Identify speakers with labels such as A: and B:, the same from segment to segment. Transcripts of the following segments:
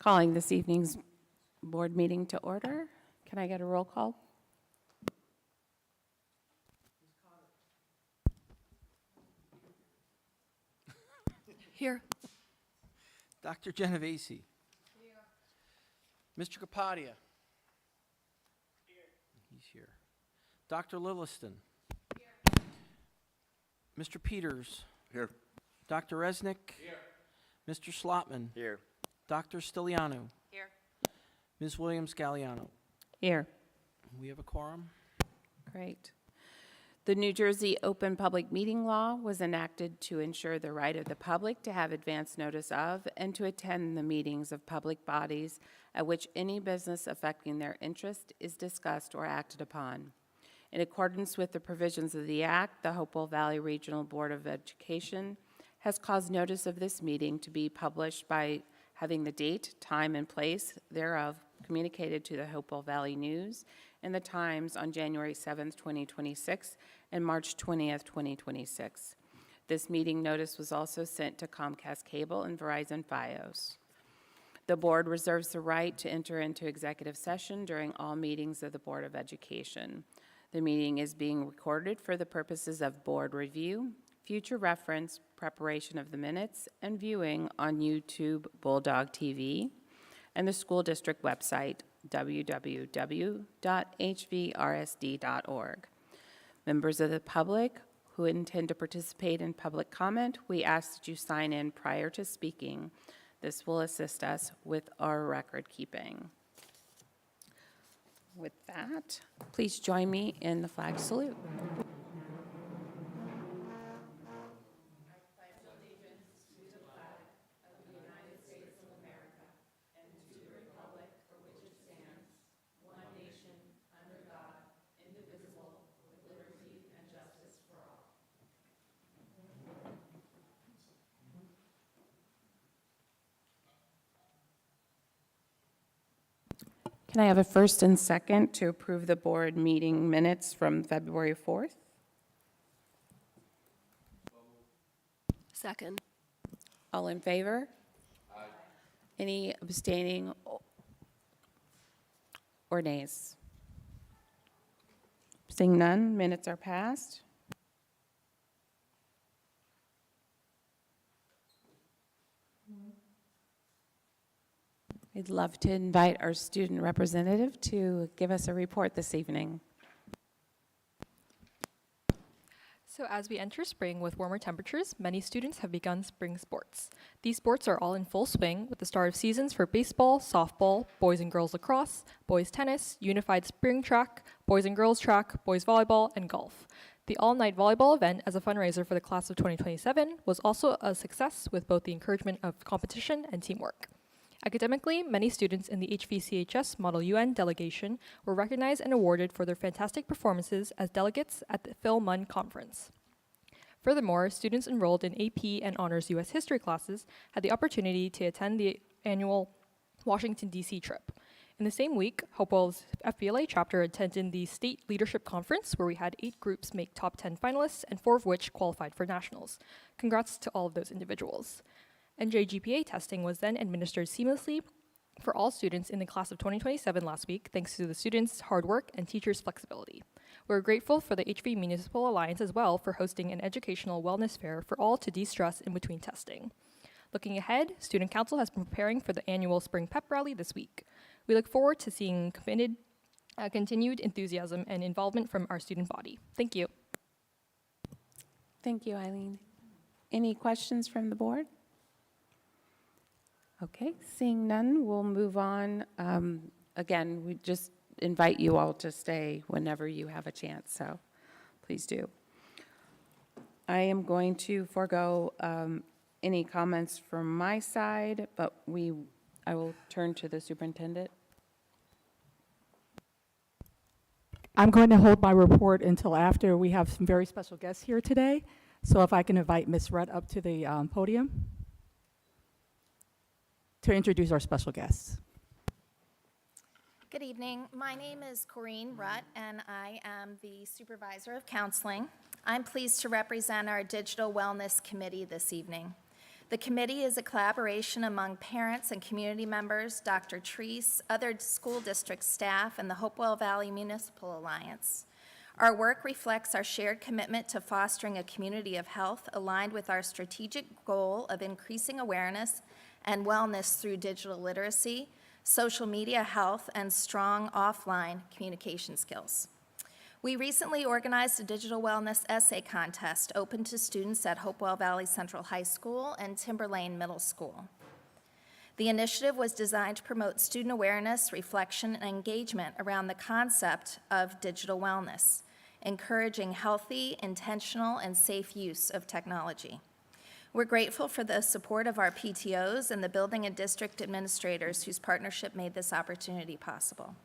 A: Calling this evening's board meeting to order. Can I get a roll call?
B: Here.
C: Dr. Genovese. Here. Mr. Kapadia. Here. He's here. Dr. Lilliston. Here. Mr. Peters.
D: Here.
C: Dr. Resnick. Here. Mr. Slotman.
D: Here.
C: Dr. Stiliano.
B: Here.
C: Ms. Williams-Galliano.
A: Here.
C: We have a quorum.
A: Great. The New Jersey Open Public Meeting Law was enacted to ensure the right of the public to have advance notice of and to attend the meetings of public bodies at which any business affecting their interest is discussed or acted upon. In accordance with the provisions of the Act, the Hopewell Valley Regional Board of Education has caused notice of this meeting to be published by having the date, time, and place thereof communicated to the Hopewell Valley News and the Times on January 7th, 2026 and March 20th, 2026. This meeting notice was also sent to Comcast Cable and Verizon Fios. The board reserves the right to enter into executive session during all meetings of the Board of Education. The meeting is being recorded for the purposes of board review, future reference, preparation of the minutes, and viewing on YouTube Bulldog TV and the school district website, www.hvrsd.org. Members of the public who intend to participate in public comment, we ask that you sign in prior to speaking. This will assist us with our record keeping. With that, please join me in the flag salute. Can I have a first and second to approve the board meeting minutes from February 4th?
B: Second.
A: All in favor? Aye. Any abstaining or nays? Seeing none, minutes are passed. We'd love to invite our student representative to give us a report this evening.
B: So as we enter spring with warmer temperatures, many students have begun spring sports. These sports are all in full swing with the start of seasons for baseball, softball, boys and girls lacrosse, boys tennis, unified spring track, boys and girls track, boys volleyball, and golf. The all-night volleyball event as a fundraiser for the class of 2027 was also a success with both the encouragement of competition and teamwork. Academically, many students in the HVCHS Model UN delegation were recognized and awarded for their fantastic performances as delegates at the Phil Munn Conference. Furthermore, students enrolled in AP and Honors U.S. History classes had the opportunity to attend the annual Washington, D.C. trip. In the same week, Hopewell's FBLA chapter attended the State Leadership Conference, where we had 8 groups make top 10 finalists and 4 of which qualified for nationals. Congrats to all of those individuals. NJGPA testing was then administered seamlessly for all students in the class of 2027 last week, thanks to the students' hard work and teachers' flexibility. We're grateful for the HV Municipal Alliance as well for hosting an educational wellness fair for all to de-stress in between testing. Looking ahead, Student Council has been preparing for the annual Spring Pep Rally this week. We look forward to seeing continued enthusiasm and involvement from our student body. Thank you.
A: Thank you, Eileen. Any questions from the board? Okay, seeing none, we'll move on. Again, we just invite you all to stay whenever you have a chance, so please do. I am going to forego any comments from my side, but I will turn to the superintendent.
E: I'm going to hold my report until after we have some very special guests here today. So if I can invite Ms. Rutt up to the podium to introduce our special guests.
F: Good evening. My name is Corinne Rutt, and I am the Supervisor of Counseling. I'm pleased to represent our Digital Wellness Committee this evening. The committee is a collaboration among parents and community members, Dr. Treese, other school district staff, and the Hopewell Valley Municipal Alliance. Our work reflects our shared commitment to fostering a community of health aligned with our strategic goal of increasing awareness and wellness through digital literacy, social media health, and strong offline communication skills. We recently organized a digital wellness essay contest open to students at Hopewell Valley Central High School and Timberlane Middle School. The initiative was designed to promote student awareness, reflection, and engagement around the concept of digital wellness, encouraging healthy, intentional, and safe use of technology. We're grateful for the support of our PTOs and the building and district administrators whose partnership made this opportunity possible.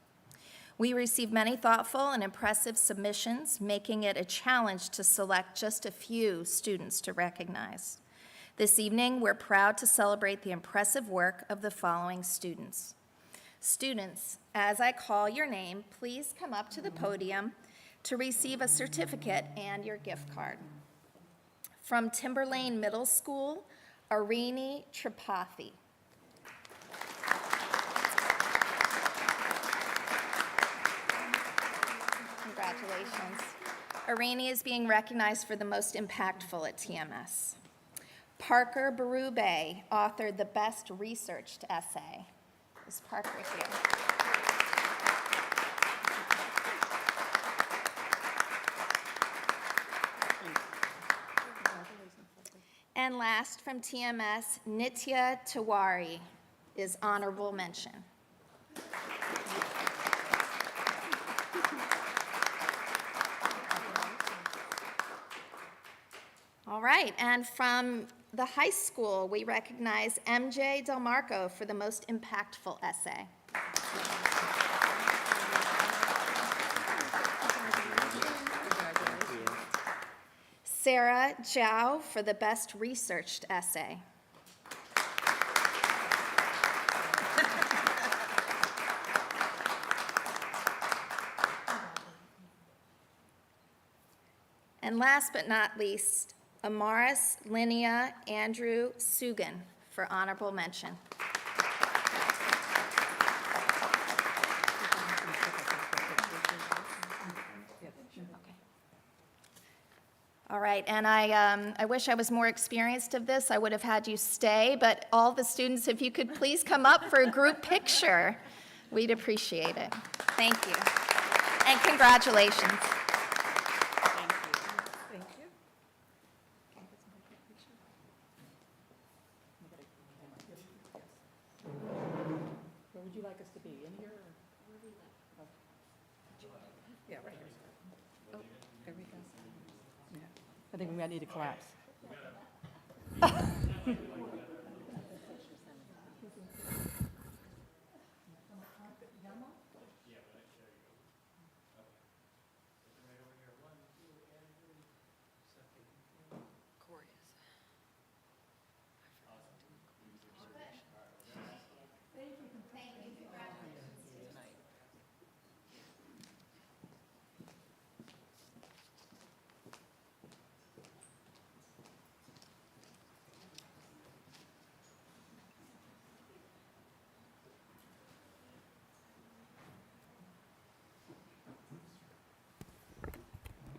F: We received many thoughtful and impressive submissions, making it a challenge to select just a few students to recognize. This evening, we're proud to celebrate the impressive work of the following students. Students, as I call your name, please come up to the podium to receive a certificate and your gift card. From Timberlane Middle School, Arini Tripathi. Congratulations. Arini is being recognized for the most impactful at TMS. Parker Berube authored the best researched essay. Is Parker here? And last from TMS, Nitya Tiwari is honorable mention. All right, and from the high school, we recognize MJ Del Marco for the most impactful essay. Sarah Zhao for the best researched essay. And last but not least, Amaris Linnea Andrew Sugan for honorable mention. All right, and I wish I was more experienced of this. I would have had you stay, but all the students, if you could please come up for a group picture, we'd appreciate it. Thank you. And congratulations.
E: Where would you like us to be, in here? Yeah, right here. Oh, there we go. Yeah. I think we might need to collapse.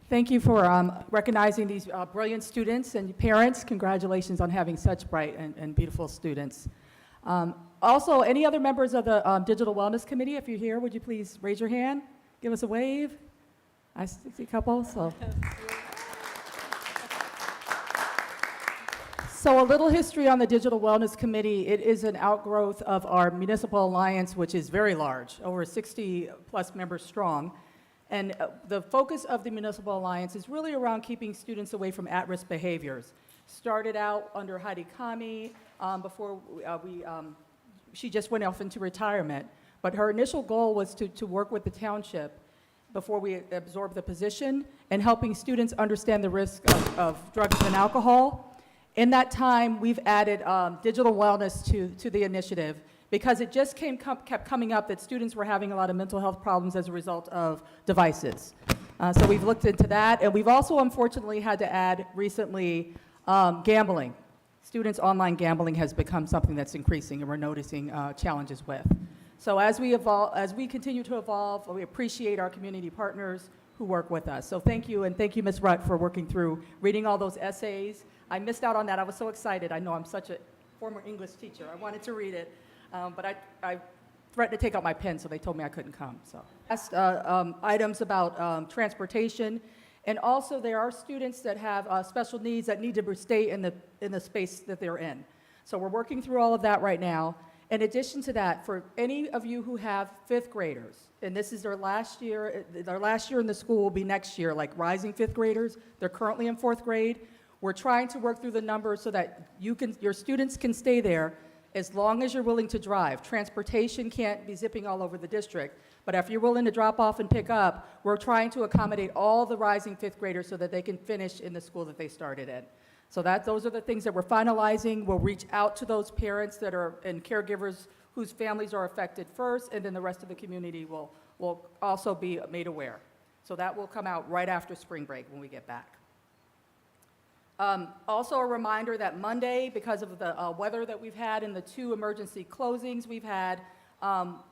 E: Thank you for recognizing these brilliant students and parents. Congratulations on having such bright and beautiful students. Also, any other members of the Digital Wellness Committee, if you're here, would you please raise your hand? Give us a wave. I see a couple, so. So a little history on the Digital Wellness Committee. It is an outgrowth of our municipal alliance, which is very large, over 60 plus members strong. And the focus of the Municipal Alliance is really around keeping students away from at-risk behaviors. Started out under Heidi Kami before she just went off into retirement. But her initial goal was to work with the township before we absorbed the position and helping students understand the risk of drugs and alcohol. In that time, we've added digital wellness to the initiative, because it just kept coming up that students were having a lot of mental health problems as a result of devices. So we've looked into that, and we've also unfortunately had to add recently gambling. students' online gambling has become something that's increasing, and we're noticing challenges with. So as we continue to evolve, we appreciate our community partners who work with us. So thank you, and thank you, Ms. Rutt, for working through reading all those essays. I missed out on that. I was so excited. I know I'm such a former English teacher. I wanted to read it, but I threatened to take out my pen, so they told me I couldn't come. So asked items about transportation, and also there are students that have special needs that need to stay in the space that they're in. So we're working through all of that right now. In addition to that, for any of you who have fifth graders, and this is their last year in the school will be next year, like rising fifth graders, they're currently in fourth grade. We're trying to work through the numbers so that your students can stay there as long as you're willing to drive. Transportation can't be zipping all over the district, but if you're willing to drop off and pick up, we're trying to accommodate all the rising fifth graders so that they can finish in the school that they started in. So those are the things that we're finalizing. We'll reach out to those parents and caregivers whose families are affected first, and then the rest of the community will also be made aware. So that will come out right after spring break when we get back. Also a reminder that Monday, because of the weather that we've had and the 2 emergency closings we've had,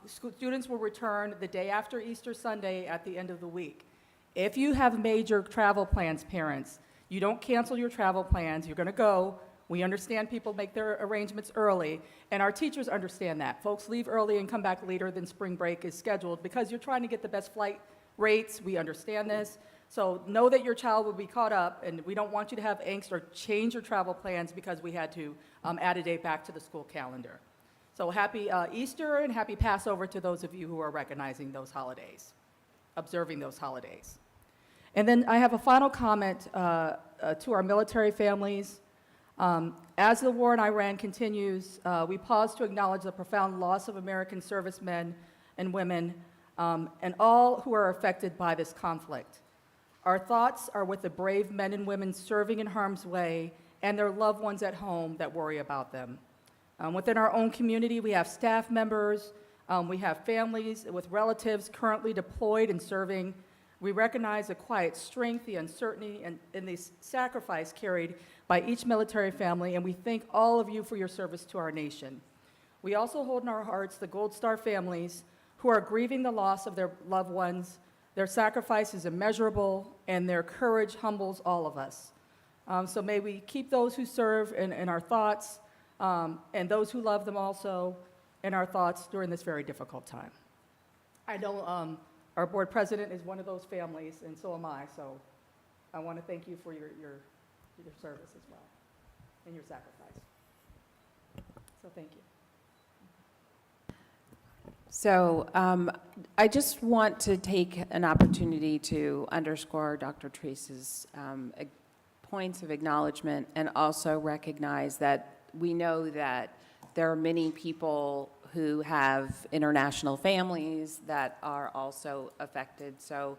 E: students will return the day after Easter Sunday at the end of the week. If you have major travel plans, parents, you don't cancel your travel plans. You're going to go. We understand people make their arrangements early, and our teachers understand that. Folks leave early and come back later than spring break is scheduled because you're trying to get the best flight rates. We understand this. So know that your child will be caught up, and we don't want you to have angst or change your travel plans because we had to add a day back to the school calendar. So happy Easter and happy Passover to those of you who are recognizing those holidays, observing those holidays. And then I have a final comment to our military families. As the war in Iran continues, we pause to acknowledge the profound loss of American servicemen and women and all who are affected by this conflict. Our thoughts are with the brave men and women serving in harm's way and their loved ones at home that worry about them. Within our own community, we have staff members, we have families with relatives currently deployed and serving. We recognize the quiet strength, the uncertainty, and the sacrifice carried by each military family, and we thank all of you for your service to our nation. We also hold in our hearts the Gold Star families who are grieving the loss of their loved ones. Their sacrifice is immeasurable, and their courage humbles all of us. So may we keep those who serve in our thoughts, and those who love them also in our thoughts during this very difficult time. I know our board president is one of those families, and so am I. So I want to thank you for your service as well and your sacrifice. So thank you.
A: So I just want to take an opportunity to underscore Dr. Treese's points of acknowledgement and also recognize that we know that there are many people who have international families that are also affected. So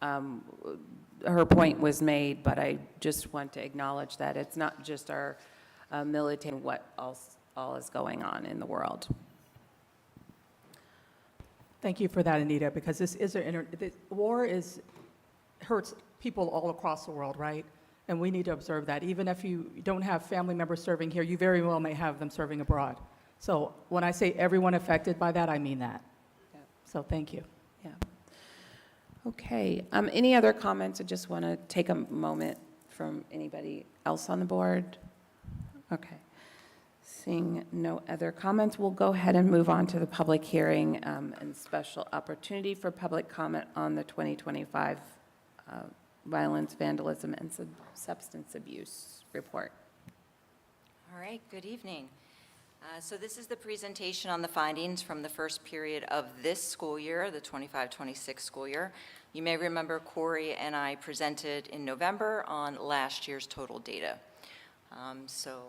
A: her point was made, but I just want to acknowledge that it's not just our military, what else all is going on in the world.
E: Thank you for that, Anita, because this is war hurts people all across the world, right? And we need to observe that. Even if you don't have family members serving here, you very well may have them serving abroad. So when I say everyone affected by that, I mean that.
A: Yeah.
E: So thank you.
A: Yeah. Okay. Any other comments? I just want to take a moment from anybody else on the board. Okay. Seeing no other comments, we'll go ahead and move on to the public hearing and special opportunity for public comment on the 2025 Violence, Vandalism, and Substance Abuse Report.
D: All right, good evening. So this is the presentation on the findings from the first period of this school year, the 25-26 school year. You may remember Corey and I presented in November on last year's total data. So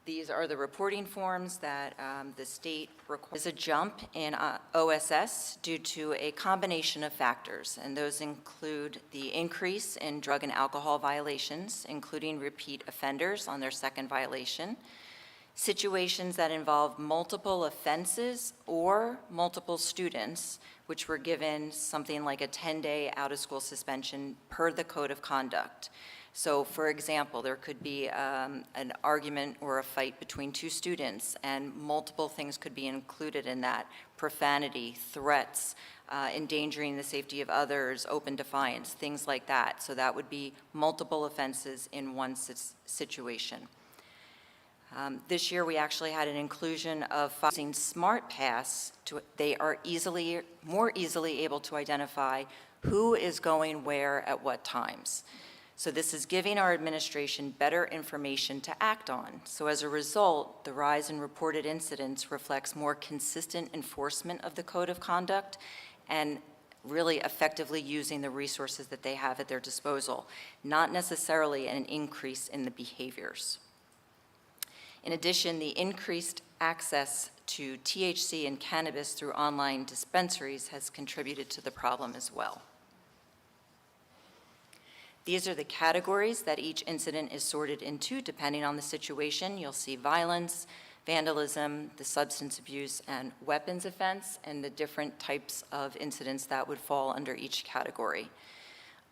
D: these are the reporting forms that the state requires. There's a jump in OSS due to a combination of factors, and those include the increase in drug and alcohol violations, including repeat offenders on their second violation, situations that involve multiple offenses or multiple students, which were given something like a 10-day out-of-school suspension per the Code of Conduct. So, for example, there could be an argument or a fight between two students, and multiple things could be included in that: profanity, threats, endangering the safety of others, open defiance, things like that. So that would be multiple offenses in one situation. This year, we actually had an inclusion of using SmartPass. They are more easily able to identify who is going where at what times. So this is giving our administration better information to act on. So as a result, the rise in reported incidents reflects more consistent enforcement of the code of conduct and really effectively using the resources that they have at their disposal, not necessarily an increase in the behaviors. In addition, the increased access to THC and cannabis through online dispensaries has contributed to the problem as well. These are the categories that each incident is sorted into depending on the situation. You'll see violence, vandalism, the substance abuse, and weapons offense, and the different types of incidents that would fall under each category.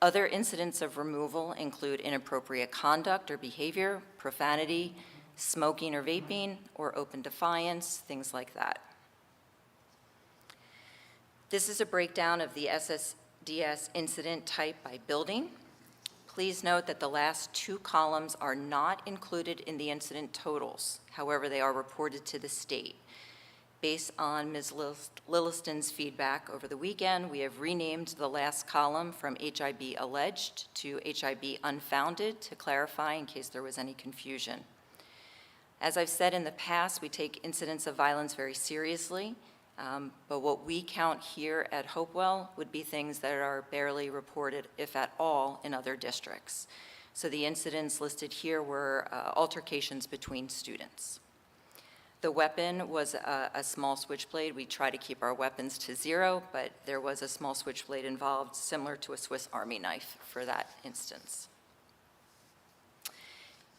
D: Other incidents of removal include inappropriate conduct or behavior, profanity, smoking or vaping, or open defiance, things like that. This is a breakdown of the SSDS incident type by building. Please note that the last two columns are not included in the incident totals. However, they are reported to the state. Based on Ms. Lilliston's feedback over the weekend, we have renamed the last column from HIB alleged to HIB unfounded to clarify in case there was any confusion. As I've said in the past, we take incidents of violence very seriously, but what we count here at Hopewell would be things that are barely reported, if at all, in other districts. So the incidents listed here were altercations between students. The weapon was a small switchblade. We try to keep our weapons to zero, but there was a small switchblade involved, similar to a Swiss Army knife for that instance.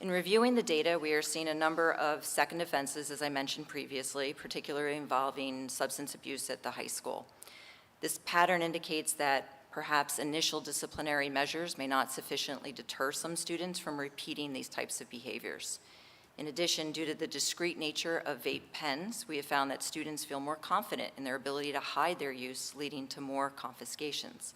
D: In reviewing the data, we are seeing a number of second offenses, as I mentioned previously, particularly involving substance abuse at the high school. This pattern indicates that perhaps initial disciplinary measures may not sufficiently deter some students from repeating these types of behaviors. In addition, due to the discrete nature of vape pens, we have found that students feel more confident in their ability to hide their use, leading to more confiscations.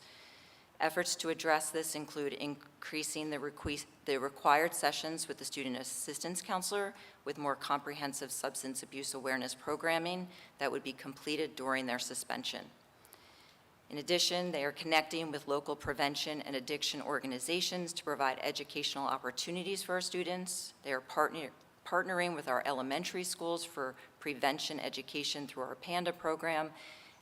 D: Efforts to address this include increasing the required sessions with the student assistance counselor with more comprehensive substance abuse awareness programming that would be completed during their suspension. In addition, they are connecting with local prevention and addiction organizations to provide educational opportunities for our students. They are partnering with our elementary schools for prevention education through our PANDA program,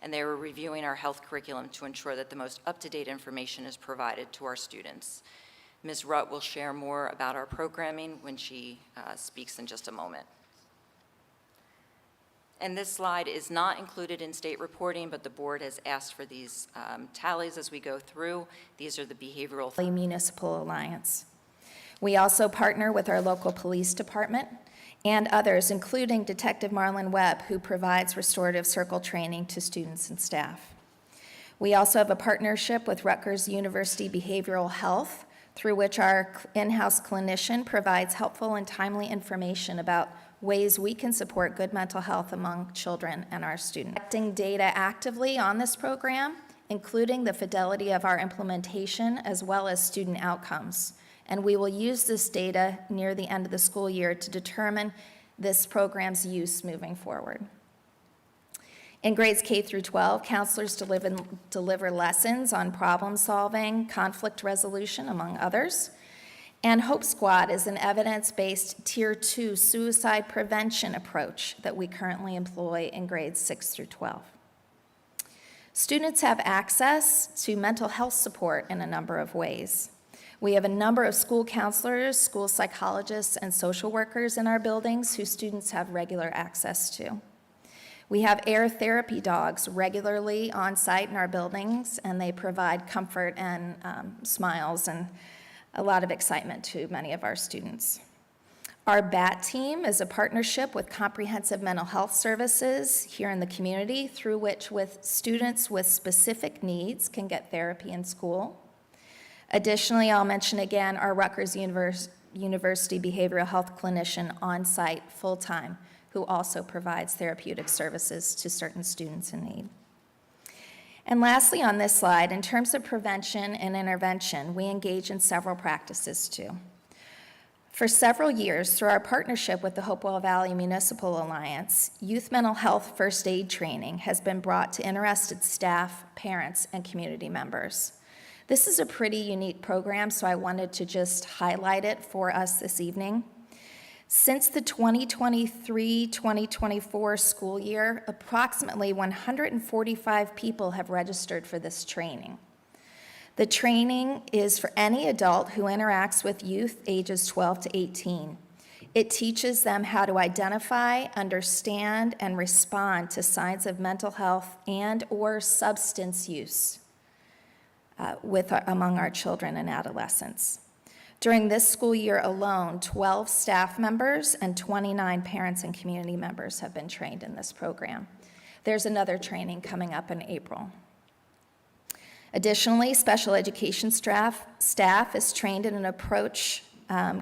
D: and they were reviewing our health curriculum to ensure that the most up-to-date information is provided to our students. Ms. Rutt will share more about our programming when she speaks in just a moment. And this slide is not included in state reporting, but the board has asked for these tallies as we go through. These are the behavioral.
F: Municipal Alliance. We also partner with our local police department and others, including Detective Marlon Webb, who provides restorative circle training to students and staff. We also have a partnership with Rutgers University Behavioral Health, through which our in-house clinician provides helpful and timely information about ways we can support good mental health among children and our students. Collecting data actively on this program, including the fidelity of our implementation as well as student outcomes. And we will use this data near the end of the school year to determine this program's use moving forward. In grades K through 12, counselors deliver lessons on problem solving, conflict resolution, among others. And Hope Squad is an evidence-based Tier 2 suicide prevention approach that we currently employ in grades 6 through 12. Students have access to mental health support in a number of ways. We have a number of school counselors, school psychologists, and social workers in our buildings who students have regular access to. We have air therapy dogs regularly on site in our buildings, and they provide comfort and smiles and a lot of excitement to many of our students. Our BAT team is a partnership with Comprehensive Mental Health Services here in the community, through which students with specific needs can get therapy in school. Additionally, I'll mention again our Rutgers University behavioral health clinician on-site full-time, who also provides therapeutic services to certain students in need. And lastly, on this slide, in terms of prevention and intervention, we engage in several practices too. For several years, through our partnership with the Hopewell Valley Municipal Alliance, youth mental health first aid training has been brought to interested staff, parents, and community members. This is a pretty unique program, so I wanted to just highlight it for us this evening. Since the 2023-2024 school year, approximately 145 people have registered for this training. The training is for any adult who interacts with youth ages 12 to 18. It teaches them how to identify, understand, and respond to signs of mental health and/or substance use among our children and adolescents. During this school year alone, 12 staff members and 29 parents and community members have been trained in this program. There's another training coming up in April. Additionally, special education staff is trained in an approach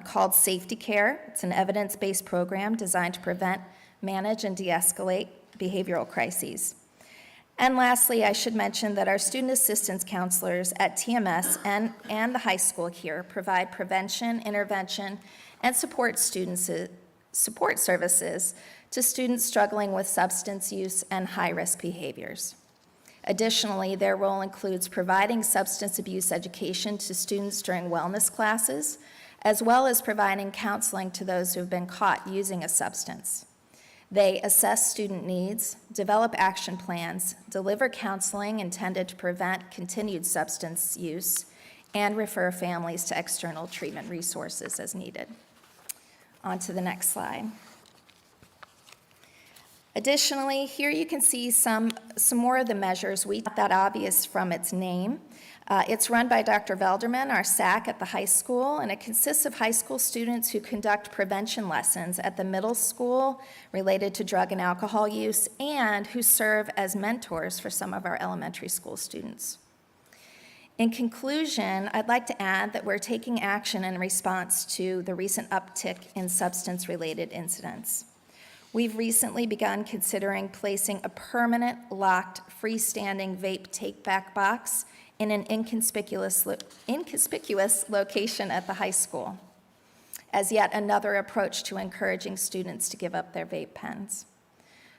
F: called Safety Care. It's an evidence-based program designed to prevent, manage, and de-escalate behavioral crises. And lastly, I should mention that our student assistance counselors at TMS and the high school here provide prevention, intervention, and support services to students struggling with substance use and high-risk behaviors. Additionally, their role includes providing substance abuse education to students during wellness classes, as well as providing counseling to those who have been caught using a substance. They assess student needs, develop action plans, deliver counseling intended to prevent continued substance use, and refer families to external treatment resources as needed. On to the next slide. Additionally, here you can see some more of the measures. We thought that obvious from its name. It's run by Dr. Velderman, our SAC at the high school, and it consists of high school students who conduct prevention lessons at the middle school related to drug and alcohol use, and who serve as mentors for some of our elementary school students. In conclusion, I'd like to add that we're taking action in response to the recent uptick in substance-related incidents. We've recently begun considering placing a permanent, locked, freestanding vape take-back box in an inconspicuous location at the high school, as yet another approach to encouraging students to give up their vape pens.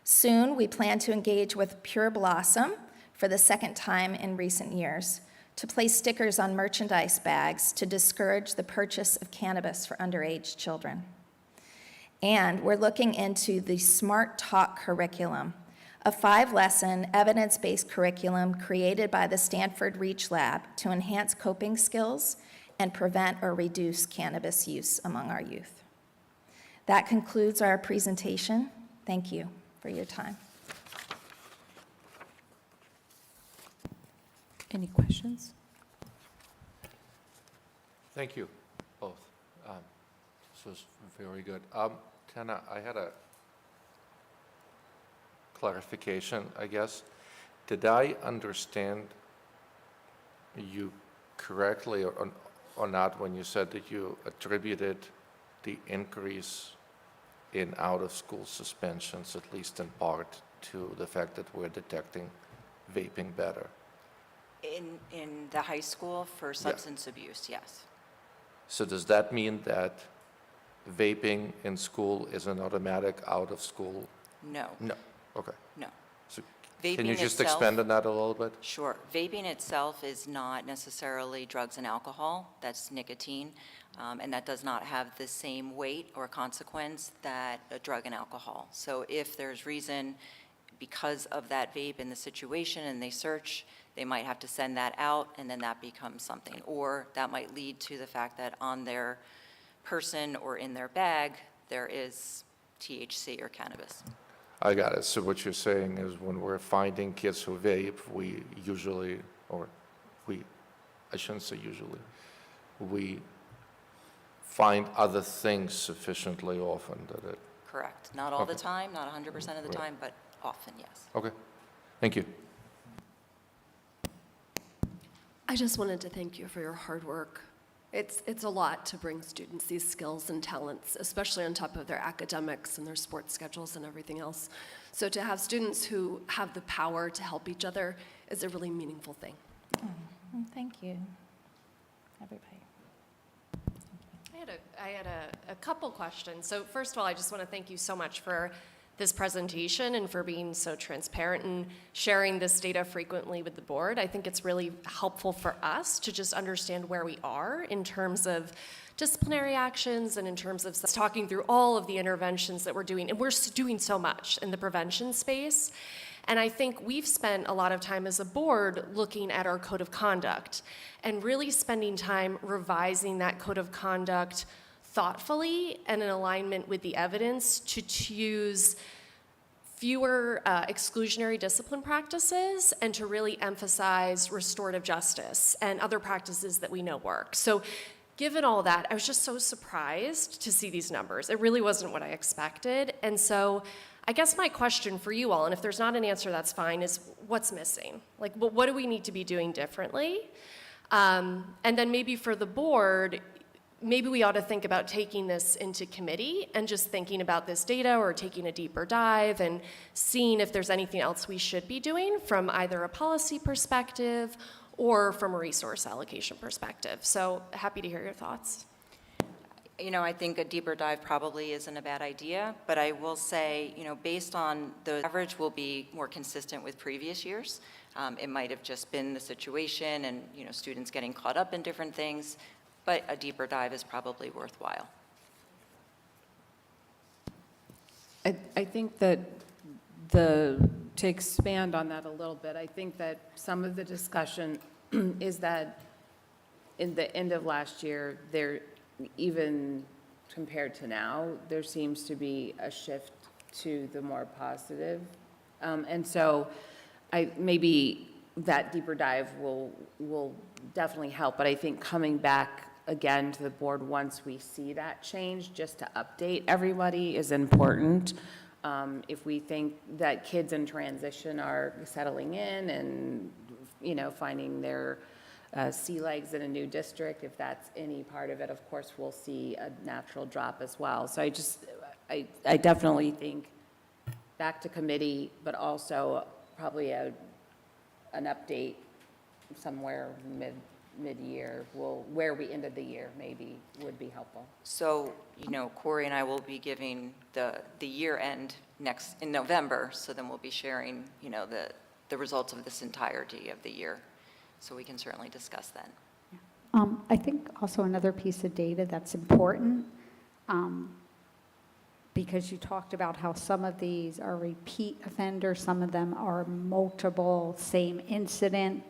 F: Soon, we plan to engage with Pure Blossom for the second time in recent years to place stickers on merchandise bags to discourage the purchase of cannabis for underage children. And we're looking into the Smart Talk curriculum, a 5-lesson, evidence-based curriculum created by the Stanford Reach Lab to enhance coping skills and prevent or reduce cannabis use among our youth. That concludes our presentation. Thank you for your time.
A: Any questions?
G: Thank you, both. This was very good. Tana, I had a clarification, I guess. Did I understand you correctly or not when you said that you attributed the increase in out-of-school suspensions, at least in part, to the fact that we're detecting vaping better?
D: In the high school for substance abuse, yes.
G: So does that mean that vaping in school is an automatic out-of-school?
D: No,
G: No. Okay.
D: no.
G: So
D: Vaping
G: can you just
D: itself-
G: expand on that a little bit?
D: Sure. Vaping itself is not necessarily drugs and alcohol. That's nicotine, and that does not have the same weight or consequence that a drug and alcohol. So if there's reason because of that vape in the situation and they search, they might have to send that out, and then that becomes something. Or that might lead to the fact that on their person or in their bag, there is THC or cannabis.
G: I got it. So what you're saying is when we're finding kids who vape, we usually, I shouldn't say usually, we find other things sufficiently often that it,
D: Correct. Not all the
G: Okay.
D: time, not 100% of the
G: Right.
D: time, but often, yes.
G: okay. Thank you.
H: I just wanted to thank you for your hard work. It's a lot to bring students these skills and talents, especially on top of their academics and their sports schedules and everything else. So to have students who have the power to help each other is a really meaningful thing.
F: Thank you, everybody.
I: I had a couple questions. So first of all, I just want to thank you so much for this presentation and for being so transparent and sharing this data frequently with the board. I think it's really helpful for us to just understand where we are in terms of disciplinary actions and in terms of talking through all of the interventions that we're doing. And we're doing so much in the prevention space. And I think we've spent a lot of time as a board looking at our code of conduct and really spending time revising that code of conduct thoughtfully and in alignment with the evidence to use fewer exclusionary discipline practices and to really emphasize restorative justice and other practices that we know work. So given all that, I was just so surprised to see these numbers. It really wasn't what I expected. And so I guess my question for you all, and if there's not an answer, that's fine, is what's missing? Like, what do we need to be doing differently? And then maybe for the board, maybe we ought to think about taking this into committee and just thinking about this data or taking a deeper dive and seeing if there's anything else we should be doing from either a policy perspective or from a resource allocation perspective. So happy to hear your thoughts.
D: You know, I think a deeper dive probably isn't a bad idea, but I will say, you know, based on the average will be more consistent with previous years. It might have just been the situation and, you know, students getting caught up in different things, but a deeper dive is probably worthwhile.
A: I think that to expand on that a little bit, I think that some of the discussion is that in the end of last year, even compared to now, there seems to be a shift to the more positive. And so maybe that deeper dive will definitely help, but I think coming back again to the board once we see that change, just to update everybody is important. If we think that kids in transition are settling in and, you know, finding their sea legs in a new district, if that's any part of it, of course, we'll see a natural drop as well. So I definitely think back to committee, but also probably an update somewhere mid-year, where we ended the year maybe would be helpful.
D: So, you know, Corey and I will be giving the year end in November, so then we'll be sharing, you know, the results of this entirety of the year. So we can certainly discuss then.
J: I think also another piece of data that's important, because you talked about how some of these are repeat offenders, some of them are multiple same incident.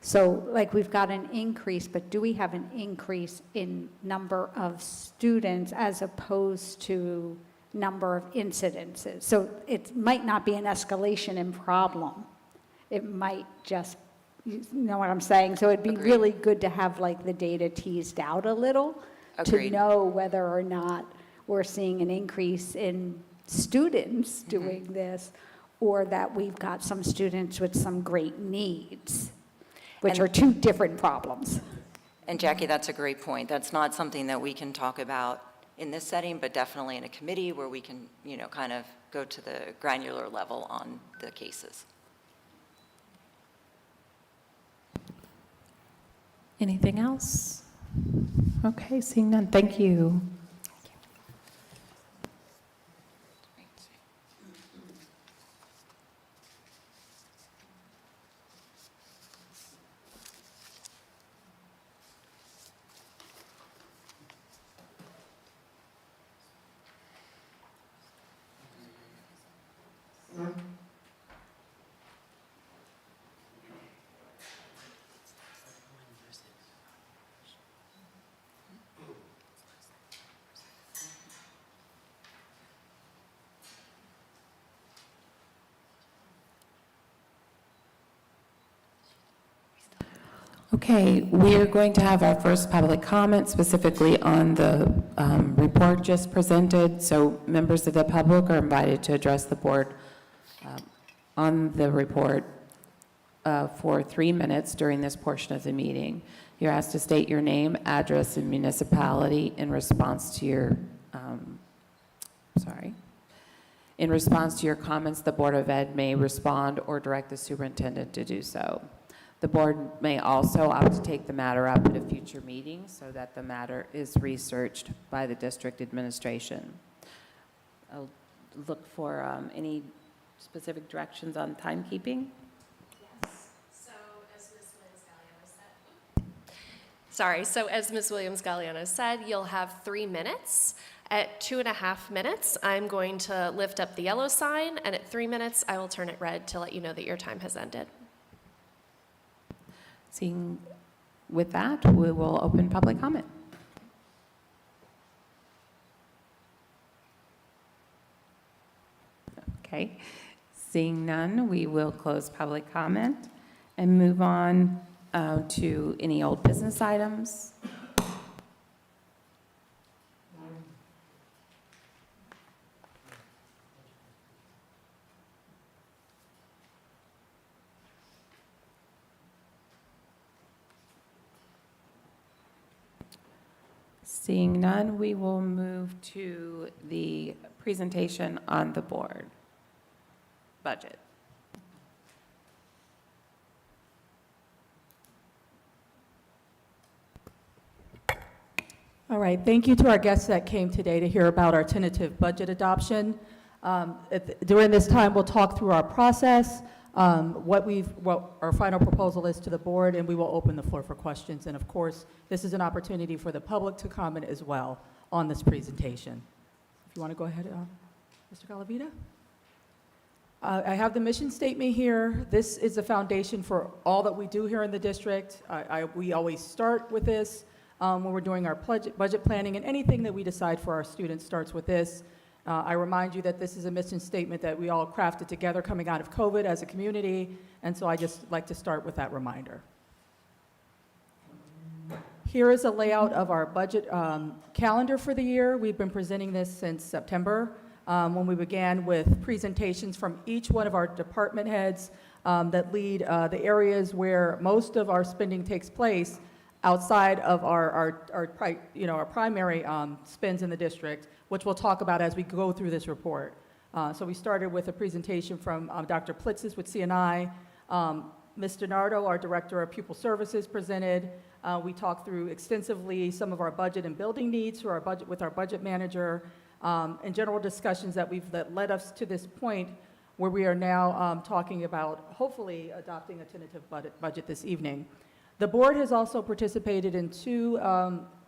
J: So like we've got an increase, but do we have an increase in number of students as opposed to number of incidences? So it might not be an escalation in problem. It might just, you know what I'm saying? So it'd be
D: Agreed.
J: really good to have like the data teased out a little
D: Agreed.
J: to know whether or not we're seeing an increase in students doing this, or that we've got some students with some great needs, which
D: And-
J: are two different problems.
D: And Jackie, that's a great point. That's not something that we can talk about in this setting, but definitely in a committee where we can, you know, kind of go to the granular level on the cases.
A: Anything else? Okay, seeing none, thank you. Okay, we are going to have our first public comment specifically on the report just presented. So members of the public are invited to address the board on the report for 3 minutes during this portion of the meeting. You're asked to state your name, address, and municipality in response to your, In response to your comments, the Board of Ed may respond or direct the superintendent to do so. The board may also opt to take the matter up at a future meeting so that the matter is researched by the district administration. I'll look for any specific directions on timekeeping.
I: So as Ms. Williams-Galliano said, you'll have 3 minutes. At 2.5 minutes, I'm going to lift up the yellow sign, and at 3 minutes, I will turn it red to let you know that your time has ended.
A: Seeing with that, we will open public comment. Okay, seeing none, we will close public comment and move on to any old business items. Seeing none, we will move to the presentation on the board budget.
E: All right, thank you to our guests that came today to hear about our tentative budget adoption. During this time, we'll talk through our process, what our final proposal is to the board, and we will open the floor for questions. And of course, this is an opportunity for the public to comment as well on this presentation. If you want to go ahead, Mr. Galavita. I have the mission statement here. This is the foundation for all that we do here in the district. We always start with this when we're doing our budget planning, and anything that we decide for our students starts with this. I remind you that this is a mission statement that we all crafted together coming out of COVID as a community, and so I just like to start with that reminder. Here is a layout of our budget calendar for the year. We've been presenting this since September, when we began with presentations from each one of our department heads that lead the areas where most of our spending takes place outside of our primary spends in the district, which we'll talk about as we go through this report. So we started with a presentation from Dr. Plitzis with CNI. Ms. DiNardo, our Director of Pupil Services, presented. We talked through extensively some of our budget and building needs through our budget with our budget manager, and general discussions that led us to this point where we are now talking about hopefully adopting a tentative budget this evening. The board has also participated in 2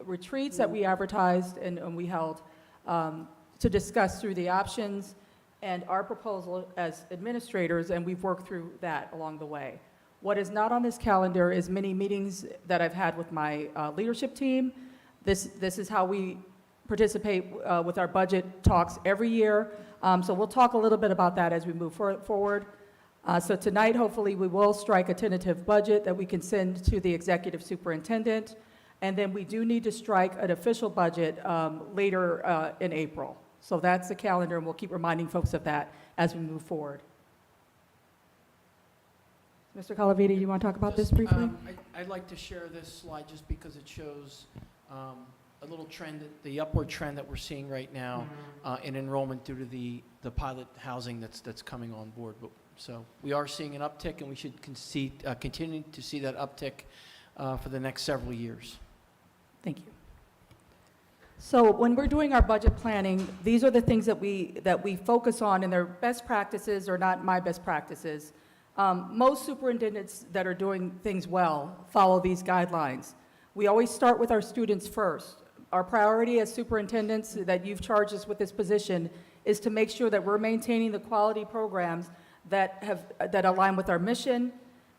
E: retreats that we advertised and we held to discuss through the options and our proposal as administrators, and we've worked through that along the way. What is not on this calendar is many meetings that I've had with my leadership team. This is how we participate with our budget talks every year. So we'll talk a little bit about that as we move forward. So tonight, hopefully, we will strike a tentative budget that we can send to the executive superintendent. And then we do need to strike an official budget later in April. So that's the calendar, and we'll keep reminding folks of that as we move forward. Mr. Calavita, you want to talk about this briefly?
C: I'd like to share this slide just because it shows a little trend, the upward trend that we're seeing right now in enrollment due to the pilot housing that's coming on board. So we are seeing an uptick, and we should continue to see that uptick for the next several years.
E: Thank you. So when we're doing our budget planning, these are the things that we focus on, and they're best practices or not my best practices. Most superintendents that are doing things well follow these guidelines. We always start with our students first. Our priority as superintendents that you've charged us with this position is to make sure that we're maintaining the quality programs that align with our mission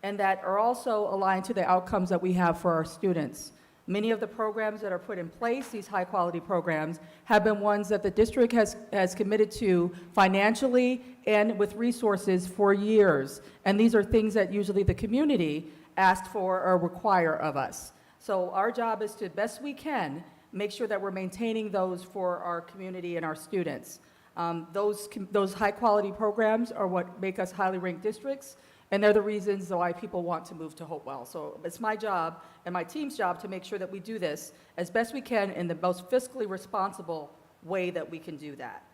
E: and that are also aligned to the outcomes that we have for our students. Many of the programs that are put in place, these high-quality programs, have been ones that the district has committed to financially and with resources for years. And these are things that usually the community asked for or require of us. So our job is to, best we can, make sure that we're maintaining those for our community and our students. Those high-quality programs are what make us highly ranked districts, And they're the reasons why people want to move to Hopewell. So it's my job and my team's job to make sure that we do this as best we can in the most fiscally responsible way that we can do that.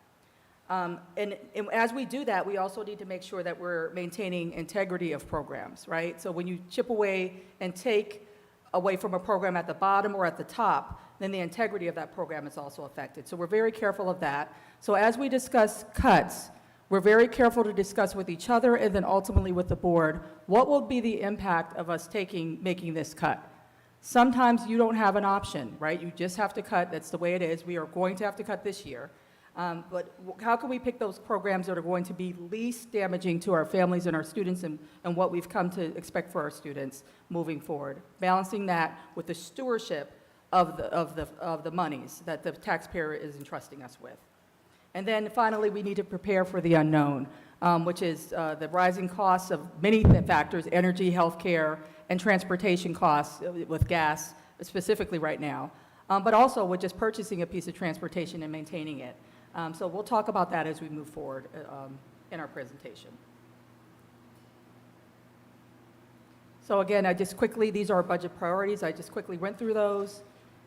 E: And as we do that, we also need to make sure that we're maintaining integrity of programs, right? So when you chip away and take away from a program at the bottom or at the top, then the integrity of that program is also affected. So we're very careful of that. So as we discuss cuts, we're very careful to discuss with each other and then ultimately with the board, what will be the impact of us making this cut? Sometimes you don't have an option, right? You just have to cut. That's the way it is. We are going to have to cut this year. But how can we pick those programs that are going to be least damaging to our families and our students and what we've come to expect for our students moving forward? Balancing that with the stewardship of the monies that the taxpayer is entrusting us with. And then finally, we need to prepare for the unknown, which is the rising costs of many factors, energy, healthcare, and transportation costs with gas, specifically right now, but also with just purchasing a piece of transportation and maintaining it. So we'll talk about that as we move forward in our presentation. So again, these are our budget priorities. I just quickly went through those.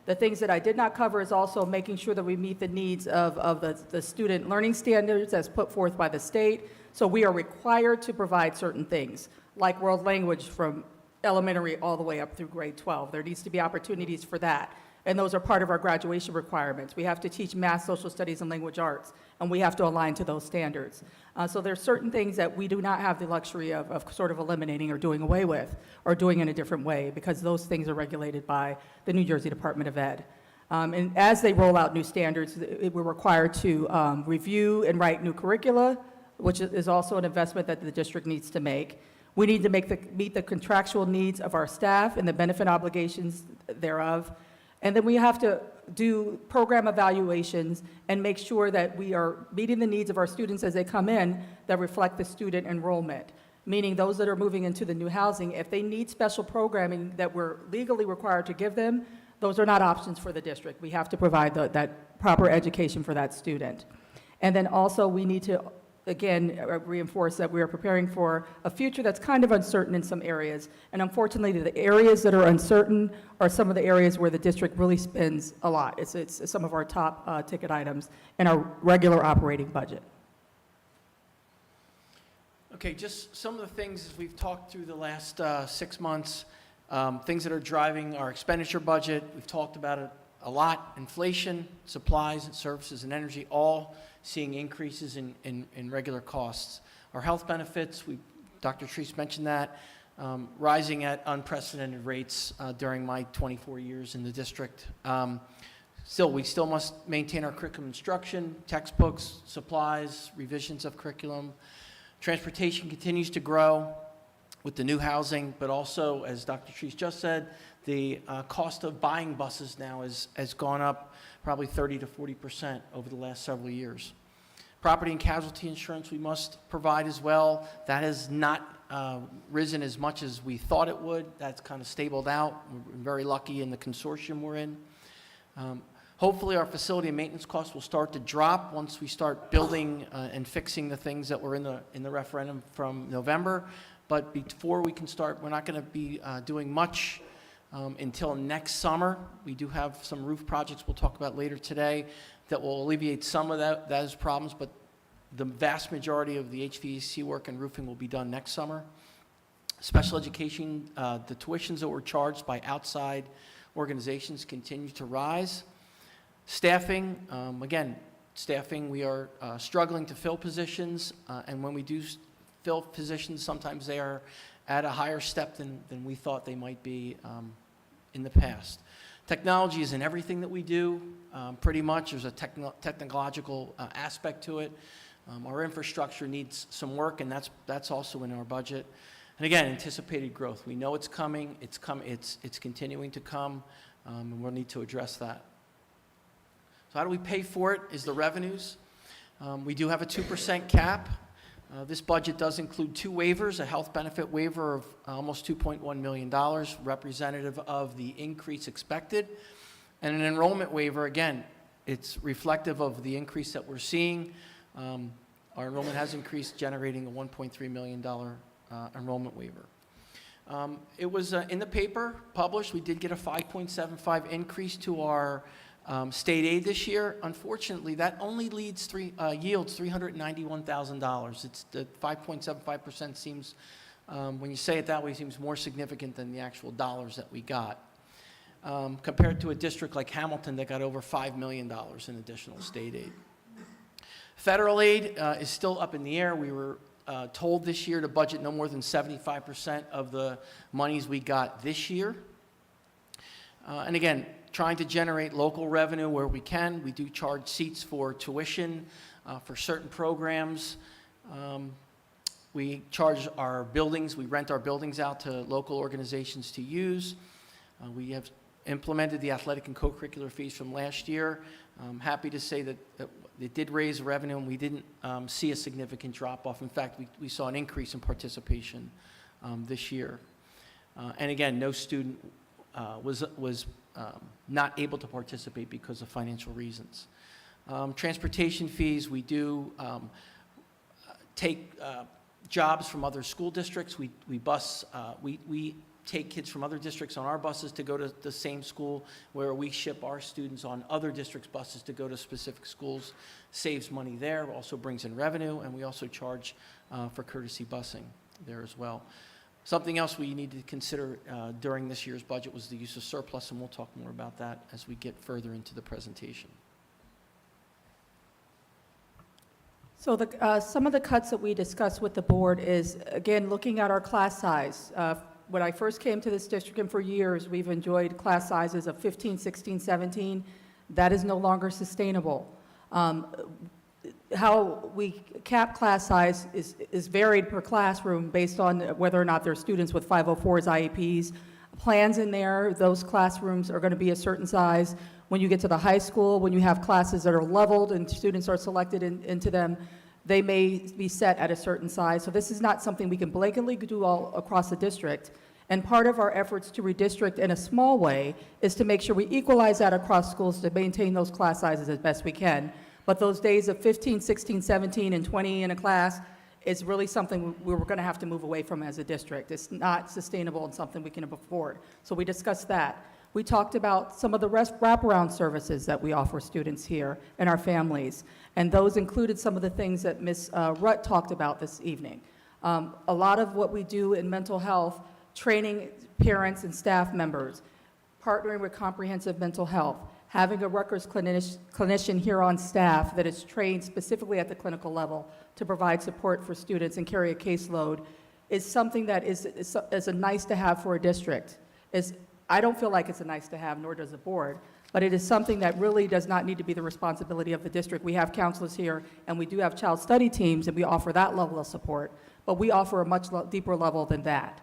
E: The things that I did not cover is also making sure that we meet the needs of the student learning standards as put forth by the state. So we are required to provide certain things, like world language from elementary all the way up through grade 12. There needs to be opportunities for that. And those are part of our graduation requirements. We have to teach math, social studies, and language arts, and we have to align to those standards. So there's certain things that we do not have the luxury of sort of eliminating or doing away with, or doing in a different way, because those things are regulated by the New Jersey Department of Ed. And as they roll out new standards, we're required to review and write new curricula, which is also an investment that the district needs to make. We need to meet the contractual needs of our staff and the benefit obligations thereof. And then we have to do program evaluations and make sure that we are meeting the needs of our students as they come in that reflect the student enrollment, meaning those that are moving into the new housing, if they need special programming that we're legally required to give them, those are not options for the district. We have to provide that proper education for that student. And then also we need to, again, reinforce that we are preparing for a future that's kind of uncertain in some areas. And unfortunately, the areas that are uncertain are some of the areas where the district really spends a lot. It's some of our top ticket items in our regular operating budget.
C: Okay, just some of the things as we've talked through the last 6 months, things that are driving our expenditure budget. We've talked about it a lot. Inflation, supplies and services and energy, all seeing increases in regular costs. Our health benefits, Dr. Treese mentioned that, rising at unprecedented rates during my 24 years in the district. We still must maintain our curriculum instruction, textbooks, supplies, revisions of curriculum. Transportation continues to grow with the new housing, but also, as Dr. Treese just said, the cost of buying buses now has gone up probably 30 to 40% over the last several years. Property and casualty insurance we must provide as well. That has not risen as much as we thought it would. That's kind of stabled out. We're very lucky in the consortium we're in. Hopefully our facility and maintenance costs will start to drop once we start building and fixing the things that were in the referendum from November. But before we can start, we're not going to be doing much until next summer. We do have some roof projects we'll talk about later today that will alleviate some of those problems, but the vast majority of the HVAC work and roofing will be done next summer. Special education, the tuitions that were charged by outside organizations continue to rise. Staffing, we are struggling to fill positions, and when we do fill positions, sometimes they are at a higher step than we thought they might be in the past. Technology is in everything that we do, pretty much. There's a technological aspect to it. Our infrastructure needs some work, and that's also in our budget. And again, anticipated growth. We know it's coming. It's continuing to come, and we'll need to address that. So how do we pay for it is the revenues. We do have a 2% cap. This budget does include 2 waivers, a health benefit waiver of almost $2.1 million, representative of the increase expected, and an enrollment waiver. Again, it's reflective of the increase that we're seeing. Our enrollment has increased, generating a $1.3 million enrollment waiver. It was in the paper, published. We did get a 5.75 increase to our state aid this year. Unfortunately, that only yields $391,000. It's the 5.75% seems, when you say it that way, seems more significant than the actual dollars that we got. Compared to a district like Hamilton that got over $5 million in additional state aid. Federal aid is still up in the air. We were told this year to budget no more than 75% of the monies we got this year. And again, trying to generate local revenue where we can. We do charge seats for tuition for certain programs. We charge our buildings, we rent our buildings out to local organizations to use. We have implemented the athletic and co-curricular fees from last year. I'm happy to say that it did raise revenue and we didn't see a significant drop off. In fact, we saw an increase in participation this year. And again, no student was not able to participate because of financial reasons. Transportation fees, we do take jobs from other school districts. We take kids from other districts on our buses to go to the same school, where we ship our students on other districts' buses to go to specific schools. Saves money there, also brings in revenue, and we also charge for courtesy busing there as well. Something else we need to consider during this year's budget was the use of surplus, and we'll talk more about that as we get further into the presentation.
E: So some of the cuts that we discussed with the board is, again, looking at our class size. When I first came to this district, and for years, we've enjoyed class sizes of 15, 16, 17. That is no longer sustainable. How we cap class size is varied per classroom based on whether or not there are students with 504s, IEPs, plans in there. Those classrooms are going to be a certain size. When you get to the high school, when you have classes that are leveled and students are selected into them, they may be set at a certain size. So this is not something we can blanketly do all across the district. And part of our efforts to redistrict in a small way is to make sure we equalize that across schools to maintain those class sizes as best we can. But those days of 15, 16, 17, and 20 in a class is really something we're going to have to move away from as a district. It's not sustainable and something we can afford. So we discussed that. We talked about some of the wraparound services that we offer students here and our families. And those included some of the things that Ms. Rutt talked about this evening. A lot of what we do in mental health, training parents and staff members, partnering with comprehensive mental health, having a Rutgers clinician here on staff that is trained specifically at the clinical level to provide support for students and carry a caseload is something that is a nice to have for a district. I don't feel like it's a nice to have, nor does the board, but it is something that really does not need to be the responsibility of the district. We have counselors here, and we do have child study teams, and we offer that level of support, but we offer a much deeper level than that.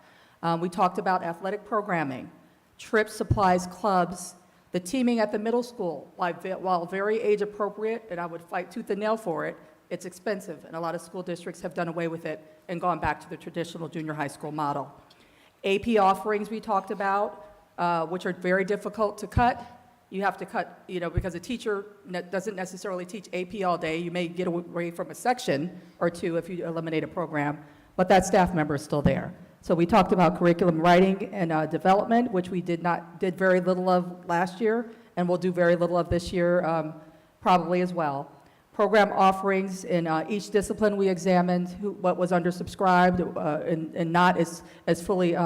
E: We talked about athletic programming, trips, supplies, clubs, the teaming at the middle school. While very age appropriate, and I would fight tooth and nail for it, it's expensive, and a lot of school districts have done away with it and gone back to the traditional junior high school model. AP offerings we talked about, which are very difficult to cut. You have to cut, because a teacher doesn't necessarily teach AP all day. You may get away from a section or two if you eliminate a program, but that staff member is still there. So we talked about curriculum writing and development, which we did very little of last year, and we'll do very little of this year probably as well. Program offerings in each discipline we examined, what was undersubscribed and not as fully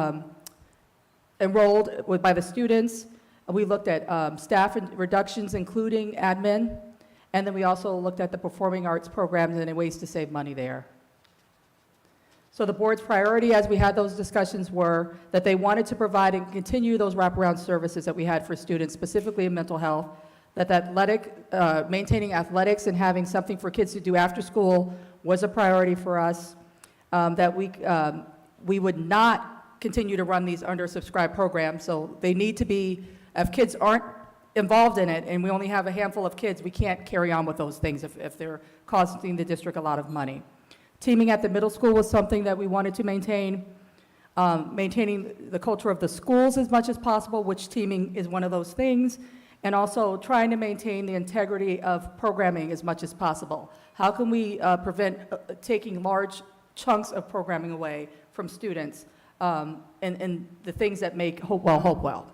E: enrolled by the students. We looked at staff reductions, including admin, and then we also looked at the performing arts programs and ways to save money there. So the board's priority as we had those discussions were that they wanted to provide and continue those wraparound services that we had for students, specifically in mental health, that maintaining athletics and having something for kids to do after school was a priority for us, that we would not continue to run these undersubscribed programs. So they need to be, if kids aren't involved in it and we only have a handful of kids, we can't carry on with those things if they're costing the district a lot of money. Teaming at the middle school was something that we wanted to maintain. Maintaining the culture of the schools as much as possible, which teaming is one of those things, and also trying to maintain the integrity of programming as much as possible. How can we prevent taking large chunks of programming away from students, and the things that make Hopewell Hopewell.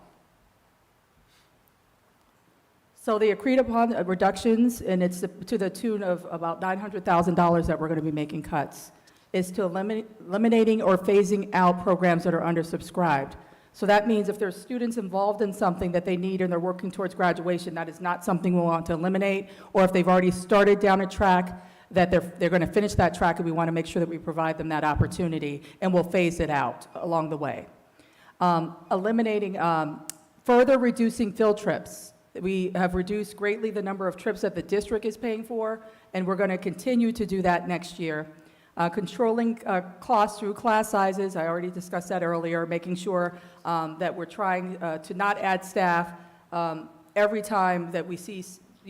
E: So they agreed upon reductions, and it's to the tune of about $900,000 that we're going to be making cuts, is to eliminating or phasing out programs that are undersubscribed. So that means if there's students involved in something that they need and they're working towards graduation, that is not something we want to eliminate, or if they've already started down a track, that they're going to finish that track, and we want to make sure that we provide them that opportunity, and we'll phase it out along the way. Further reducing field trips. We have reduced greatly the number of trips that the district is paying for, and we're going to continue to do that next year. Controlling costs through class sizes, I already discussed that earlier, making sure that we're trying to not add staff every time that we see,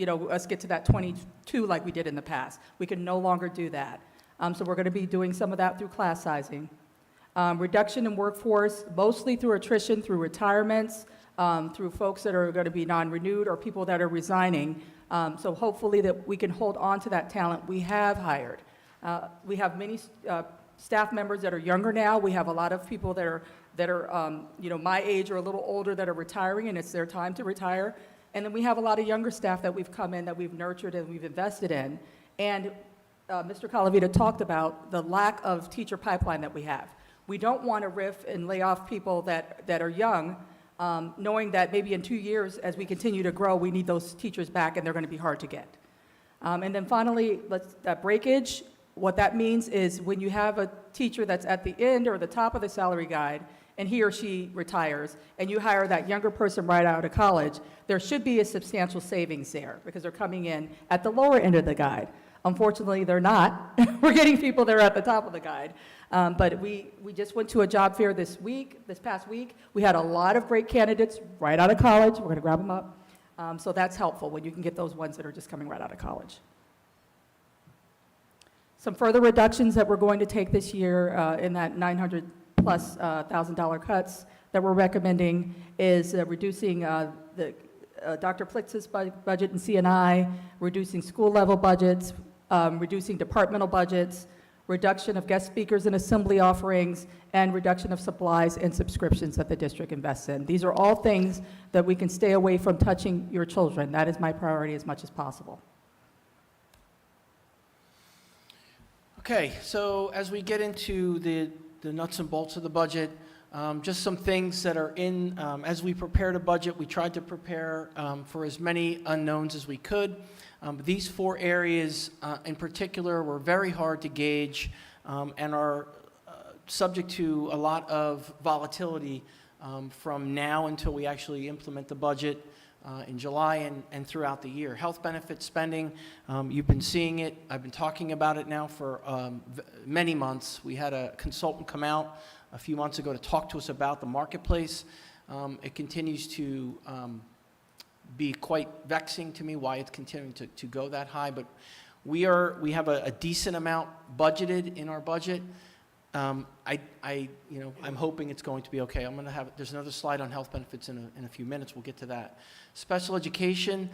E: us get to that 22 like we did in the past. We can no longer do that. So we're going to be doing some of that through class sizing. Reduction in workforce, mostly through attrition, through retirements, through folks that are going to be non-renewed or people that are resigning. So hopefully that we can hold on to that talent we have hired. We have many staff members that are younger now. We have a lot of people that are my age or a little older that are retiring, and it's their time to retire. And then we have a lot of younger staff that we've come in, that we've nurtured and we've invested in. And Mr. Calavita talked about the lack of teacher pipeline that we have. We don't want to riff and lay off people that are young, knowing that maybe in 2 years, as we continue to grow, we need those teachers back, and they're going to be hard to get. And then finally, breakage. What that means is when you have a teacher that's at the end or the top of the salary guide, and he or she retires, and you hire that younger person right out of college, there should be a substantial savings there, because they're coming in at the lower end of the guide. Unfortunately, they're not. We're getting people that are at the top of the guide. But we just went to a job fair this past week. We had a lot of great candidates right out of college. We're going to grab them up. So that's helpful when you can get those ones that are just coming right out of college. Some further reductions that we're going to take this year in that $900,000+ cuts that we're recommending is reducing Dr. Plitz's budget in C&I, reducing school level budgets, reducing departmental budgets, reduction of guest speakers and assembly offerings, and reduction of supplies and subscriptions that the district invests in. These are all things that we can stay away from touching your children. That is my priority as much as possible.
C: Okay, so as we get into the nuts and bolts of the budget, just some things that are in, as we prepared a budget, we tried to prepare for as many unknowns as we could. These 4 areas in particular were very hard to gauge and are subject to a lot of volatility from now until we actually implement the budget in July and throughout the year. Health benefit spending, you've been seeing it. I've been talking about it now for many months. We had a consultant come out a few months ago to talk to us about the marketplace. It continues to be quite vexing to me why it's continuing to go that high, but we have a decent amount budgeted in our budget. I'm hoping it's going to be okay. There's another slide on health benefits in a few minutes. We'll get to that. Special education,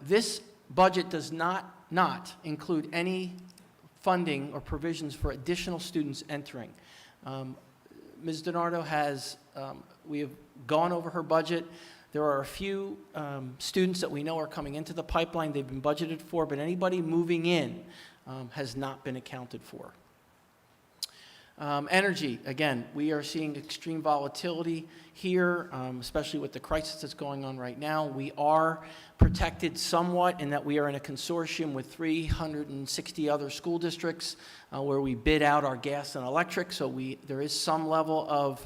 C: this budget does not include any funding or provisions for additional students entering. Ms. DiNardo we have gone over her budget. There are a few students that we know are coming into the pipeline. They've been budgeted for, but anybody moving in has not been accounted for. Energy, again, we are seeing extreme volatility here, especially with the crisis that's going on right now. We are protected somewhat in that we are in a consortium with 360 other school districts where we bid out our gas and electric, so there is some level of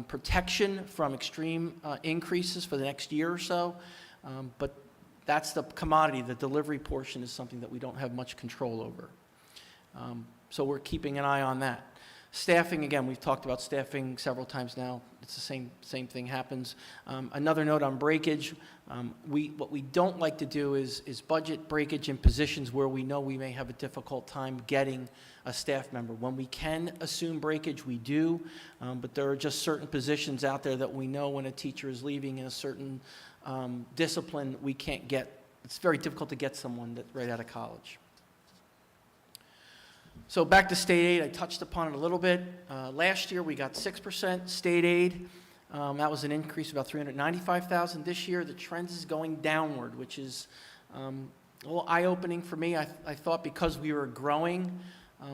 C: protection from extreme increases for the next year or so, but that's the commodity. The delivery portion is something that we don't have much control over. So we're keeping an eye on that. Staffing, again, we've talked about staffing several times now. It's the same thing happens. Another note on breakage. What we don't like to do is budget breakage in positions where we know we may have a difficult time getting a staff member. When we can assume breakage, we do, but there are just certain positions out there that we know when a teacher is leaving in a certain discipline, we can't get. It's very difficult to get someone right out of college. So back to state aid, I touched upon it a little bit. Last year, we got 6% state aid. That was an increase of about $395,000. This year, the trend is going downward, which is a little eye-opening for me. I thought because we were growing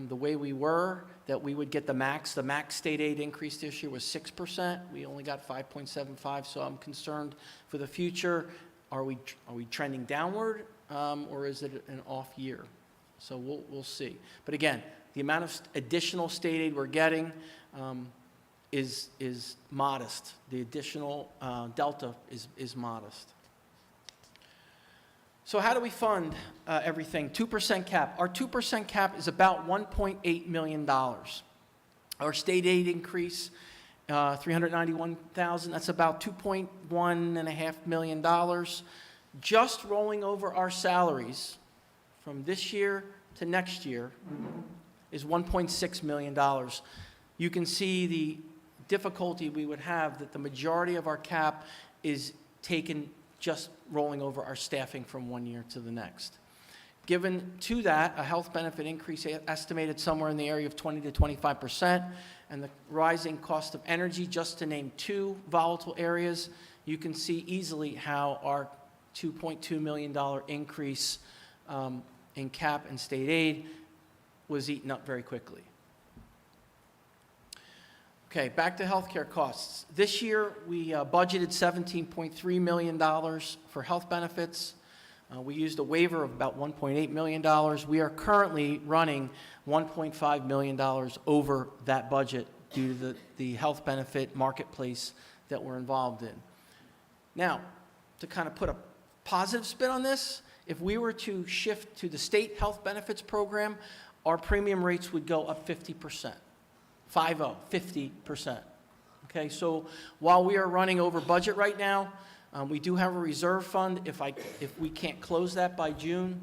C: the way we were, that we would get the max. The max state aid increase this year was 6%. We only got 5.75, so I'm concerned for the future. Are we trending downward, or is it an off year? So we'll see. But again, the amount of additional state aid we're getting is modest. The additional delta is modest. So how do we fund everything? 2% cap. Our 2% cap is about $1.8 million. Our state aid increase, $391,000, that's about $2.1.5 million. Just rolling over our salaries from this year to next year is $1.6 million. You can see the difficulty we would have that the majority of our cap is taken just rolling over our staffing from one year to the next. Given to that, a health benefit increase estimated somewhere in the area of 20 to 25%, and the rising cost of energy, just to name two volatile areas, you can see easily how our $2.2 million increase in cap and state aid was eaten up very quickly. Okay, back to healthcare costs. This year, we budgeted $17.3 million for health benefits. We used a waiver of about $1.8 million. We are currently running $1.5 million over that budget due to the health benefit marketplace that we're involved in. Now, to kind of put a positive spin on this, if we were to shift to the state health benefits program, our premium rates would go up 50%. 50%. Okay, so while we are running over budget right now, we do have a reserve fund. If we can't close that by June,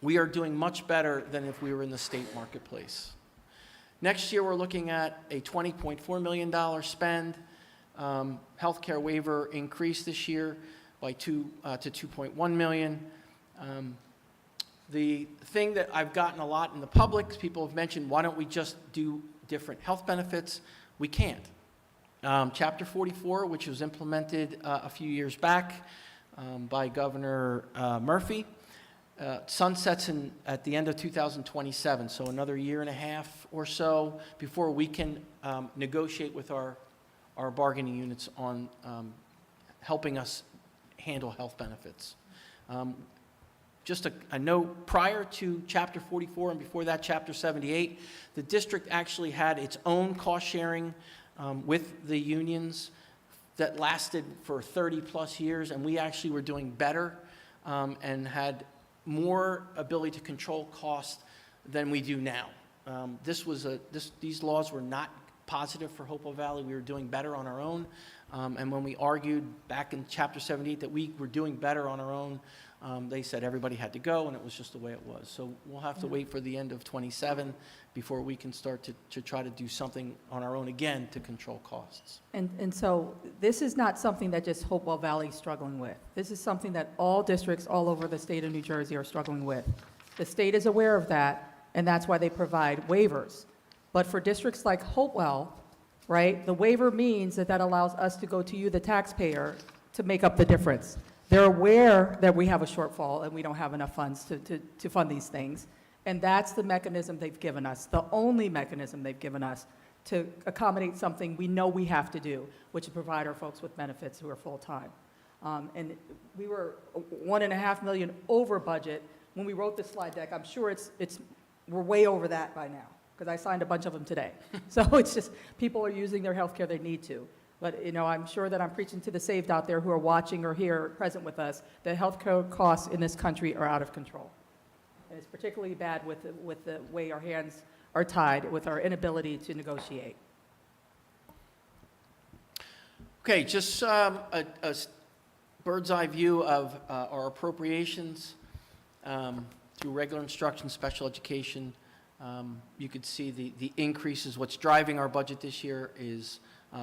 C: we are doing much better than if we were in the state marketplace. Next year, we're looking at a $20.4 million spend. Healthcare waiver increased this year by to $2.1 million. The thing that I've gotten a lot in the public, people have mentioned, why don't we just do different health benefits? We can't. Chapter 44, which was implemented a few years back by Governor Murphy, sunsets at the end of 2027, so another year and a half or so before we can negotiate with our bargaining units on helping us handle health benefits. Just a note, prior to Chapter 44 and before that, Chapter 78, the district actually had its own cost sharing with the unions that lasted for 30-plus years, and we actually were doing better and had more ability to control cost than we do now. These laws were not positive for Hopewell Valley. We were doing better on our own, and when we argued back in Chapter 78 that we were doing better on our own, they said everybody had to go, and it was just the way it was. So we'll have to wait for the end of 27 before we can start to try to do something on our own again to control costs.
E: And so this is not something that just Hopewell Valley is struggling with. This is something that all districts all over the state of New Jersey are struggling with. The state is aware of that, and that's why they provide waivers. But for districts like Hopewell, right, the waiver means that allows us to go to you, the taxpayer, to make up the difference. They're aware that we have a shortfall and we don't have enough funds to fund these things. And that's the mechanism they've given us, the only mechanism they've given us to accommodate something we know we have to do, which is provide our folks with benefits who are full-time. And we were $1.5 million over budget. When we wrote this slide deck, I'm sure we're way over that by now, because I signed a bunch of them today. So it's just, people are using their health care they need to. But, I'm sure that I'm preaching to the saved out there who are watching or here present with us, that health care costs in this country are out of control. And it's particularly bad with the way our hands are tied, with our inability to negotiate.
C: Okay, just a bird's eye view of our appropriations through regular instruction, special education. You could see the increases. What's driving our budget this year is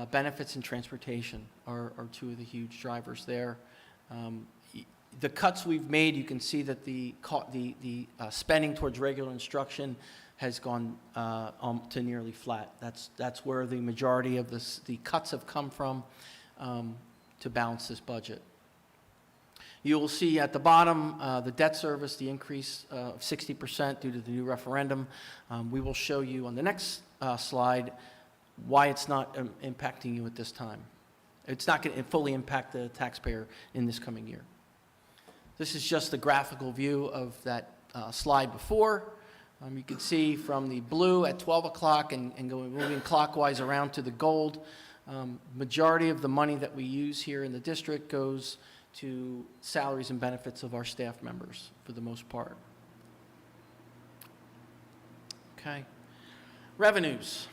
C: benefits and transportation are two of the huge drivers there. The cuts we've made, you can see that the spending towards regular instruction has gone to nearly flat. That's where the majority of the cuts have come from to balance this budget. You will see at the bottom the debt service, the increase of 60% due to the new referendum. We will show you on the next slide why it's not impacting you at this time. It's not going to fully impact the taxpayer in this coming year. This is just a graphical view of that slide before. You can see from the blue at 12 o'clock and moving clockwise around to the gold, majority of the money that we use here in the district goes to salaries and benefits of our staff members for the most part. Okay. Revenues.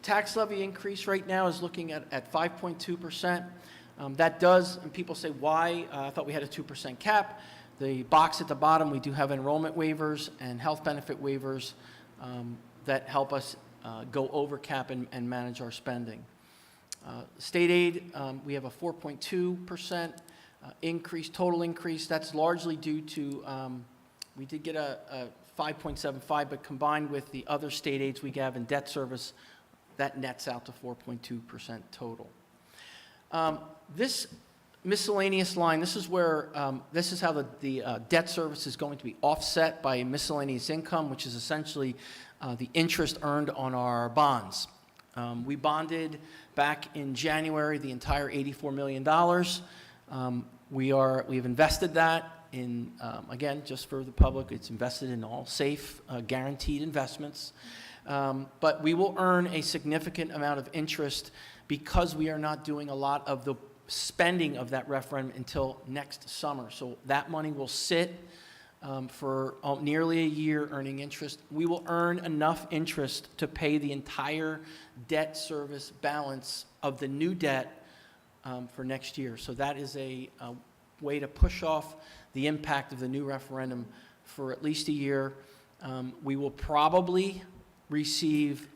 C: Tax levy increase right now is looking at 5.2%. That does, and people say, why? I thought we had a 2% cap. The box at the bottom, we do have enrollment waivers and health benefit waivers that help us go over cap and manage our spending. State aid, we have a 4.2% increase, total increase. That's largely due to, we did get a 5.75, but combined with the other state aids we have in debt service, that nets out to 4.2% total. This miscellaneous line, this is where, this is how the debt service is going to be offset by miscellaneous income, which is essentially the interest earned on our bonds. We bonded back in January the entire $84 million. We've invested that in, again, just for the public, it's invested in all safe, guaranteed investments. But we will earn a significant amount of interest because we are not doing a lot of the spending of that referendum until next summer. So that money will sit for nearly a year earning interest. We will earn enough interest to pay the entire debt service balance of the new debt for next year. So that is a way to push off the impact of the new referendum for at least a year. We will probably receive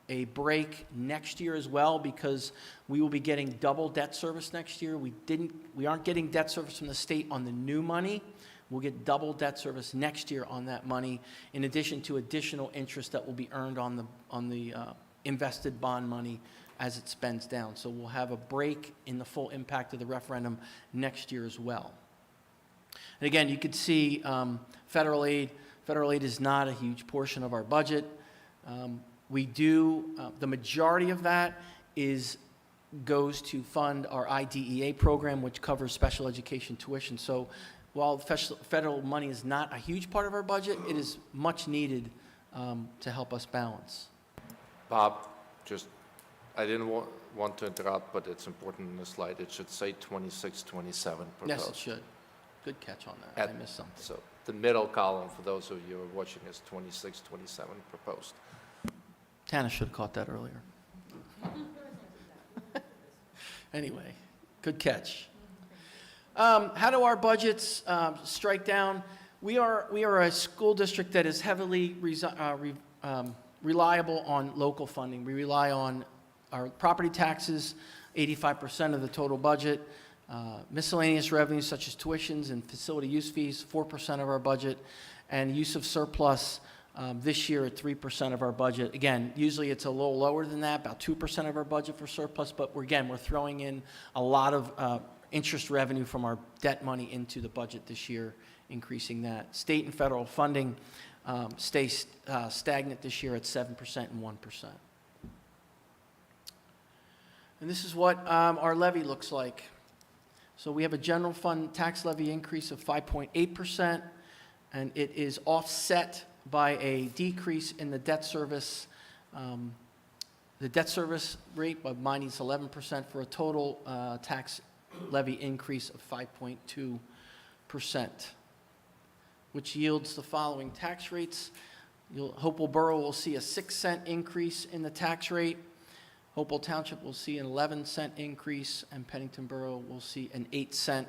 C: a break next year as well because we will be getting double debt service next year. We aren't getting debt service from the state on the new money. We'll get double debt service next year on that money, in addition to additional interest that will be earned on the invested bond money as it spends down. So we'll have a break in the full impact of the referendum next year as well. And again, you could see federal aid. Federal aid is not a huge portion of our budget. We do, the majority of that goes to fund our IDEA program, which covers special education tuition. So while federal money is not a huge part of our budget, it is much needed to help us balance.
G: Bob, I didn't want to interrupt, but it's important in the slide. It should say 2627 proposed.
C: Yes, it should. Good catch on that. I missed something.
G: So the middle column, for those of you who are watching, is 2627 proposed.
C: Tana should have caught that earlier. Anyway, good catch. How do our budgets strike down? We are a school district that is heavily reliable on local funding. We rely on our property taxes, 85% of the total budget. Miscellaneous revenues such as tuitions and facility use fees, 4% of our budget. And use of surplus this year at 3% of our budget. Again, usually it's a little lower than that, about 2% of our budget for surplus, but we're throwing in a lot of interest revenue from our debt money into the budget this year, increasing that. State and federal funding stays stagnant this year at 7% and 1%. And this is what our levy looks like. So we have a general fund tax levy increase of 5.8%, and it is offset by a decrease in the debt service. The debt service rate of -11% for a total tax levy increase of 5.2%, which yields the following tax rates. Hopewell Borough will see a 6-cent increase in the tax rate. Hopewell Township will see an 11-cent increase, and Pennington Borough will see an 8-cent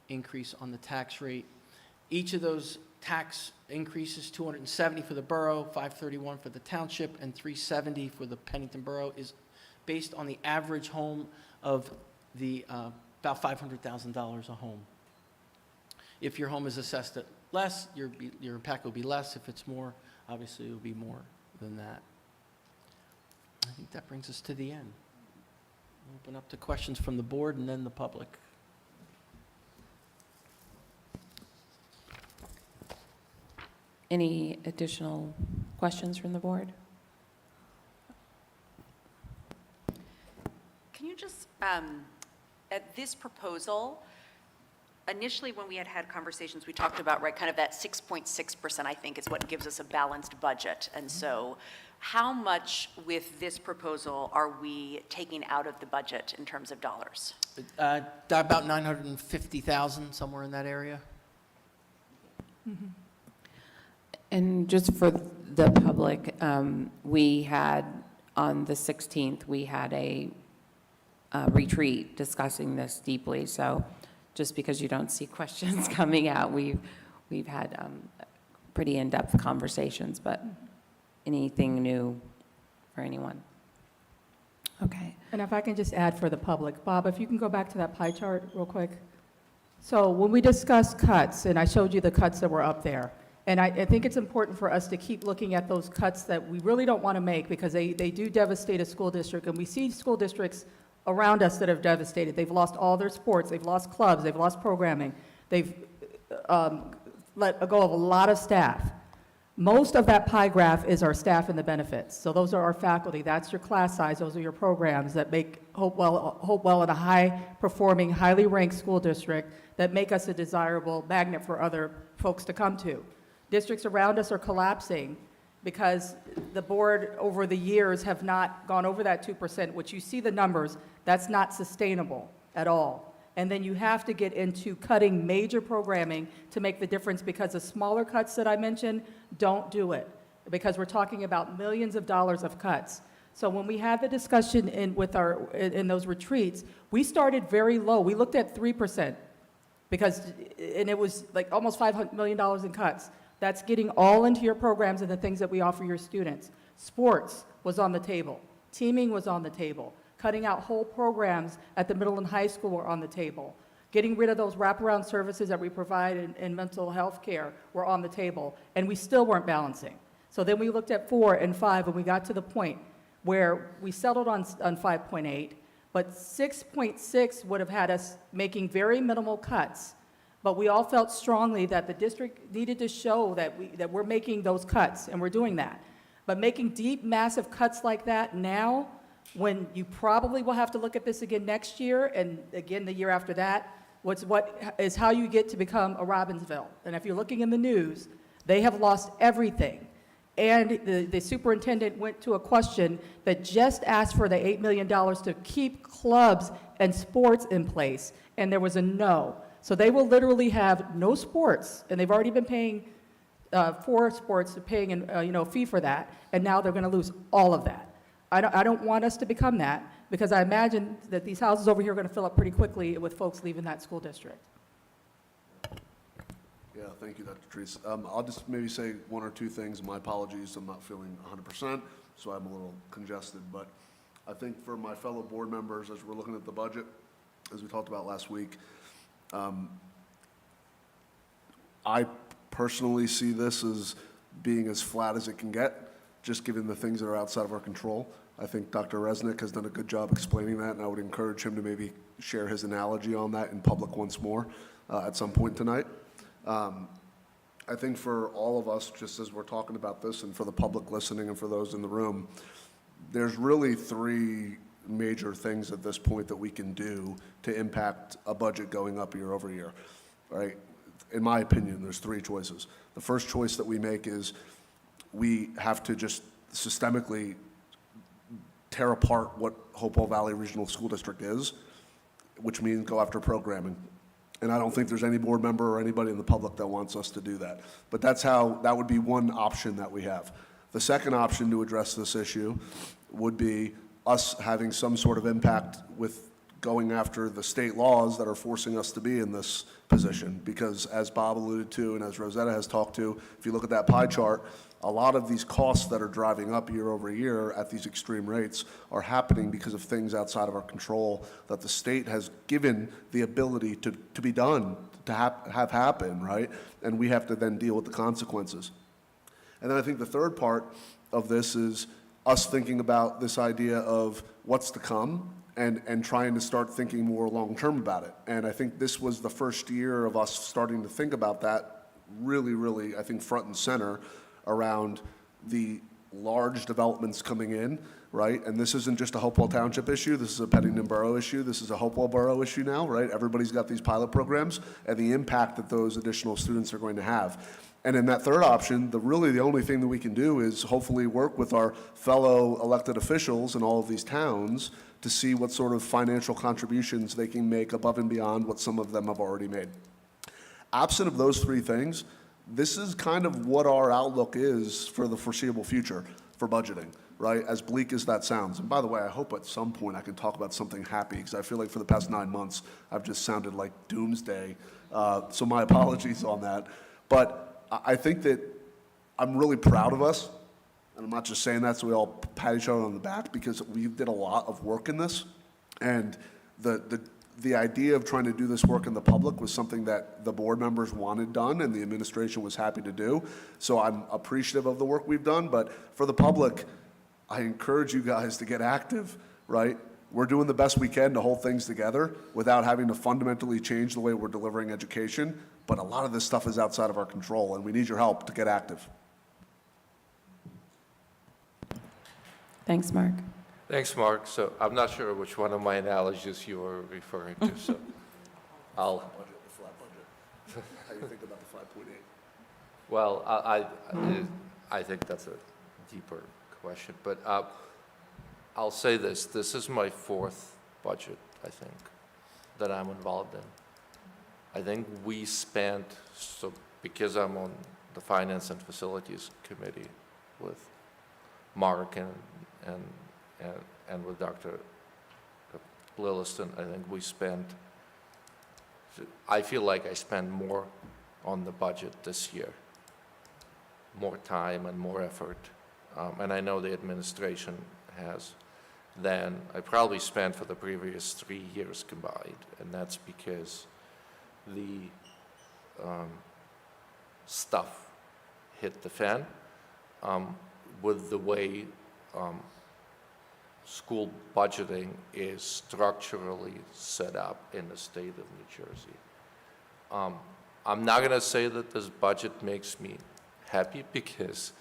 C: increase on the tax rate. Each of those tax increases, $270 for the borough, $531 for the township, and $370 for the Pennington Borough, is based on the average home of the about $500,000 a home. If your home is assessed at less, your impact will be less. If it's more, obviously it will be more than that. I think that brings us to the end. Open up to questions from the board and then the public.
A: Any additional questions from the board?
K: Can you just, at this proposal, initially when we had conversations, we talked about, right, kind of that 6.6%, I think, is what gives us a balanced budget. And so how much with this proposal are we taking out of the budget in terms of dollars?
C: About 950,000, somewhere in that area.
A: And just for the public, we had, on the 16th, we had a retreat discussing this deeply. So just because you don't see questions coming out, we've had pretty in-depth conversations, but anything new for anyone? Okay.
E: And if I can just add for the public, Bob, if you can go back to that pie chart real quick. So when we discussed cuts, and I showed you the cuts that were up there, and I think it's important for us to keep looking at those cuts that we really don't want to make because they do devastate a school district, and we see school districts around us that have devastated. They've lost all their sports, they've lost clubs, they've lost programming, they've let go of a lot of staff. Most of that pie graph is our staff and the benefits. So those are our faculty, that's your class size, those are your programs that make Hopewell a high-performing, highly ranked school district that make us a desirable magnet for other folks to come to. Districts around us are collapsing because the board over the years have not gone over that 2%, which you see the numbers, that's not sustainable at all. And then you have to get into cutting major programming to make the difference because the smaller cuts that I mentioned don't do it because we're talking about millions of dollars of cuts. So when we had the discussion in those retreats, we started very low. We looked at 3% and it was like almost $500 million in cuts. That's getting all into your programs and the things that we offer your students. Sports was on the table. Teaming was on the table. Cutting out whole programs at the middle and high school were on the table. Getting rid of those wraparound services that we provide in mental health care were on the table, and we still weren't balancing. So then we looked at 4 and 5, and we got to the point where we settled on 5.8, but 6.6 would have had us making very minimal cuts. But we all felt strongly that the district needed to show that we're making those cuts, and we're doing that. But making deep, massive cuts like that now, when you probably will have to look at this again next year, and again the year after that, what is how you get to become a Robbinsville. And if you're looking in the news, they have lost everything. And the superintendent went to a question that just asked for the $8 million to keep clubs and sports in place, and there was a no. So they will literally have no sports, and they've already been paying for sports, paying a fee for that, and now they're going to lose all of that. I don't want us to become that, because I imagine that these houses over here are going to fill up pretty quickly with folks leaving that school district.
L: Yeah, thank you, Dr. Treese. I'll just maybe say one or two things. My apologies, I'm not feeling 100%, so I'm a little congested. But I think for my fellow board members, as we're looking at the budget, as we talked about last week, I personally see this as being as flat as it can get, just given the things that are outside of our control. I think Dr. Resnick has done a good job explaining that, and I would encourage him to maybe share his analogy on that in public once more at some point tonight. I think for all of us, just as we're talking about this, and for the public listening and for those in the room, there's really 3 major things at this point that we can do to impact a budget going up year over year, right? In my opinion, there's 3 choices. The first choice that we make is we have to just systemically tear apart what Hopewell Valley Regional School District is, which means go after programming. And I don't think there's any board member or anybody in the public that wants us to do that. But that would be one option that we have. The second option to address this issue would be us having some sort of impact with going after the state laws that are forcing us to be in this position. Because as Bob alluded to and as Rosetta has talked to, if you look at that pie chart, a lot of these costs that are driving up year over year at these extreme rates are happening because of things outside of our control that the state has given the ability to be done, to have happen, right? And we have to then deal with the consequences. And then I think the third part of this is us thinking about this idea of what's to come and trying to start thinking more long-term about it. And I think this was the first year of us starting to think about that really, really, I think, front and center around the large developments coming in, right? And this isn't just a Hopewell Township issue, this is a Pennington Borough issue, this is a Hopewell Borough issue now, right? Everybody's got these pilot programs and the impact that those additional students are going to have. And in that third option, really the only thing that we can do is hopefully work with our fellow elected officials in all of these towns to see what sort of financial contributions they can make above and beyond what some of them have already made. Absent of those three things, this is kind of what our outlook is for the foreseeable future for budgeting, right? As bleak as that sounds. And by the way, I hope at some point I can talk about something happy, because I feel like for the past 9 months, I've just sounded like doomsday. So my apologies on that. But I think that I'm really proud of us, and I'm not just saying that so we all pat each other on the back, because we did a lot of work in this, and the idea of trying to do this work in the public was something that the board members wanted done and the administration was happy to do. So I'm appreciative of the work we've done, but for the public, I encourage you guys to get active, right? We're doing the best we can to hold things together without having to fundamentally change the way we're delivering education. But a lot of this stuff is outside of our control, and we need your help to get active.
A: Thanks, Mark.
G: Thanks, Mark. So I'm not sure which one of my analogies you were referring to, so I'll,
L: The flat budget. How do you think about the 5.8?
G: well, I think that's a deeper question, but I'll say this. This is my fourth budget, I think, that I'm involved in. I think we spent, so because I'm on the Finance and Facilities Committee with Mark and with Dr. Lilliston, I think we spent, I feel like I spent more on the budget this year, more time and more effort, and I know the administration has, than I probably spent for the previous 3 years combined, and that's because the stuff hit the fan with the way school budgeting is structurally set up in the state of New Jersey. I'm not going to say that this budget makes me happy, because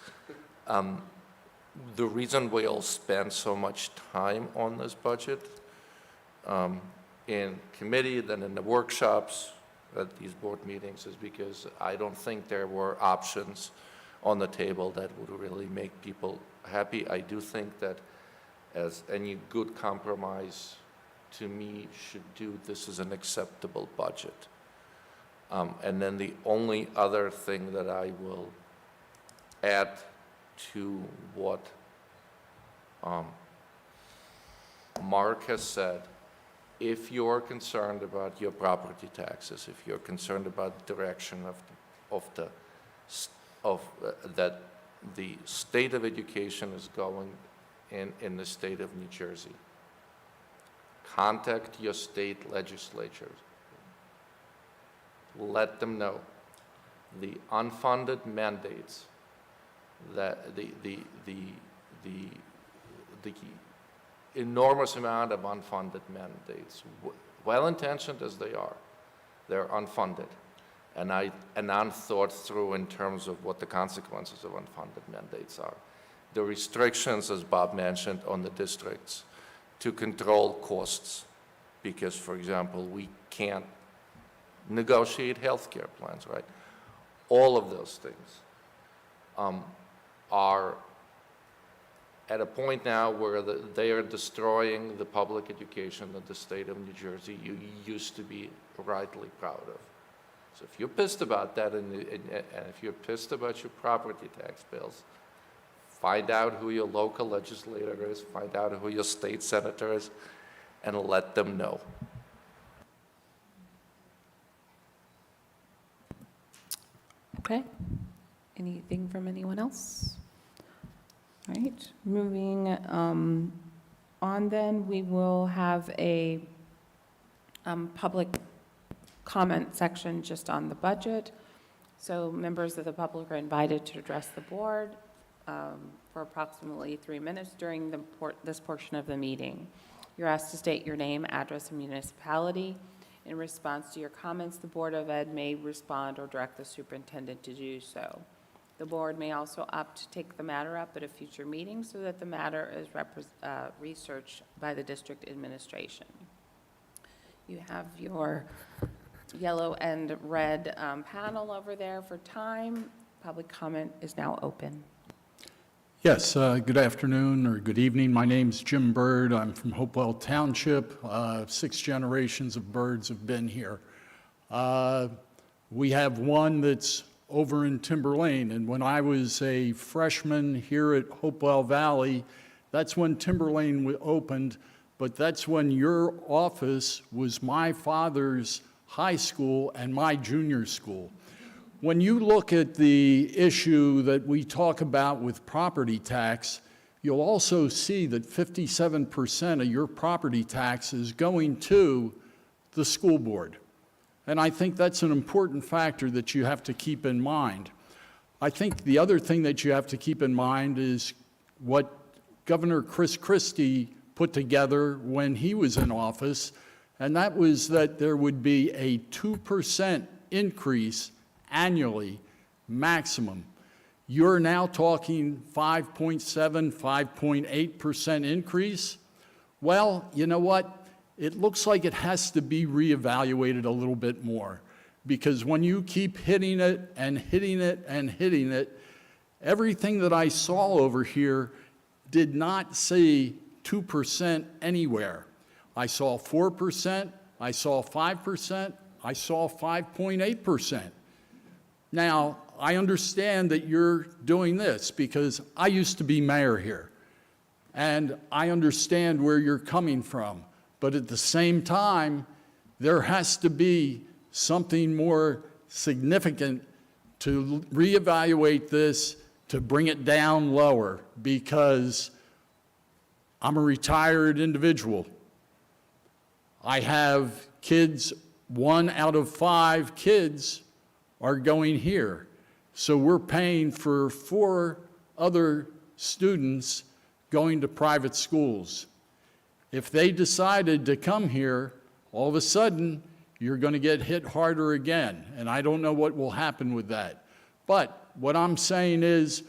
G: the reason we all spend so much time on this budget in committee, then in the workshops, at these board meetings, is because I don't think there were options on the table that would really make people happy. I do think that, as any good compromise to me should do, this is an acceptable budget. And then the only other thing that I will add to what Mark has said, if you're concerned about your property taxes, if you're concerned about the direction that the state of education is going in the state of New Jersey, contact your state legislatures. Let them know the unfunded mandates, that the enormous amount of unfunded mandates, well-intentioned as they are, they're unfunded and unthought through in terms of what the consequences of unfunded mandates are. The restrictions, as Bob mentioned, on the districts to control costs, because, for example, we can't negotiate healthcare plans, right? All of those things are at a point now where they are destroying the public education that the state of New Jersey you used to be rightly proud of. So if you're pissed about that, and if you're pissed about your property tax bills, find out who your local legislator is, find out who your state senator is, and let them know.
A: Okay. Anything from anyone else? All right, moving on then, we will have a public comment section just on the budget. So members of the public are invited to address the board for approximately 3 minutes during this portion of the meeting. You're asked to state your name, address, and municipality. In response to your comments, the Board of Ed may respond or direct the superintendent to do so. The board may also opt to take the matter up at a future meeting so that the matter is researched by the district administration. You have your yellow and red panel over there for time. Public comment is now open.
M: Yes, good afternoon or good evening. My name's Jim Bird. I'm from Hopewell Township. 6 generations of Birds have been here. We have one that's over in Timber Lane, and when I was a freshman here at Hopewell Valley, that's when Timber Lane opened, but that's when your office was my father's high school and my junior school. When you look at the issue that we talk about with property tax, you'll also see that 57% of your property tax is going to the school board. And I think that's an important factor that you have to keep in mind. I think the other thing that you have to keep in mind is what Governor Chris Christie put together when he was in office, and that was that there would be a 2% increase annually, maximum. You're now talking 5.7, 5.8% increase. Well, you know what? It looks like it has to be reevaluated a little bit more, because when you keep hitting it and hitting it and hitting it, everything that I saw over here did not say 2% anywhere. I saw 4%, I saw 5%, I saw 5.8%. Now, I understand that you're doing this because I used to be mayor here, and I understand where you're coming from. But at the same time, there has to be something more significant to reevaluate this, to bring it down lower, because I'm a retired individual. I have kids, 1 out of 5 kids are going here. So we're paying for 4 other students going to private schools. If they decided to come here, all of a sudden, you're going to get hit harder again. And I don't know what will happen with that. But what I'm saying is,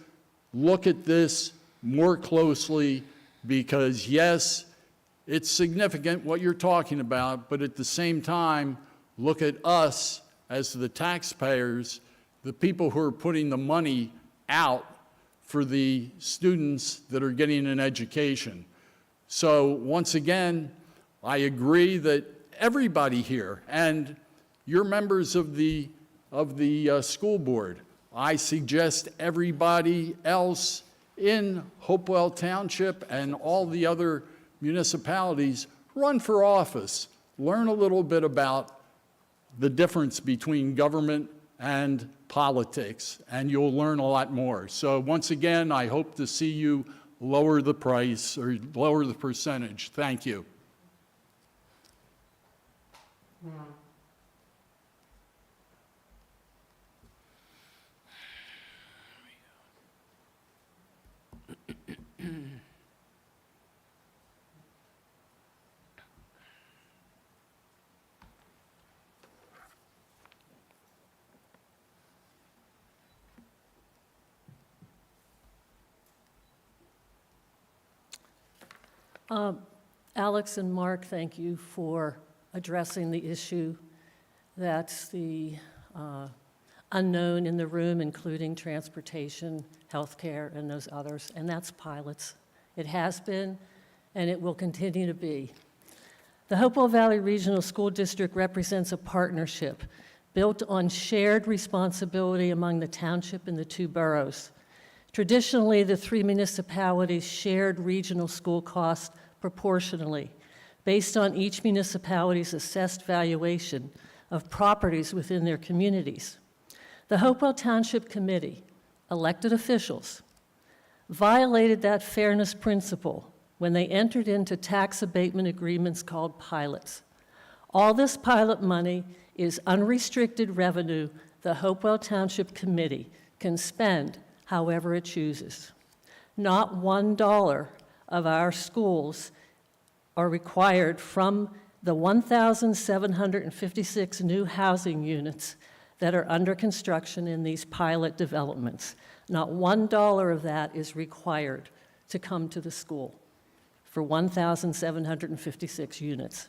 M: look at this more closely, because yes, it's significant what you're talking about, but at the same time, look at us as the taxpayers, the people who are putting the money out for the students that are getting an education. So once again, I agree that everybody here, and you're members of the school board, I suggest everybody else in Hopewell Township and all the other municipalities run for office. Learn a little bit about the difference between government and politics, and you'll learn a lot more. So once again, I hope to see you lower the price or lower the percentage. Thank you.
N: Alex and Mark, thank you for addressing the issue that's the unknown in the room, including transportation, healthcare, and those others, and that's pilots. It has been, and it will continue to be. The Hopewell Valley Regional School District represents a partnership built on shared responsibility among the township and the 2 boroughs. Traditionally, the 3 municipalities shared regional school costs proportionally, based on each municipality's assessed valuation of properties within their communities. The Hopewell Township Committee elected officials, violated that fairness principle when they entered into tax abatement agreements called pilots. All this pilot money is unrestricted revenue the Hopewell Township Committee can spend however it chooses. Not $1 of our schools are required from the 1,756 new housing units that are under construction in these pilot developments. Not $1 of that is required to come to the school for 1,756 units.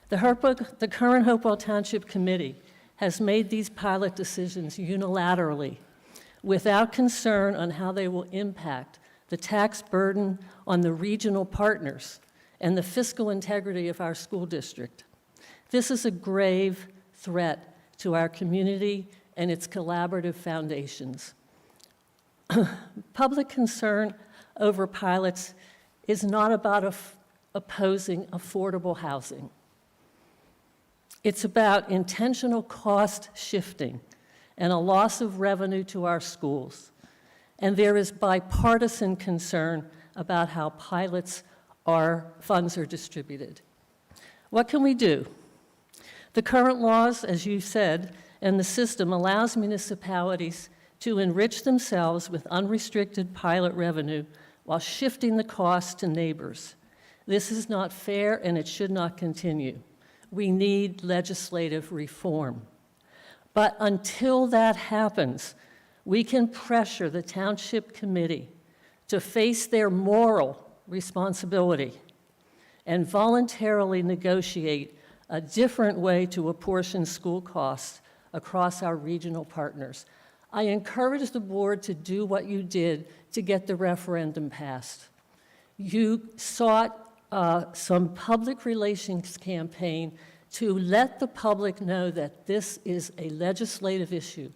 N: The current Hopewell Township Committee has made these pilot decisions unilaterally without concern on how they will impact the tax burden on the regional partners and the fiscal integrity of our school district. This is a grave threat to our community and its collaborative foundations. Public concern over pilots is not about opposing affordable housing. It's about intentional cost shifting and a loss of revenue to our schools. And there is bipartisan concern about how funds are distributed. What can we do? The current laws, as you said, and the system allows municipalities to enrich themselves with unrestricted pilot revenue while shifting the cost to neighbors. This is not fair and it should not continue. We need legislative reform. But until that happens, we can pressure the Township Committee to face their moral responsibility and voluntarily negotiate a different way to apportion school costs across our regional partners. I encourage the board to do what you did to get the referendum passed. You sought some public relations campaign to let the public know that this is a legislative issue,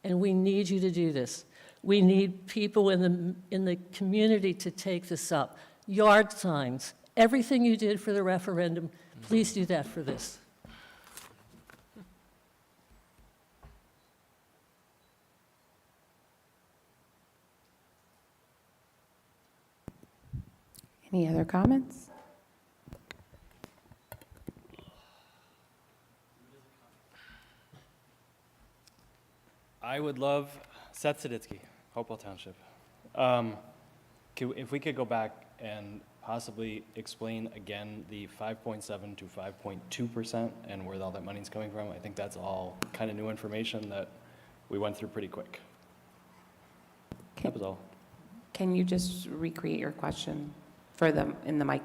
N: and we need you to do this. We need people in the community to take this up. Yard signs, everything you did for the referendum, please do that for this.
A: Any other comments?
O: I would love, Seth Saditsky, Hopewell Township. If we could go back and possibly explain again the 5.7 to 5.2% and where all that money's coming from. I think that's all kind of new information that we went through pretty quick. That was all.
A: Can you just recreate your question for them in the mic?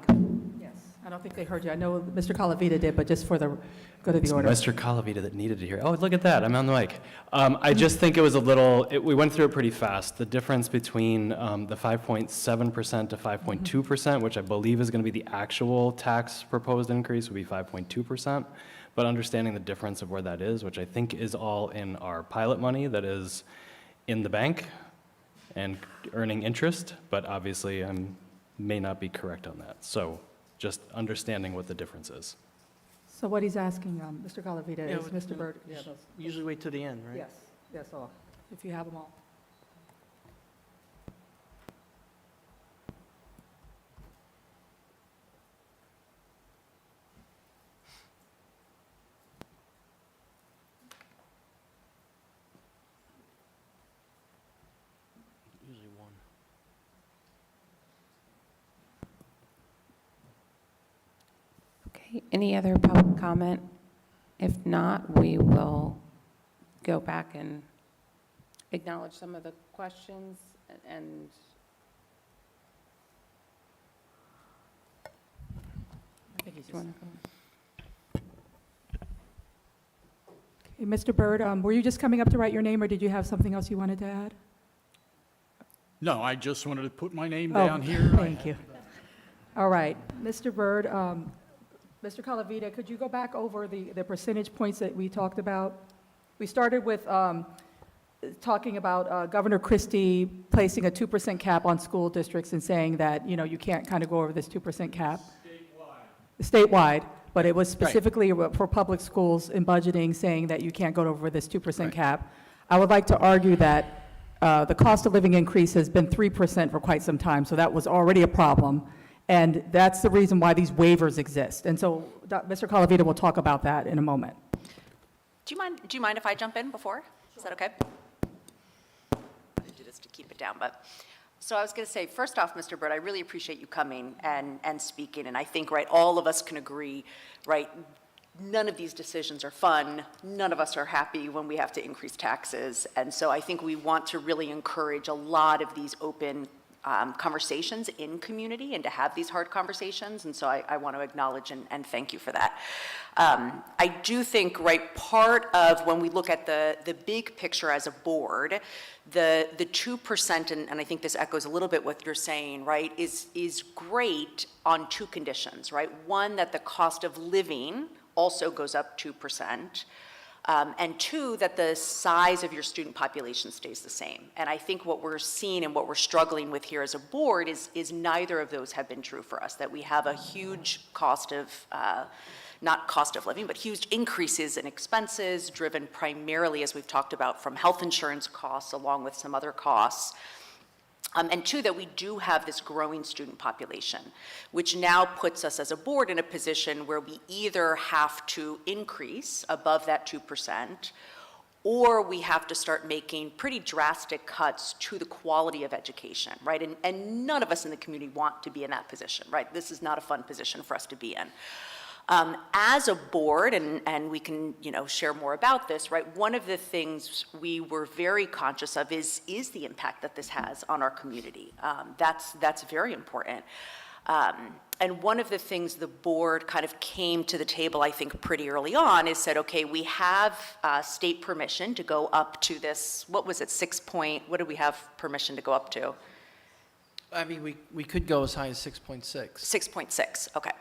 E: Yes, I don't think they heard you. I know Mr. Calavita did, but just for the good of the order.
O: Mr. Calavita that needed to hear. Oh, look at that, I'm on the mic. I just think it was a little, we went through it pretty fast. The difference between the 5.7% to 5.2%, which I believe is going to be the actual tax proposed increase, would be 5.2%. But understanding the difference of where that is, which I think is all in our pilot money that is in the bank and earning interest, but obviously I may not be correct on that. So just understanding what the difference is.
E: So what he's asking, Mr. Calavita,
C: Yeah,
E: is Mr. Byrd. Yeah, those.
C: We usually wait to the end, right?
E: Yes, yes, all, if you have them all.
C: Usually one.
A: Okay, any other public comment? If not, we will go back and acknowledge some of the questions and
E: I think he's
A: do you wanna go?
E: Hey, Mr. Byrd, were you just coming up to write your name, or did you have something else you wanted to add?
M: No, I just wanted to put my name
E: Oh,
M: down here.
E: Thank you. All right, Mr. Byrd, Mr. Calavita, could you go back over the percentage points that we talked about? We started with talking about Governor Christie placing a 2% cap on school districts and saying that, you know, you can't kind of go over this 2% cap. Statewide, but it was specifically for public schools in budgeting, saying that you can't go over this 2% cap. I would like to argue that the cost of living increase has been 3% for quite some time, so that was already a problem. And that's the reason why these waivers exist. And so Mr. Colavita will talk about that in a moment.
K: Do you mind if I jump in before? Is that okay? I'm going to do this to keep it down, but. So I was going to say, first off, Mr. Bird, I really appreciate you coming and speaking, and I think, right, all of us can agree, right, none of these decisions are fun. None of us are happy when we have to increase taxes. And so I think we want to really encourage a lot of these open conversations in community and to have these hard conversations. And so I want to acknowledge and thank you for that. I do think, right, part of when we look at the big picture as a board, the 2%, and I think this echoes a little bit what you're saying, right, is great on two conditions, right? One, that the cost of living also goes up 2%. And two, that the size of your student population stays the same. And I think what we're seeing and what we're struggling with here as a board is neither of those have been true for us, that we have a huge cost of, not cost of living, but huge increases in expenses driven primarily, as we've talked about, from health insurance costs along with some other costs. And two, that we do have this growing student population, which now puts us as a board in a position where we either have to increase above that 2%, or we have to start making pretty drastic cuts to the quality of education, right? And none of us in the community want to be in that position, right? This is not a fun position for us to be in. As a board, and we can, share more about this, right? One of the things we were very conscious of is the impact that this has on our community. That's very important. And one of the things the board kind of came to the table, I think, pretty early on is said, okay, we have state permission to go up to this, what was it, what did we have permission to go up to?
C: I mean, we could go as high as 6.6.
K: 6.6, okay.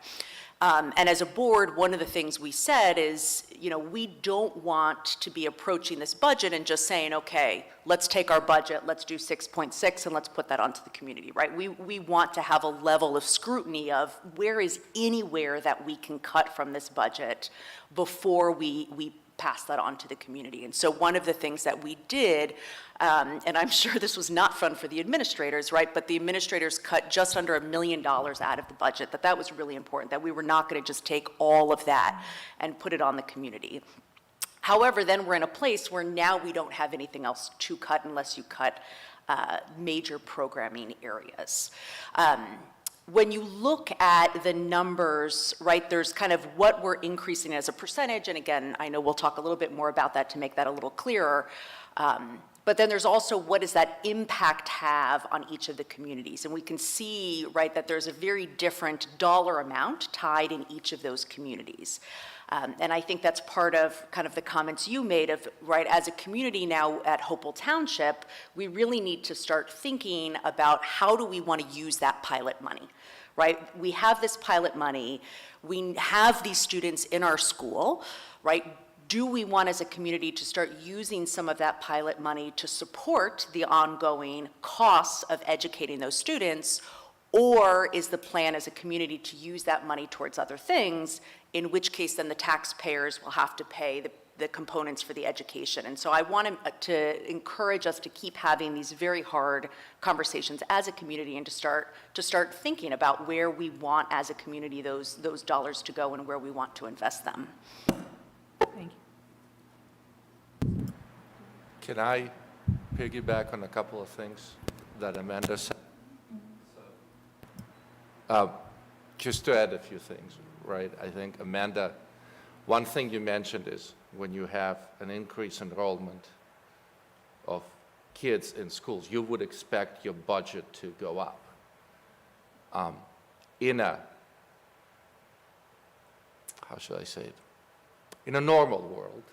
K: And as a board, one of the things we said is, we don't want to be approaching this budget and just saying, okay, let's take our budget, let's do 6.6 and let's put that onto the community, right? We want to have a level of scrutiny of where is anywhere that we can cut from this budget before we pass that on to the community. And so one of the things that we did, and I'm sure this was not fun for the administrators, right? But the administrators cut just under $1 million out of the budget, that was really important, that we were not going to just take all of that and put it on the community. However, then we're in a place where now we don't have anything else to cut unless you cut major programming areas. When you look at the numbers, right, there's kind of what we're increasing as a percentage, and again, I know we'll talk a little bit more about that to make that a little clearer, but then there's also what does that impact have on each of the communities, and we can see, right, that there's a very different dollar amount tied in each of those communities. And I think that's part of kind of the comments you made of, right, as a community now at Hopewell Township, we really need to start thinking about how do we want to use that pilot money, right? We have this pilot money, we have these students in our school, right? Do we want as a community to start using some of that pilot money to support the ongoing costs of educating those students? Or is the plan as a community to use that money towards other things, in which case then the taxpayers will have to pay the components for the education? And so I want to encourage us to keep having these very hard conversations as a community and to start thinking about where we want as a community those dollars to go and where we want to invest them.
E: Thank you.
G: Can I piggyback on a couple of things that Amanda said? Just to add a few things, right? I think, Amanda, one thing you mentioned is when you have an increased enrollment of kids in schools, you would expect your budget to go up. In a, how should I say it? In a normal world,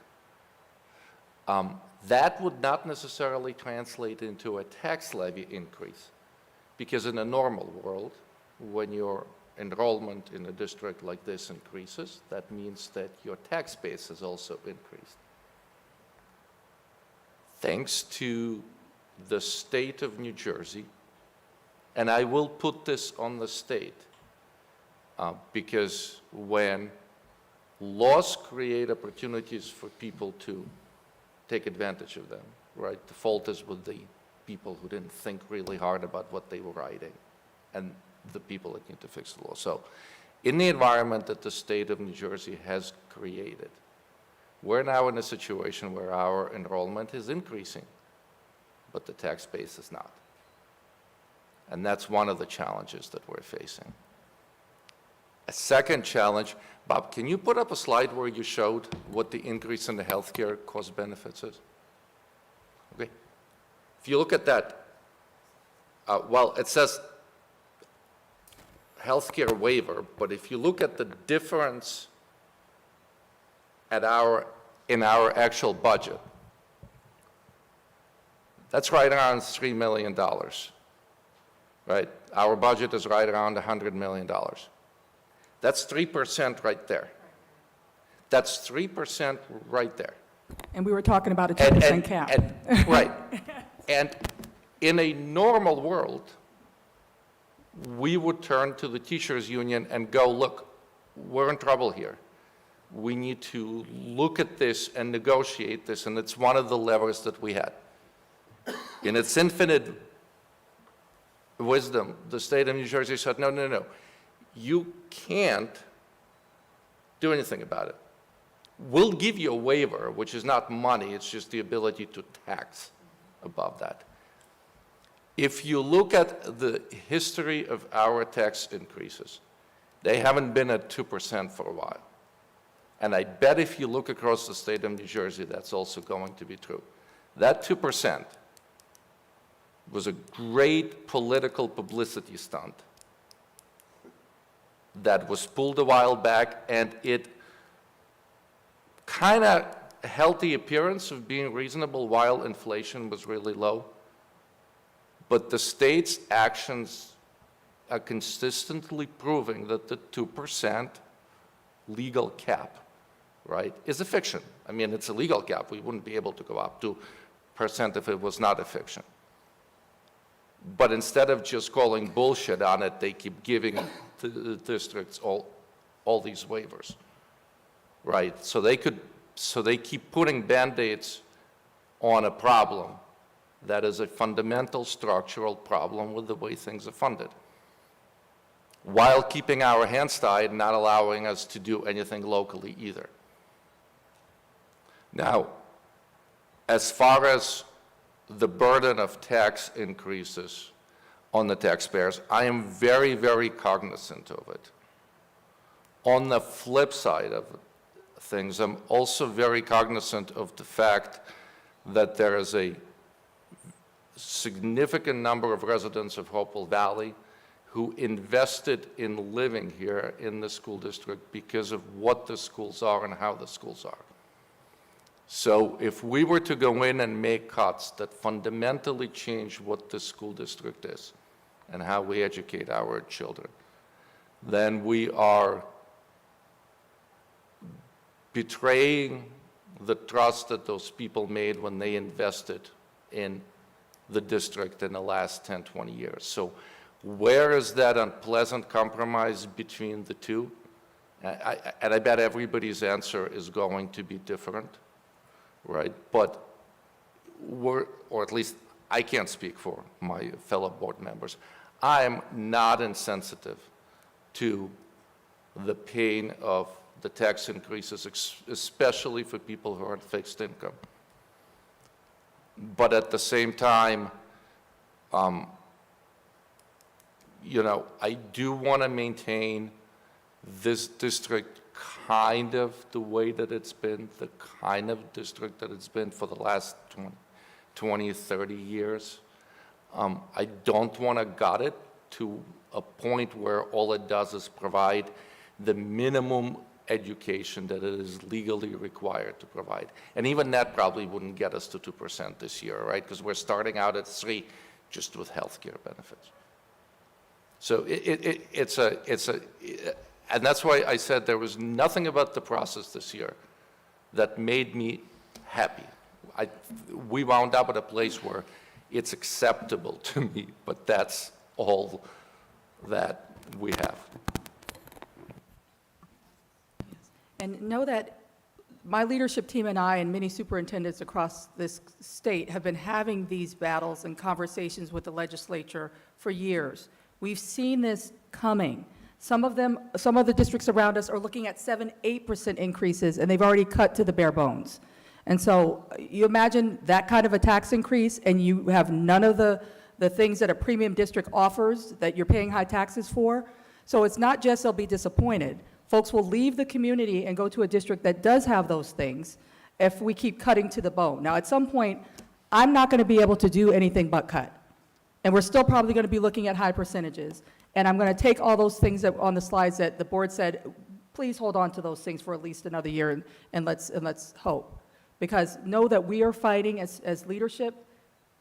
G: that would not necessarily translate into a tax levy increase, because in a normal world, when your enrollment in a district like this increases, that means that your tax base has also increased. Thanks to the state of New Jersey, and I will put this on the state, because when laws create opportunities for people to take advantage of them, right, the fault is with the people who didn't think really hard about what they were writing, and the people that need to fix the law. So in the environment that the state of New Jersey has created, we're now in a situation where our enrollment is increasing, but the tax base is not. And that's one of the challenges that we're facing. A second challenge, Bob, can you put up a slide where you showed what the increase in the healthcare cost benefits is? Okay. If you look at that, well, it says healthcare waiver, but if you look at the difference in our actual budget, that's right around $3 million, right? Our budget is right around $100 million. That's 3% right there. That's 3% right there.
E: And we were talking about a 2% cap.
G: Right. And in a normal world, we would turn to the teachers union and go, look, we're in trouble here. We need to look at this and negotiate this, and it's one of the levers that we had. In its infinite wisdom, the state of New Jersey said, no, no, no, you can't do anything about it. We'll give you a waiver, which is not money, it's just the ability to tax above that. If you look at the history of our tax increases, they haven't been at 2% for a while. And I bet if you look across the state of New Jersey, that's also going to be true. That 2% was a great political publicity stunt that was pulled a while back, and it kind of held the appearance of being reasonable while inflation was really low. But the state's actions are consistently proving that the 2% legal cap, right, is a fiction. I mean, it's a legal cap. We wouldn't be able to go up to 2% if it was not a fiction. But instead of just calling bullshit on it, they keep giving the districts all these waivers, right? So they keep putting Band-Aids on a problem that is a fundamental structural problem with the way things are funded, while keeping our hands tied and not allowing us to do anything locally either. Now, as far as the burden of tax increases on the taxpayers, I am very, very cognizant of it. On the flip side of things, I'm also very cognizant of the fact that there is a significant number of residents of Hopewell Valley who invested in living here in the school district because of what the schools are and how the schools are. So if we were to go in and make cuts that fundamentally change what the school district is and how we educate our children, then we are betraying the trust that those people made when they invested in the district in the last 10, 20 years. So where is that unpleasant compromise between the two? And I bet everybody's answer is going to be different, right? But or at least I can't speak for my fellow board members. I'm not insensitive to the pain of the tax increases, especially for people who are on fixed income. But at the same time, you know, I do want to maintain this district kind of the way that it's been, the kind of district that it's been for the last 20, 30 years. I don't want to gut it to a point where all it does is provide the minimum education that it is legally required to provide. And even that probably wouldn't get us to 2% this year, right? Because we're starting out at 3% just with healthcare benefits. So and that's why I said there was nothing about the process this year that made me happy. We wound up at a place where it's acceptable to me, but that's all that we have.
E: And know that my leadership team and I and many superintendents across this state have been having these battles and conversations with the legislature for years. We've seen this coming. Some of the districts around us are looking at 7-8% increases, and they've already cut to the bare bones. And so you imagine that kind of a tax increase, and you have none of the things that a premium district offers that you're paying high taxes for. So it's not just they'll be disappointed. Folks will leave the community and go to a district that does have those things if we keep cutting to the bone. Now, at some point, I'm not going to be able to do anything but cut. And we're still probably going to be looking at high percentages. And I'm going to take all those things that on the slides that the board said, please hold on to those things for at least another year, and let's hope. Because know that we are fighting as leadership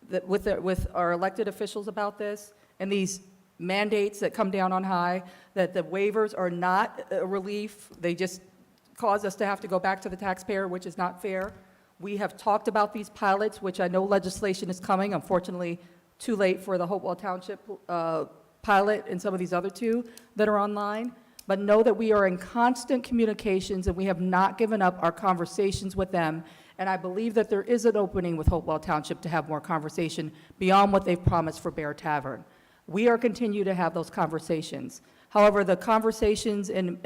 E: that with our elected officials about this, and these mandates that come down on high, that the waivers are not a relief. They just cause us to have to go back to the taxpayer, which is not fair. We have talked about these pilots, which I know legislation is coming, unfortunately too late for the Hopewell Township pilot and some of these other two that are online. But know that we are in constant communications, and we have not given up our conversations with them. And I believe that there is an opening with Hopewell Township to have more conversation beyond what they've promised for Bear Tavern. We are continue to have those conversations. However, the conversations and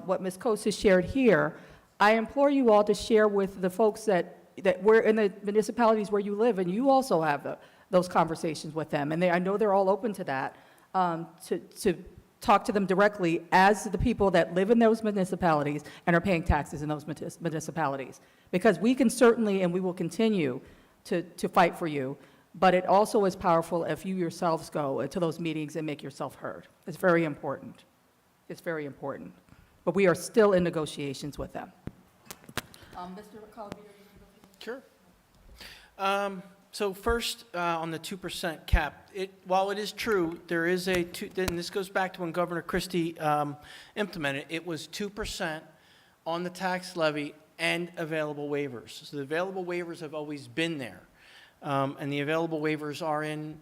E: what Ms. Coase has shared here, I implore you all to share with the folks that we're in the municipalities where you live, and you also have those conversations with them. And I know they're all open to that, to talk to them directly as the people that live in those municipalities and are paying taxes in those municipalities. Because we can certainly, and we will continue to fight for you, but it also is powerful if you yourselves go to those meetings and make yourself heard. It's very important. It's very important. But we are still in negotiations with them. Mr. Calabier?
C: Sure. So first, on the 2% cap, while it is true, there is and this goes back to when Governor Christie implemented it was 2% on the tax levy and available waivers. So the available waivers have always been there. And the available waivers are in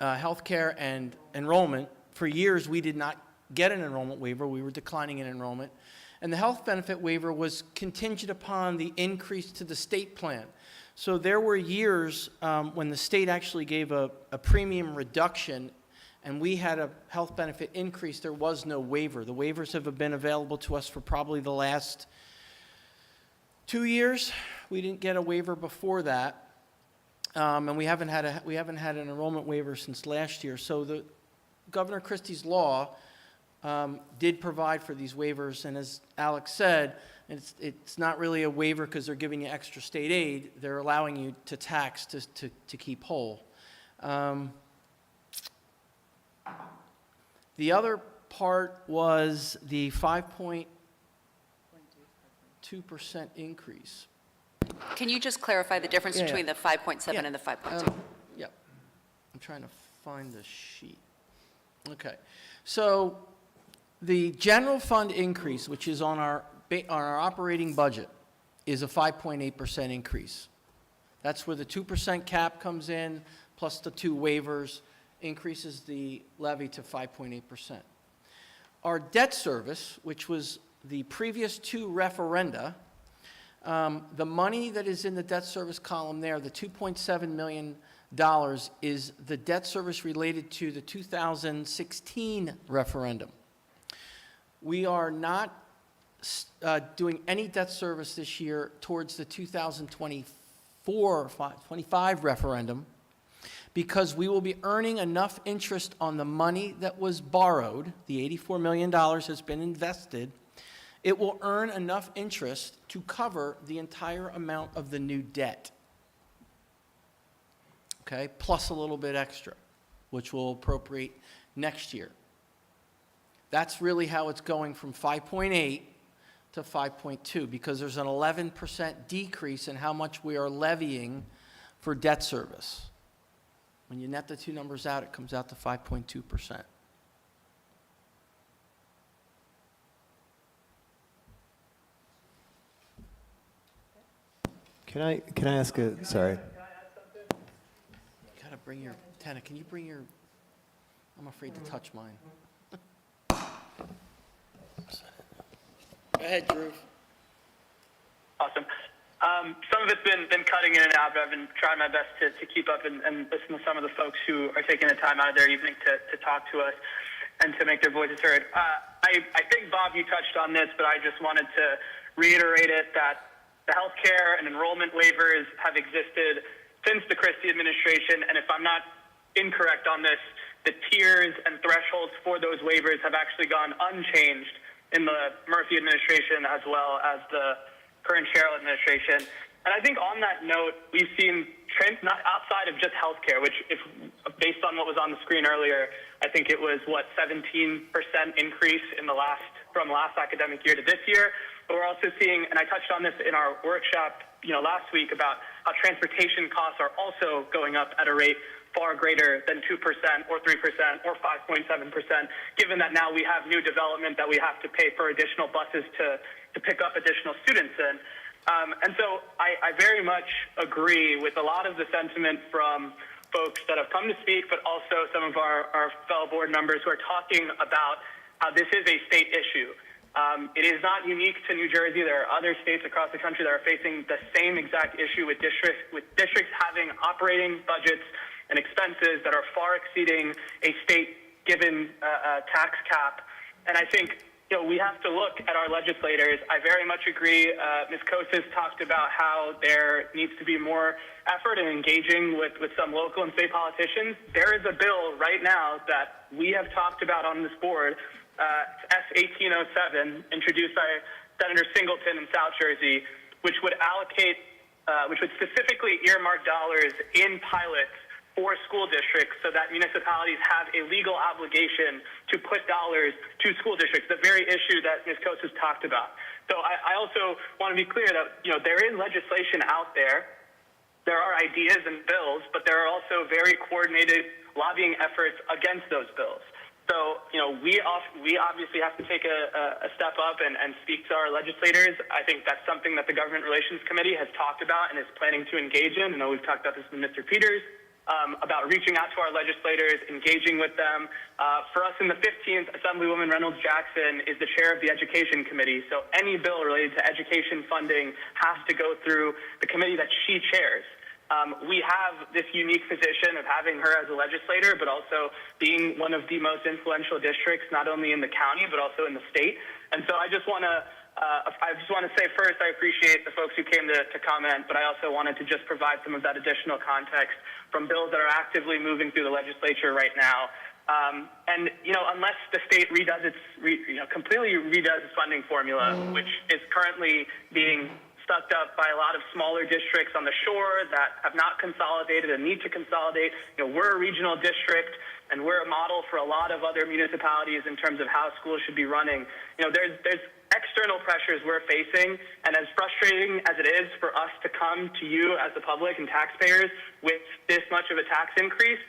C: healthcare and enrollment. For years, we did not get an enrollment waiver. We were declining in enrollment. And the health benefit waiver was contingent upon the increase to the state plan. So there were years when the state actually gave a premium reduction and we had a health benefit increase. There was no waiver. The waivers have been available to us for probably the last 2 years. We didn't get a waiver before that, and we haven't had an enrollment waiver since last year. So the Governor Christie's law did provide for these waivers, and as Alex said, it's not really a waiver because they're giving you extra state aid. They're allowing you to tax to keep whole. The other part was the 5.2% increase.
K: Can you just clarify the difference between the 5.7
C: Yeah.
K: and the 5.2?
C: Yep. I'm trying to find the sheet. Okay. So the general fund increase, which is on our operating budget, is a 5.8% increase. That's where the 2% cap comes in, plus the 2 waivers, increases the levy to 5.8%. Our debt service, which was the previous 2 referenda, the money that is in the debt service column there, the $2.7 million, is the debt service related to the 2016 referendum. We are not doing any debt service this year towards the 2024-25 referendum because we will be earning enough interest on the money that was borrowed. The $84 million has been invested. It will earn enough interest to cover the entire amount of the new debt, okay, plus a little bit extra, which we'll appropriate next year. That's really how it's going from 5.8 to 5.2, because there's an 11% decrease in how much we are levying for debt service. When you net the 2 numbers out, it comes out to 5.2%.
P: Can I ask sorry.
C: You gotta bring your, Tana, can you bring your, I'm afraid to touch mine. Go ahead, Drew.
Q: Some of it's been cutting in and out, but I've been trying my best to keep up and listen to some of the folks who are taking the time out of their evening to talk to us and to make their voices heard. I think, Bob, you touched on this, but I just wanted to reiterate it that the healthcare and enrollment waivers have existed since the Christie administration, and if I'm not incorrect on this, the tiers and thresholds for those waivers have actually gone unchanged in the Murphy administration as well as the current Sherrill administration. And I think on that note, we've seen trends not outside of just healthcare, which, if based on what was on the screen earlier, I think it was 17% increase in from last academic year to this year. But we're also seeing, and I touched on this in our workshop, last week, about how transportation costs are also going up at a rate far greater than 2% or 3% or 5.7%, given that now we have new development that we have to pay for additional buses to pick up additional students in. And so I very much agree with a lot of the sentiment from folks that have come to speak, but also some of our fellow board members who are talking about how this is a state issue. It is not unique to New Jersey. There are other states across the country that are facing the same exact issue with districts having operating budgets and expenses that are far exceeding a state-given tax cap. And I think we have to look at our legislators. I very much agree. Ms. Kosas talked about how there needs to be more effort in engaging with some local and state politicians. There is a bill right now that we have talked about on this board, S-1807, introduced by Senator Singleton in South Jersey, which would specifically earmark dollars in pilots for school districts so that municipalities have a legal obligation to put dollars to school districts, the very issue that Ms. Kosas talked about. So I also want to be clear that, there is legislation out there. There are ideas and bills, but there are also very coordinated lobbying efforts against those bills. So, we obviously have to take a step up and speak to our legislators. I think that's something that the Government Relations Committee has talked about and is planning to engage in. I know we've talked about this with Mr. Peters. About reaching out to our legislators, engaging with them. For us in the 15th, Assemblywoman Reynolds Jackson is the chair of the Education Committee, so any bill related to education funding has to go through the committee that she chairs. We have this unique position of having her as a legislator, but also being one of the most influential districts, not only in the county, but also in the state. And so I just want to say first, I appreciate the folks who came to comment, but I also wanted to just provide some of that additional context from bills that are actively moving through the legislature right now. And unless the state completely redoes its funding formula, which is currently being sucked up by a lot of smaller districts on the shore that have not consolidated and need to consolidate. We're a regional district, and we're a model for a lot of other municipalities in terms of how schools should be running. There's external pressures we're facing, and as frustrating as it is for us to come to you as the public and taxpayers with this much of a tax increase,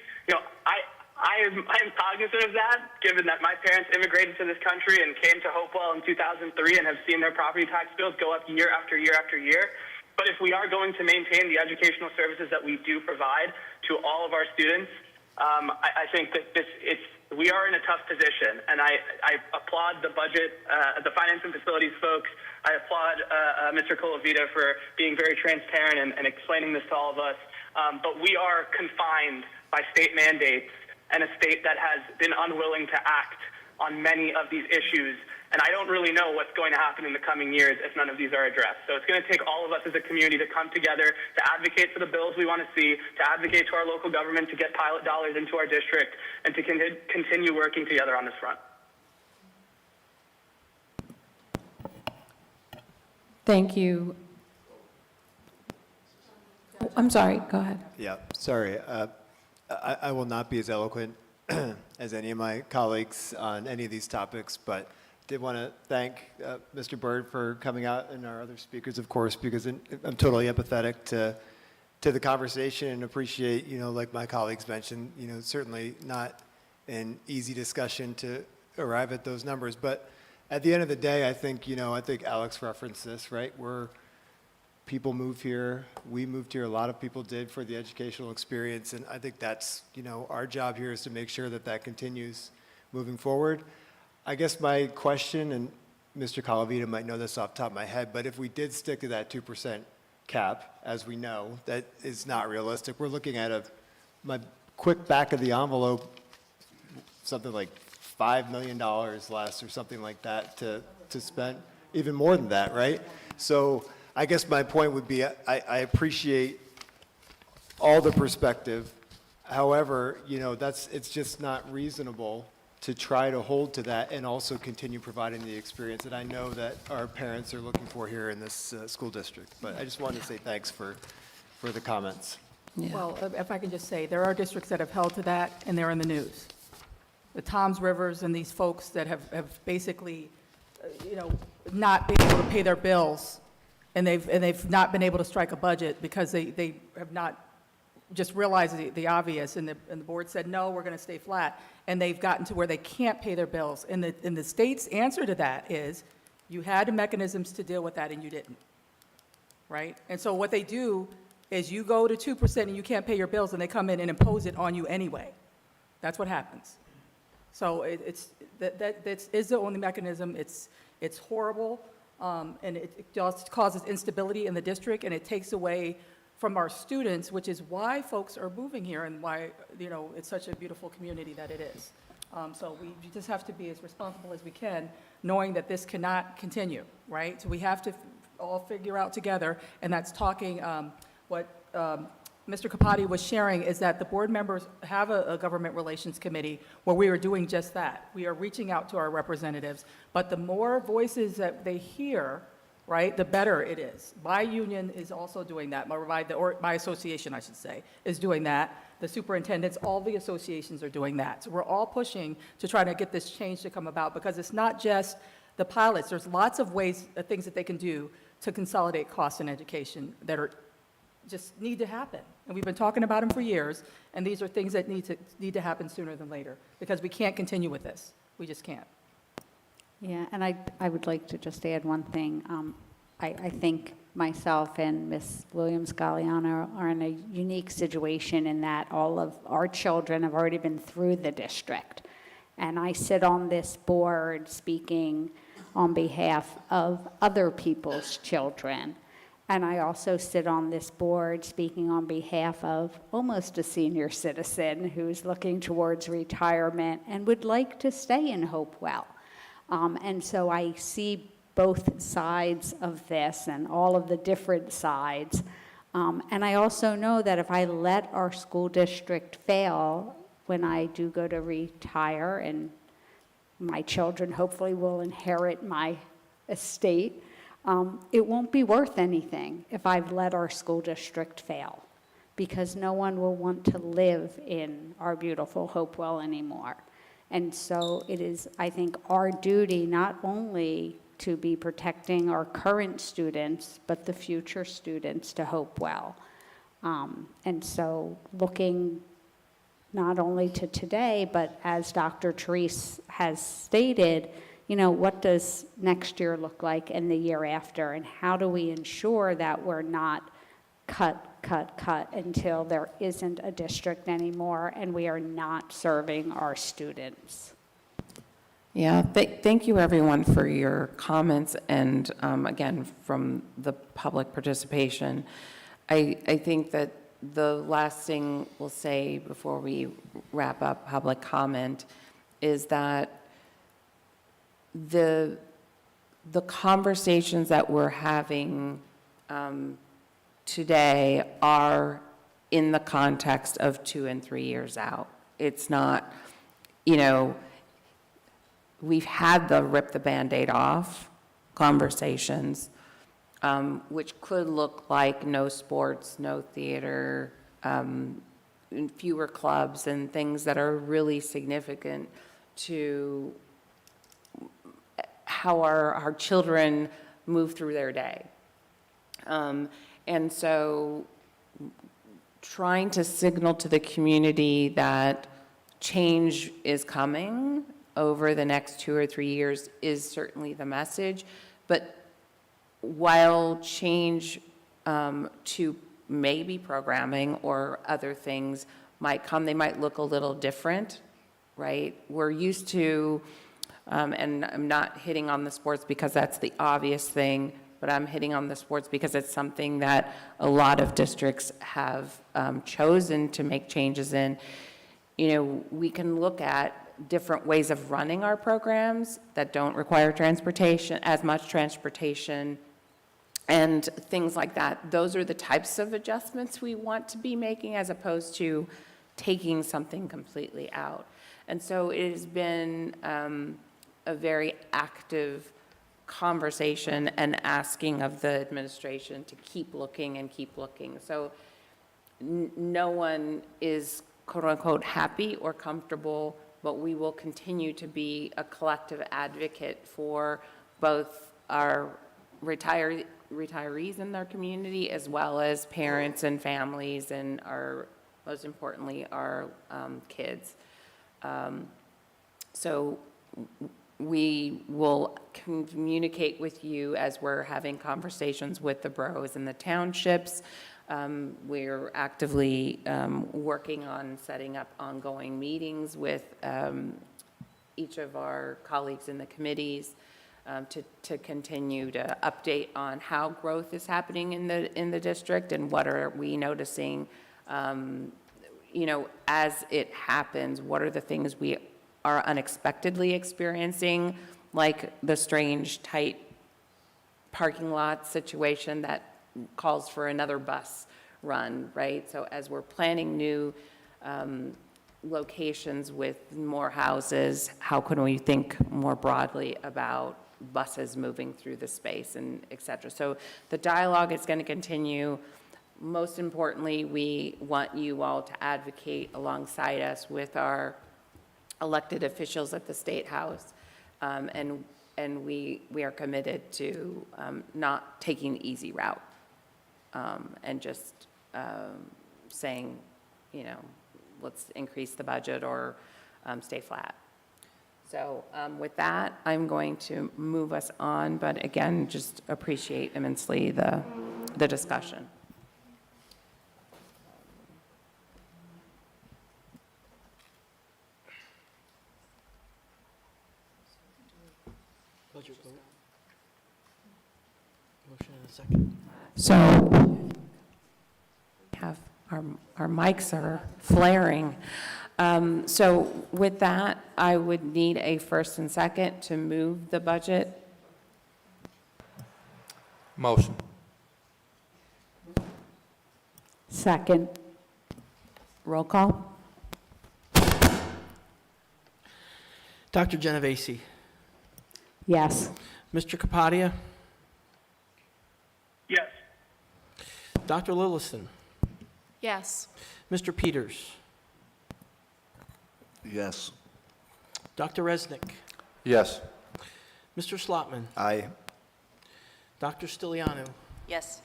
Q: I am cognizant of that, given that my parents immigrated to this country and came to Hopewell in 2003 and have seen their property tax bills go up year after year after year. But if we are going to maintain the educational services that we do provide to all of our students, I think that we are in a tough position, and I applaud the budget, the finance and facilities folks. I applaud Mr. Colavita for being very transparent and explaining this to all of us. But we are confined by state mandates and a state that has been unwilling to act on many of these issues. And I don't really know what's going to happen in the coming years if none of these are addressed. So it's going to take all of us as a community to come together, to advocate for the bills we want to see, to advocate to our local government to get pilot dollars into our district, and to continue working together on this front.
A: Thank you. I'm sorry, go ahead.
P: Yeah, sorry. I will not be as eloquent as any of my colleagues on any of these topics, but did want to thank Mr. Byrd for coming out and our other speakers, of course, because I'm totally empathetic to the conversation and appreciate, like my colleagues mentioned, certainly not an easy discussion to arrive at those numbers. But at the end of the day, I think Alex referenced this, right? People move here. We moved here. A lot of people did for the educational experience. And I think that's, our job here is to make sure that that continues moving forward. I guess my question, and Mr. Colavita might know this off the top of my head, but if we did stick to that 2% cap, as we know, that is not realistic. We're looking at my quick back of the envelope, something like $5 million less or something like that to spend, even more than that, right? So I guess my point would be, I appreciate all the perspective. However, it's just not reasonable to try to hold to that and also continue providing the experience that I know that our parents are looking for here in this school district. But I just wanted to say thanks for the comments.
E: Well, if I can just say, there are districts that have held to that, and they're in the news. The Toms Rivers and these folks that have basically, not been able to pay their bills, and they've not been able to strike a budget because they have not just realized the obvious, and the board said, no, we're going to stay flat, and they've gotten to where they can't pay their bills. And the state's answer to that is, you had the mechanisms to deal with that, and you didn't, right? And so what they do is you go to 2% and you can't pay your bills, and they come in and impose it on you anyway. That's what happens. So that is the only mechanism. It's horrible, and it just causes instability in the district, and it takes away from our students, which is why folks are moving here and why, it's such a beautiful community that it is. So we just have to be as responsible as we can, knowing that this cannot continue, right? So we have to all figure out together, and that's talking, what Mr. Capati was sharing is that the board members have a government relations committee where we are doing just that. We are reaching out to our representatives, but the more voices that they hear, right, the better it is. My union is also doing that, or my association, I should say, is doing that. The superintendents, all the associations are doing that. So we're all pushing to try to get this change to come about, because it's not just the pilots. There's lots of ways, things that they can do to consolidate costs in education that are just need to happen. And we've been talking about them for years, and these are things that need to happen sooner than later, because we can't continue with this. We just can't.
J: Yeah, and I would like to just add one thing. I think myself and Ms. Williams-Galliano are in a unique situation in that all of our children have already been through the district. And I sit on this board speaking on behalf of other people's children. And I also sit on this board speaking on behalf of almost a senior citizen who's looking towards retirement and would like to stay in Hopewell. And so I see both sides of this and all of the different sides. And I also know that if I let our school district fail when I do go to retire, and my children hopefully will inherit my estate, it won't be worth anything if I've let our school district fail, because no one will want to live in our beautiful Hopewell anymore. And so it is, I think, our duty not only to be protecting our current students, but the future students to Hopewell. And so looking not only to today, but as Dr. Therese has stated, what does next year look like and the year after? And how do we ensure that we're not cut until there isn't a district anymore and we are not serving our students?
A: Yeah, thank you everyone for your comments and again, from the public participation. I think that the last thing we'll say before we wrap up public comment is that the conversations that we're having today are in the context of 2 and 3 years out. It's not, we've had the rip the Band-Aid off conversations, which could look like no sports, no theater, fewer clubs, and things that are really significant to how our children move through their day. And so trying to signal to the community that change is coming over the next 2 or 3 years is certainly the message. But while change to maybe programming or other things might come, they might look a little different, right? We're used to, and I'm not hitting on the sports because that's the obvious thing, but I'm hitting on the sports because it's something that a lot of districts have chosen to make changes in. You know, we can look at different ways of running our programs that don't require transportation, as much transportation, and things like that. Those are the types of adjustments we want to be making as opposed to taking something completely out. And so it has been a very active conversation and asking of the administration to keep looking and keep looking. So no one is quote unquote happy or comfortable, but we will continue to be a collective advocate for both our retirees in their community as well as parents and families and most importantly, our kids. So we will communicate with you as we're having conversations with the boroughs and the townships. We're actively working on setting up ongoing meetings with each of our colleagues in the committees to continue to update on how growth is happening in the district and what are we noticing, you know, as it happens. What are the things we are unexpectedly experiencing, like the strange tight parking lot situation that calls for another bus run, right? So as we're planning new locations with more houses, how can we think more broadly about buses moving through the space and et cetera? So the dialogue is going to continue. Most importantly, we want you all to advocate alongside us with our elected officials at the State House. And we are committed to not taking the easy route and just saying, you know, let's increase the budget or stay flat. So with that, I'm going to move us on, but again, just appreciate immensely the discussion.
C: Budget vote. Motion and a second.
A: So have our mics are flaring. So with that, I would need a first and second to move the budget.
G: Motion.
J: Second.
A: Roll call.
C: Dr. Genovese.
J: Yes.
C: Mr. Kapadia.
Q: Yes.
C: Dr. Lilliston.
I: Yes.
C: Mr. Peters.
L: Yes.
C: Dr. Resnick.
G: Yes.
C: Mr. Slotman.
P: Aye.
C: Dr. Stiliano.
K: Yes.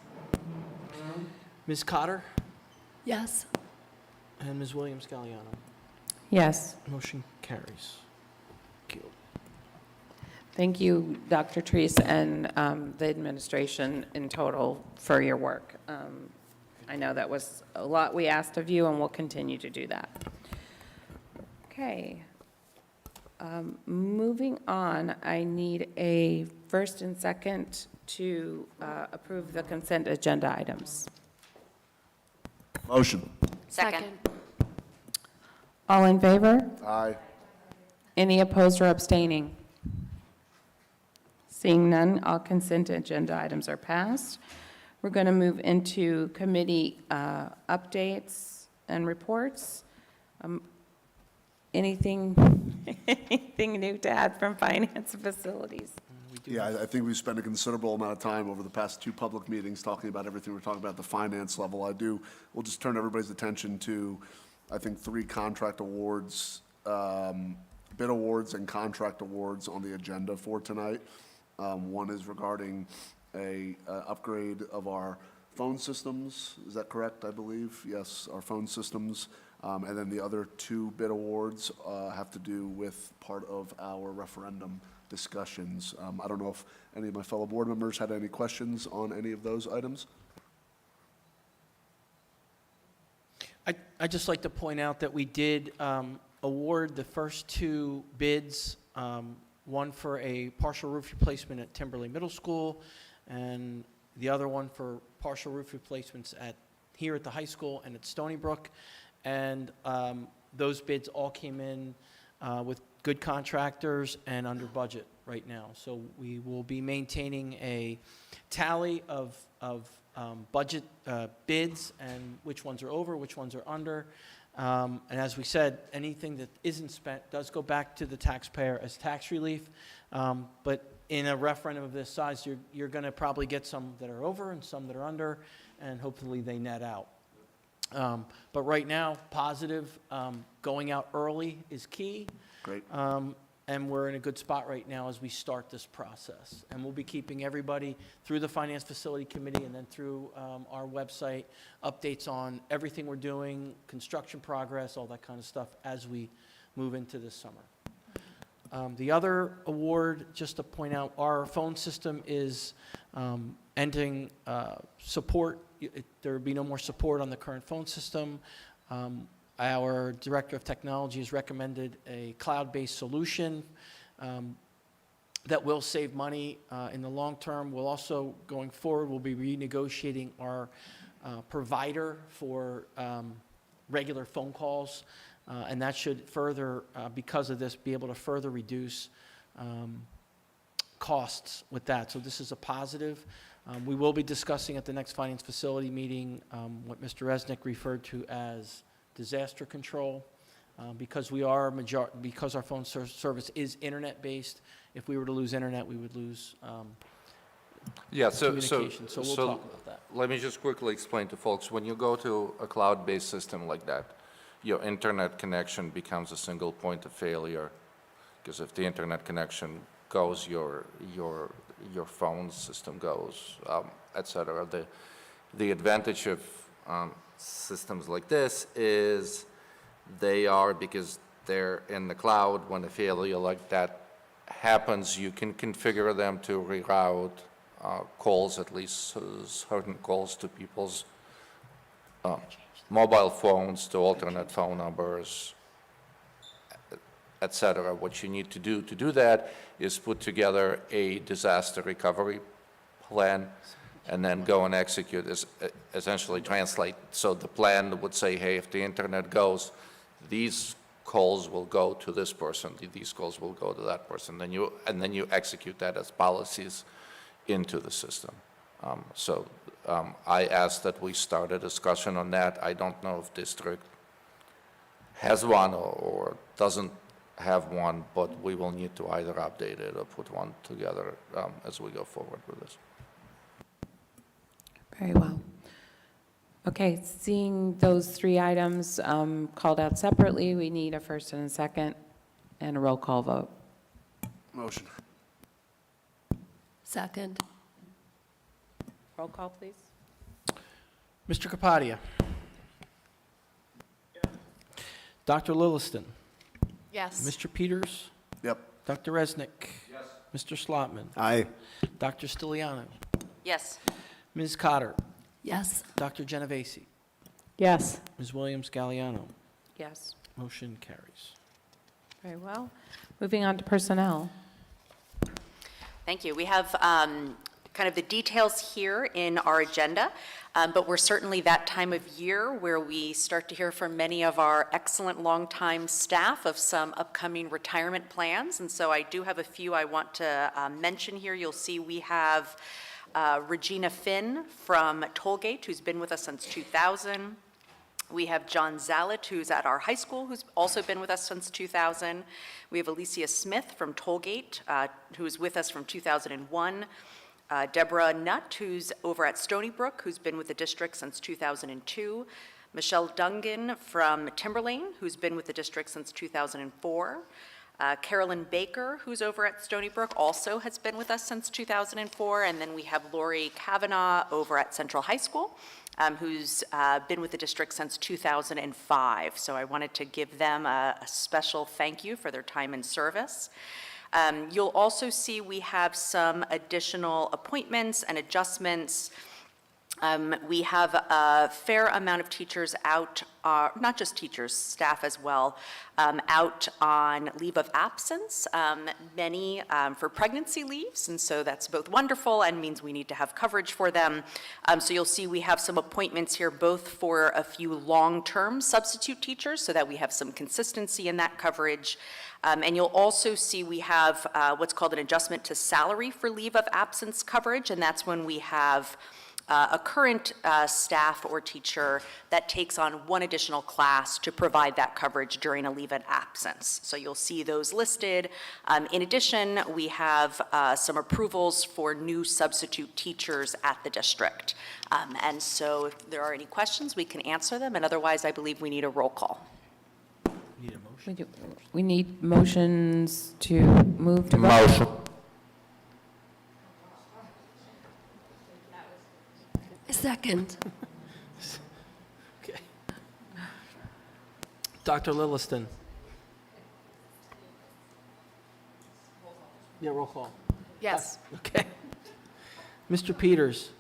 C: Ms. Cotter.
H: Yes.
C: And Ms. Williams-Galliano.
A: Yes.
C: Motion carries. Thank you.
A: Thank you, Dr. Treese, and the administration in total for your work. I know that was a lot we asked of you, and we'll continue to do that. Okay. Moving on, I need a first and second to approve the consent agenda items.
L: Motion.
K: Second.
A: All in favor?
L: Aye.
A: Any opposed or abstaining? Seeing none, all consent agenda items are passed. We're going to move into committee updates and reports. Anything new to add from finance and facilities?
L: Yeah, I think we've spent a considerable amount of time over the past two public meetings talking about everything we're talking about at the finance level. We'll just turn everybody's attention to, I think, 3 contract awards, bid awards and contract awards on the agenda for tonight. One is regarding a upgrade of our phone systems. Is that correct, I believe? Yes, our phone systems. And then the other 2 bid awards have to do with part of our referendum discussions. I don't know if any of my fellow board members had any questions on any of those items.
C: I'd just like to point out that we did award the first 2 bids, one for a partial roof replacement at Timberley Middle School, and the other one for partial roof replacements here at the high school and at Stony Brook. And those bids all came in with good contractors and under budget right now. So we will be maintaining a tally of budget bids and which ones are over, which ones are under. And as we said, anything that isn't spent does go back to the taxpayer as tax relief. But in a referendum of this size, you're going to probably get some that are over and some that are under, and hopefully they net out. But right now, positive, going out early is key.
L: Great.
C: And we're in a good spot right now as we start this process. And we'll be keeping everybody through the Finance Facility Committee and then through our website, updates on everything we're doing, construction progress, all that kind of stuff as we move into this summer. The other award, just to point out, our phone system is ending support. There will be no more support on the current phone system. Our Director of Technology has recommended a cloud-based solution that will save money in the long term. We'll also, going forward, we'll be renegotiating our provider for regular phone calls, and that should further, because of this, be able to further reduce costs with that. So this is a positive. We will be discussing at the next Finance Facility meeting what Mr. Resnick referred to as disaster control, because because our phone service is internet-based. If we were to lose internet, we would lose communication. So we'll talk about that.
G: Let me just quickly explain to folks, when you go to a cloud-based system like that, your internet connection becomes a single point of failure, because if the internet connection goes, your phone system goes, et cetera. The advantage of systems like this is because they're in the cloud, when a failure like that happens, you can configure them to reroute calls, at least certain calls, to people's mobile phones, to alternate phone numbers, et cetera. What you need to do that is put together a disaster recovery plan and then go and execute, essentially translate. So the plan would say, hey, if the internet goes, these calls will go to this person, these calls will go to that person. And then you execute that as policies into the system. I asked that we start a discussion on that. I don't know if district has one or doesn't have one, but we will need to either update it or put one together as we go forward with this.
A: Very well. Okay, seeing those three items called out separately, we need a first and a second and a roll call vote.
L: Motion.
H: Second.
A: Roll call, please.
C: Mr. Kapadia. Dr. Lilliston.
I: Yes.
C: Mr. Peters.
L: Yep.
C: Dr. Resnick. Yes. Mr. Slotman.
P: Aye.
C: Dr. Stiliano.
K: Yes.
C: Ms. Cotter.
H: Yes.
C: Dr. Genovese.
E: Yes.
C: Ms. Williams-Galliano.
A: Yes.
C: Motion carries.
A: Very well. Moving on to personnel.
K: Thank you. We have kind of the details here in our agenda, but we're certainly that time of year where we start to hear from many of our excellent longtime staff of some upcoming retirement plans. And so I do have a few I want to mention here. You'll see we have Regina Finn from Tollgate, who's been with us since 2000. We have John Zalit, who's at our high school, who's also been with us since 2000. We have Alicia Smith from Tollgate, who's with us from 2001. Deborah Nutt, who's over at Stony Brook, who's been with the district since 2002. Michelle Dungan from Timberlane, who's been with the district since 2004. Carolyn Baker, who's over at Stony Brook, also has been with us since 2004. And then we have Lori Kavanaugh over at Central High School, who's been with the district since 2005. So I wanted to give them a special thank you for their time and service. You'll also see we have some additional appointments and adjustments We have a fair amount of teachers out, not just teachers, staff as well, out on leave of absence, many for pregnancy leaves, and so that's both wonderful and means we need to have coverage for them. So you'll see we have some appointments here both for a few long-term substitute teachers so that we have some consistency in that coverage. And you'll also see we have what's called an adjustment to salary for leave of absence coverage, and that's when we have a current staff or teacher that takes on one additional class to provide that coverage during a leave of absence. So you'll see those listed. In addition, we have some approvals for new substitute teachers at the district. And so if there are any questions, we can answer them, and otherwise I believe we need a roll call.
A: We need motions to move to vote.
G: Motion.
H: A second.
C: Okay. Dr. Lilliston. Yeah, roll call.
I: Yes.
C: Okay. Mr. Peters.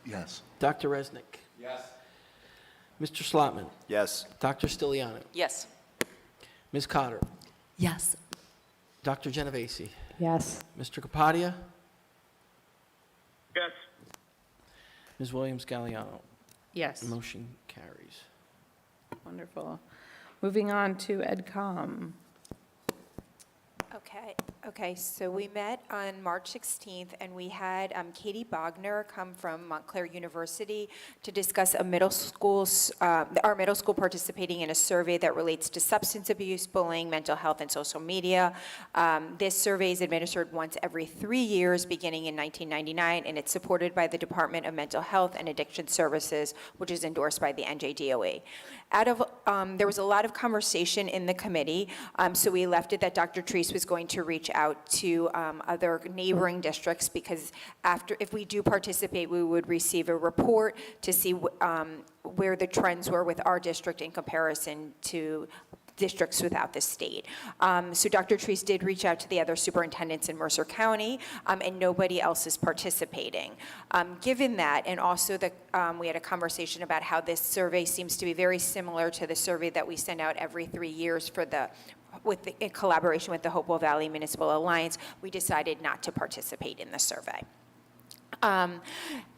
L: Yes.
C: Dr. Resnick.
G: Yes.
C: Mr. Slotman.
P: Yes.
C: Dr. Stiliano.
K: Yes.
C: Ms. Cotter.
H: Yes.
C: Dr. Genovese.
J: Yes.
C: Mr. Capadia.
Q: Yes.
C: Ms. Williams-Galliano.
A: Yes.
C: Motion carries.
A: Wonderful. Moving on to EdCom.
R: Okay, so we met on March 16th, and we had Katie Bogner come from Montclair University to discuss our middle school participating in a survey that relates to substance abuse, bullying, mental health, and social media. This survey is administered once every 3 years, beginning in 1999, and it's supported by the Department of Mental Health and Addiction Services, which is endorsed by the NJDOA. There was a lot of conversation in the committee, so we left it that Dr. Treese was going to reach out to other neighboring districts, because if we do participate, we would receive a report to see where the trends were with our district in comparison to districts without the state. So Dr. Treese did reach out to the other superintendents in Mercer County, and nobody else is participating. Given that, and also we had a conversation about how this survey seems to be very similar to the survey that we send out every 3 years in collaboration with the Hopewell Valley Municipal Alliance, we decided not to participate in the survey.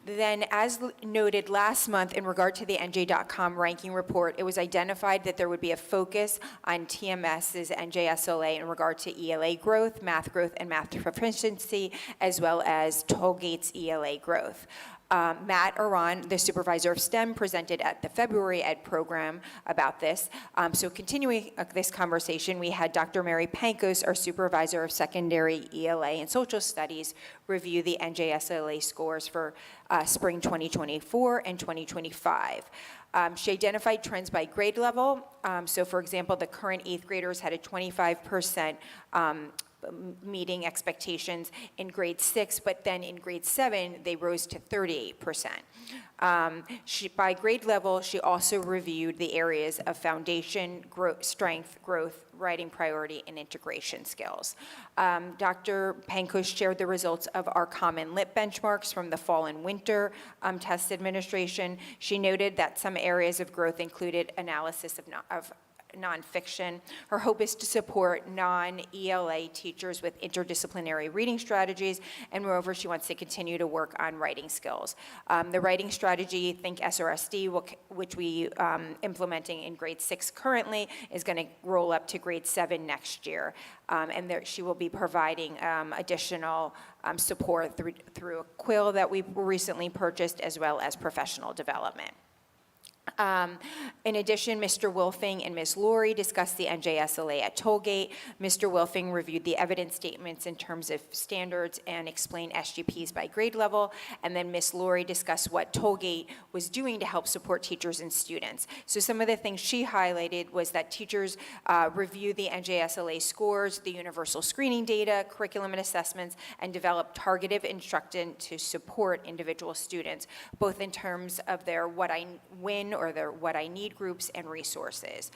R: Then, as noted last month in regard to the NJ.com ranking report, it was identified that there would be a focus on TMS's NJSLA in regard to ELA growth, and math proficiency, as well as Tollgate's ELA growth. Matt Aron, the supervisor of STEM, presented at the February Ed program about this. So continuing this conversation, we had Dr. Mary Pankos, our supervisor of secondary ELA and social studies, review the NJSLA scores for spring 2024 and 2025. She identified trends by grade level. So for example, the current 8th graders had a 25% meeting expectations in grade 6, but then in grade 7, they rose to 38%. By grade level, she also reviewed the areas of foundation, strength, growth, writing priority, and integration skills. Dr. Pankos shared the results of our common lit benchmarks from the fall and winter test administration. She noted that some areas of growth included analysis of nonfiction. Her hope is to support non-ELA teachers with interdisciplinary reading strategies, and moreover, she wants to continue to work on writing skills. The writing strategy, Think SRSD, which we implementing in grade 6 currently, is going to roll up to grade 7 next year. And she will be providing additional support through a quill that we recently purchased, as well as professional development. In addition, Mr. Wolfing and Ms. Laurie discussed the NJSLA at Tollgate. Mr. Wolfing reviewed the evidence statements in terms of standards and explained SGPs by grade level, and then Ms. Laurie discussed what Tollgate was doing to help support teachers and students. So some of the things she highlighted was that teachers review the NJSLA scores, the universal screening data, curriculum and assessments, and develop targeted instruction to support individual students, both in terms of their what I win or their what I need groups and resources.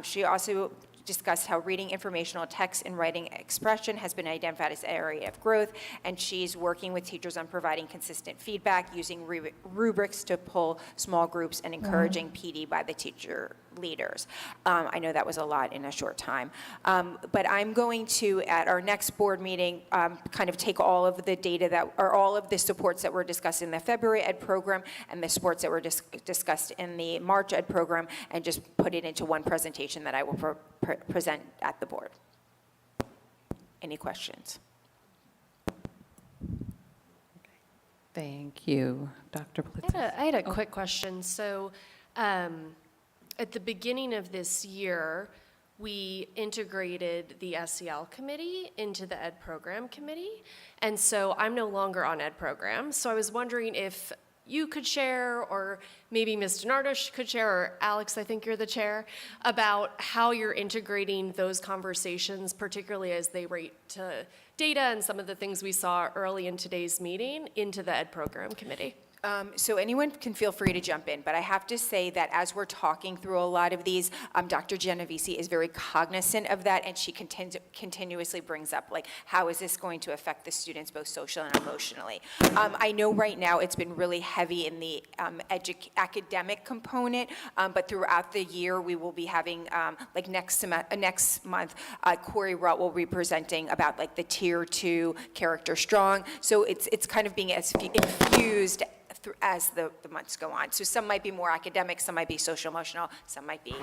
R: She also discussed how reading, informational text, and writing expression has been identified as an area of growth, and she's working with teachers on providing consistent feedback, using rubrics to pull small groups, and encouraging PD by the teacher leaders. I know that was a lot in a short time. But I'm going to, at our next board meeting, kind of take all of the data that, or all of the supports that were discussed in the February Ed program and the supports that were discussed in the March Ed program, and just put it into one presentation that I will present at the board. Any questions?
A: Thank you. Dr. Blitzen.
I: I had a quick question. So at the beginning of this year, we integrated the SEL committee into the Ed program committee. And so I'm no longer on Ed program. So I was wondering if you could share, or maybe Ms. DiNardo could share, or Alex, I think you're the chair, about how you're integrating those conversations, particularly as they relate to data and some of the things we saw early in today's meeting, into the Ed program committee.
R: So anyone can feel free to jump in, but I have to say that as we're talking through a lot of these, Dr. Genovese is very cognizant of that, and she continuously brings up, like, how is this going to affect the students both socially and emotionally? I know right now it's been really heavy in the academic component, but throughout the year we will be having, like next month, Corey Rutt will be presenting about like the Tier 2 Character Strong. So it's kind of being as infused as the months go on. So some might be more academic, some might be social emotional, some might be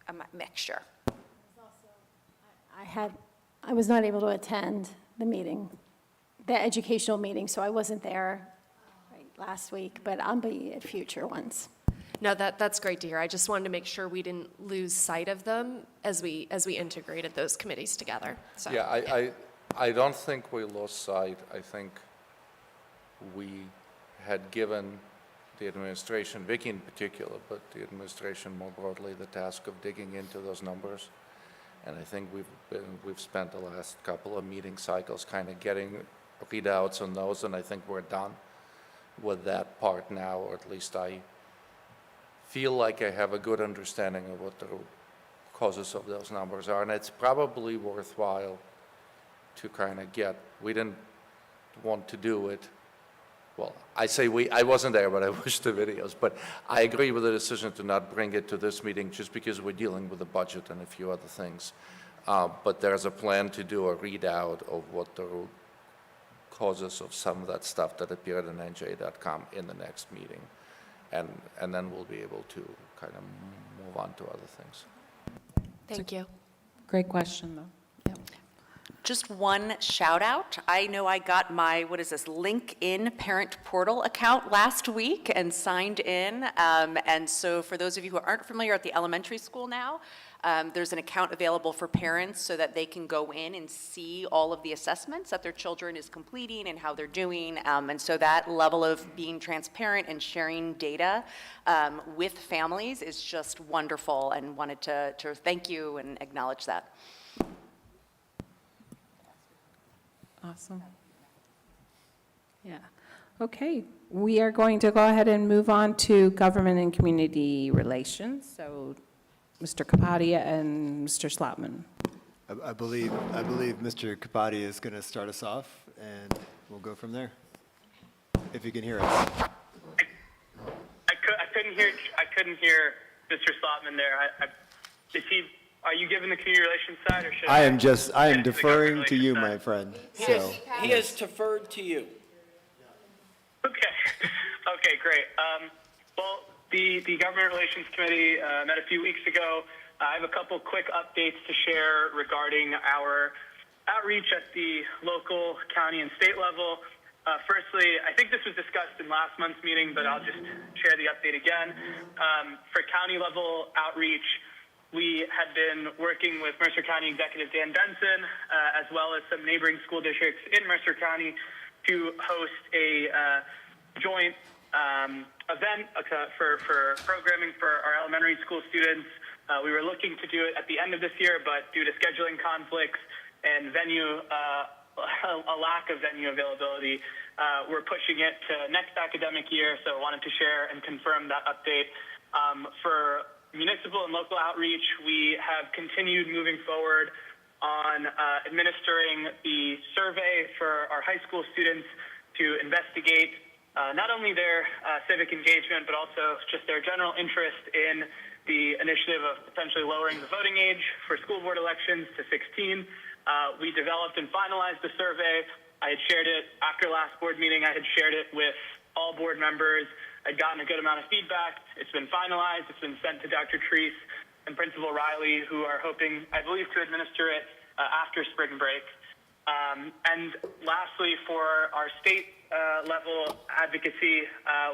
R: a mixture.
S: I was not able to attend the meeting, the educational meeting, so I wasn't there last week, but I'll be at future ones.
I: No, that's great to hear. I just wanted to make sure we didn't lose sight of them as we integrated those committees together. So,
G: Yeah, I don't think we lost sight. I think we had given the administration, Vicki in particular, but the administration more broadly, the task of digging into those numbers. And I think we've spent the last couple of meeting cycles kind of getting readouts on those, and I think we're done with that part now, or at least I feel like I have a good understanding of what the causes of those numbers are. And it's probably worthwhile to kind of we didn't want to do it. Well, I wasn't there, but I watched the videos. But I agree with the decision to not bring it to this meeting just because we're dealing with the budget and a few other things. But there's a plan to do a readout of what the root causes of some of that stuff that appeared on NJ.com in the next meeting. And then we'll be able to kind of move on to other things.
I: thank you.
A: Great question, though. Yep.
K: Just one shout out. I know I got my, LinkedIn parent portal account last week and signed in. And so for those of you who aren't familiar at the elementary school now, there's an account available for parents so that they can go in and see all of the assessments that their children is completing and how they're doing. And so that level of being transparent and sharing data with families is just wonderful, and wanted to thank you and acknowledge that.
A: Awesome. Yeah. Okay. We are going to go ahead and move on to government and community relations. So Mr. Kapadia and Mr. Slotman.
P: I believe Mr. Kapati is going to start us off, and we'll go from there. If you can hear us.
Q: I couldn't hear Mr. Slotman there. Are you giving the community relations side, or should
P: I am deferring to you, my friend. So,
C: He has deferred to you.
Q: Okay, great. Well, the Government Relations Committee met a few weeks ago. I have a couple quick updates to share regarding our outreach at the local, county, and state level. Firstly, I think this was discussed in last month's meeting, but I'll just share the update again. For county level outreach, we had been working with Mercer County Executive Dan Benson, as well as some neighboring school districts in Mercer County, to host a joint event for programming for our elementary school students. We were looking to do it at the end of this year, but due to scheduling conflicts and a lack of venue availability, we're pushing it to next academic year. So I wanted to share and confirm that update. For municipal and local outreach, we have continued moving forward on administering the survey for our high school students to investigate not only their civic engagement, but also just their general interest in the initiative of potentially lowering the voting age for school board elections to 16. We developed and finalized the survey. I had shared it after last board meeting. I had shared it with all board members. I'd gotten a good amount of feedback. It's been finalized. It's been sent to Dr. Treese and Principal Riley, who are hoping, I believe, to administer it after spring break. And lastly, for our state level advocacy,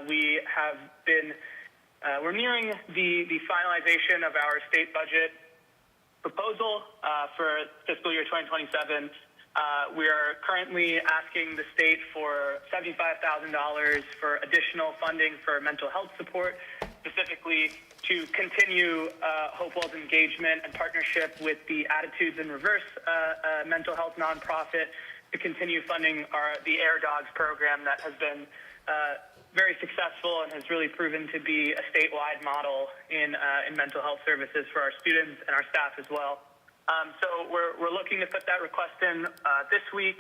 Q: we have been, we're nearing the finalization of our state budget proposal for fiscal year 2027. We are currently asking the state for $75,000 for additional funding for mental health support, specifically to continue Hopewell's engagement and partnership with the Attitudes in Reverse mental health nonprofit, to continue funding the Air Dogs program that has been very successful and has really proven to be a statewide model in mental health services for our students and our staff as well. So we're looking to put that request in this week.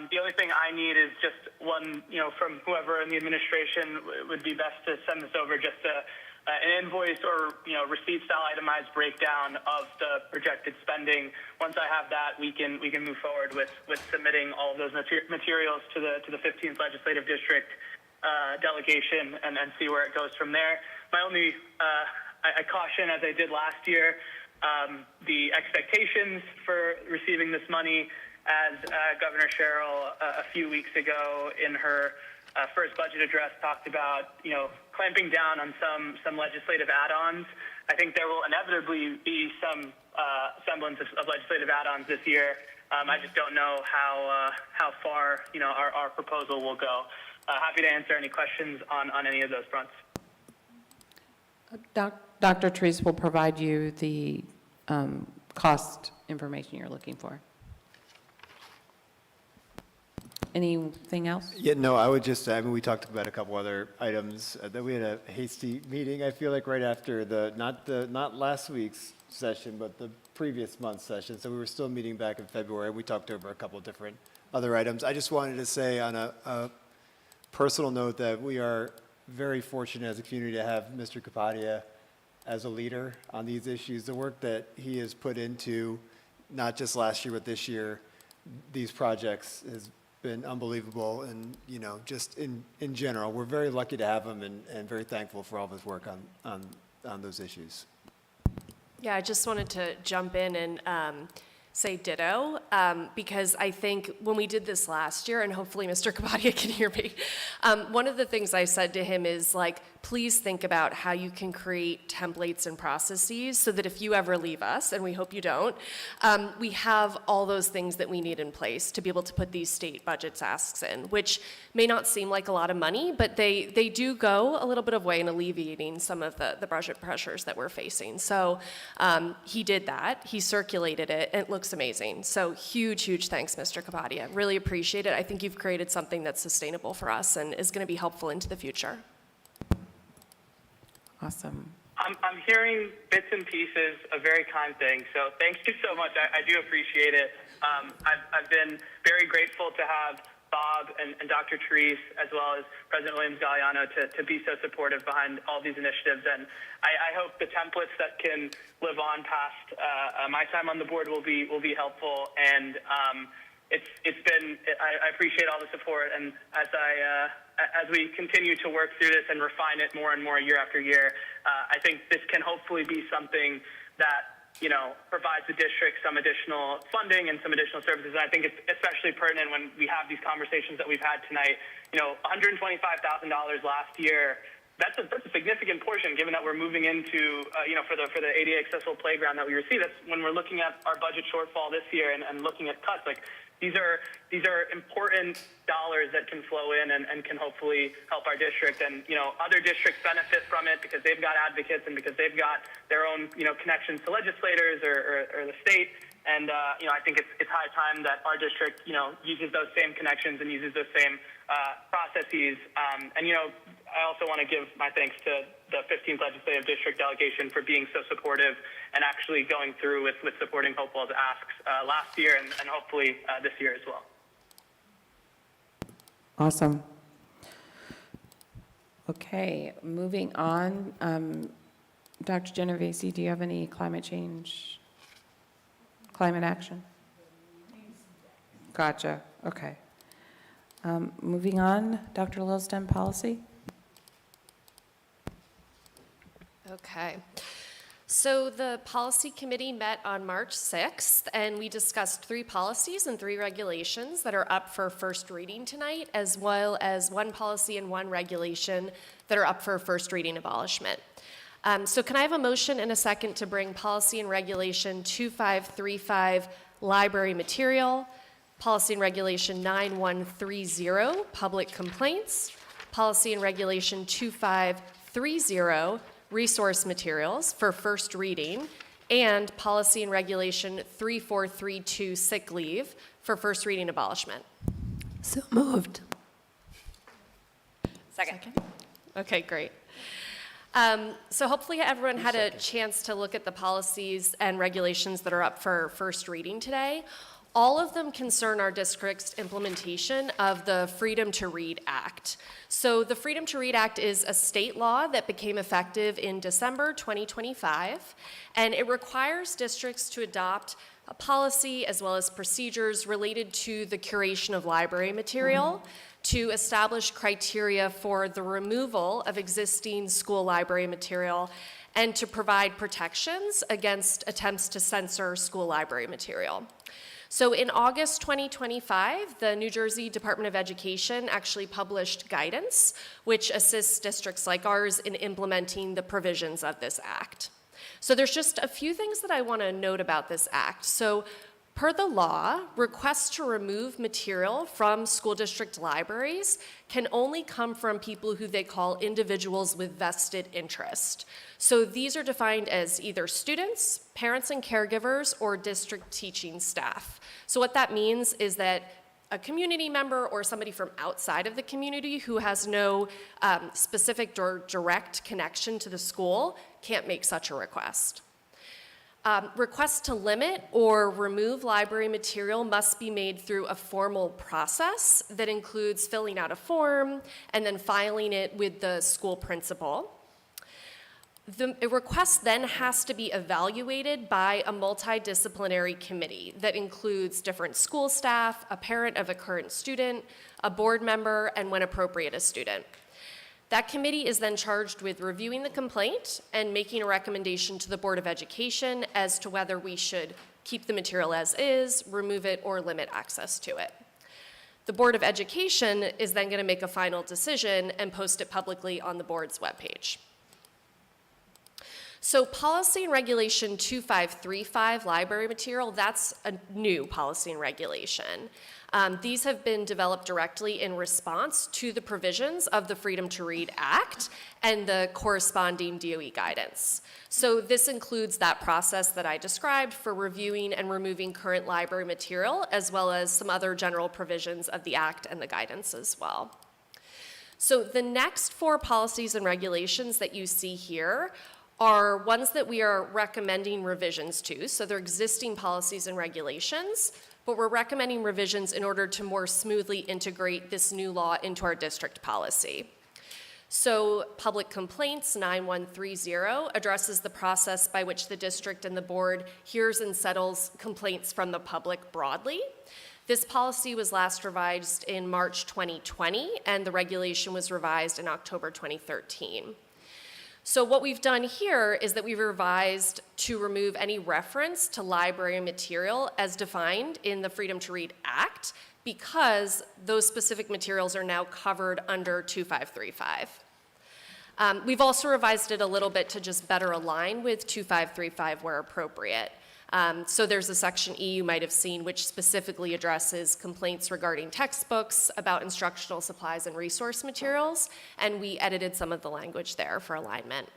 Q: The only thing I need is just one, from whoever in the administration would be best to send this over, just an invoice or, receipt-style itemized breakdown of the projected spending. Once I have that, we can move forward with submitting all of those materials to the 15th legislative district delegation and see where it goes from there. My only, I caution, as I did last year, the expectations for receiving this money, as Governor Sherrill a few weeks ago in her first budget address talked about, clamping down on some legislative add-ons. I think there will inevitably be some semblance of legislative add-ons this year. I just don't know how far our proposal will go. Happy to answer any questions on any of those fronts.
A: Dr. Treese will provide you the cost information you're looking for. Anything else?
P: Yeah, no, I would just, we talked about a couple other items. That we had a hasty meeting, I feel like, right after not last week's session, but the previous month's session. So we were still meeting back in February. We talked over a couple different other items. I just wanted to say on a personal note that we are very fortunate as a community to have Mr. Kapadia as a leader on these issues. The work that he has put into, not just last year, but this year, these projects has been unbelievable. And, just in general, we're very lucky to have him and very thankful for all of his work on those issues.
I: Yeah, I just wanted to jump in and say ditto, because I think when we did this last year, and hopefully Mr. Kapadia can hear me, one of the things I said to him is, please think about how you can create templates and processes so that if you ever leave us, and we hope you don't, we have all those things that we need in place to be able to put these state budgets asks in, which may not seem like a lot of money, but they do go a little bit of way in alleviating some of the budget pressures that we're facing. So he did that. He circulated it, and it looks amazing. So huge thanks, Mr. Kapadia. Really appreciate it. I think you've created something that's sustainable for us and is going to be helpful into the future.
A: Awesome.
Q: I'm hearing bits and pieces of very kind things, so thank you so much. I do appreciate it. I've been very grateful to have Bob and Dr. Treese, as well as President Williams-Galliano, to be so supportive behind all these initiatives. And I hope the templates that can live on past my time on the board will be helpful. And it's been, I appreciate all the support. And as we continue to work through this and refine it more and more year after year, I think this can hopefully be something that provides the district some additional funding and some additional services. And I think it's especially pertinent when we have these conversations that we've had tonight. $125,000 last year, that's a significant portion, given that we're moving into, for the ADA accessible playground that we receive. That's when we're looking at our budget shortfall this year and looking at cuts. These are important dollars that can flow in and can hopefully help our district. And, other districts benefit from it because they've got advocates and because they've got their own, connections to legislators or the state. And, I think it's high time that our district, uses those same connections and uses those same processes. And, I also want to give my thanks to the 15th Legislative District delegation for being so supportive and actually going through with supporting Hopewell's asks last year and hopefully this year as well.
A: Awesome. Okay, moving on. Dr. Genovese, do you have any climate action? Gotcha, okay. Moving on, Dr. Lilsden, policy?
I: Okay. So the policy committee met on March 6th, and we discussed 3 policies and 3 regulations that are up for first reading tonight, as well as 1 policy and 1 regulation that are up for first reading abolishment. So can I have a motion and a second to bring policy and regulation 2535, library material, policy and regulation 9130, public complaints, policy and regulation 2530, resource materials for first reading, and policy and regulation 3432, sick leave for first reading abolishment?
H: So moved.
D: Second.
I: Okay, great. So hopefully everyone had a chance to look at the policies and regulations that are up for first reading today. All of them concern our district's implementation of the Freedom to Read Act. So the Freedom to Read Act is a state law that became effective in December 2025, and it requires districts to adopt a policy as well as procedures related to the curation of library material, to establish criteria for the removal of existing school library material, and to provide protections against attempts to censor school library material. So in August 2025, the New Jersey Department of Education actually published guidance, which assists districts like ours in implementing the provisions of this act. So there's just a few things that I want to note about this act. So per the law, requests to remove material from school district libraries can only come from people who they call individuals with vested interest. So these are defined as either students, parents and caregivers, or district teaching staff. So what that means is that a community member or somebody from outside of the community who has no specific or direct connection to the school can't make such a request. Requests to limit or remove library material must be made through a formal process that includes filling out a form and then filing it with the school principal. The request then has to be evaluated by a multidisciplinary committee that includes different school staff, a parent of a current student, a board member, and when appropriate, a student. That committee is then charged with reviewing the complaint and making a recommendation to the Board of Education as to whether we should keep the material as is, remove it, or limit access to it. The Board of Education is then going to make a final decision and post it publicly on the board's webpage. So policy and regulation 2535, library material, that's a new policy and regulation. These have been developed directly in response to the provisions of the Freedom to Read Act and the corresponding DOE guidance. So this includes that process that I described for reviewing and removing current library material, as well as some other general provisions of the Act and the guidance as well. So the next 4 policies and regulations that you see here are ones that we are recommending revisions to. So they're existing policies and regulations, but we're recommending revisions in order to more smoothly integrate this new law into our district policy. So public complaints 9130 addresses the process by which the district and the board hears and settles complaints from the public broadly. This policy was last revised in March 2020, and the regulation was revised in October 2013. So what we've done here is that we've revised to remove any reference to library material as defined in the Freedom to Read Act, because those specific materials are now covered under 2535. We've also revised it a little bit to just better align with 2535 where appropriate. So there's a section E you might have seen which specifically addresses complaints regarding textbooks, about instructional supplies and resource materials, and we edited some of the language there for alignment.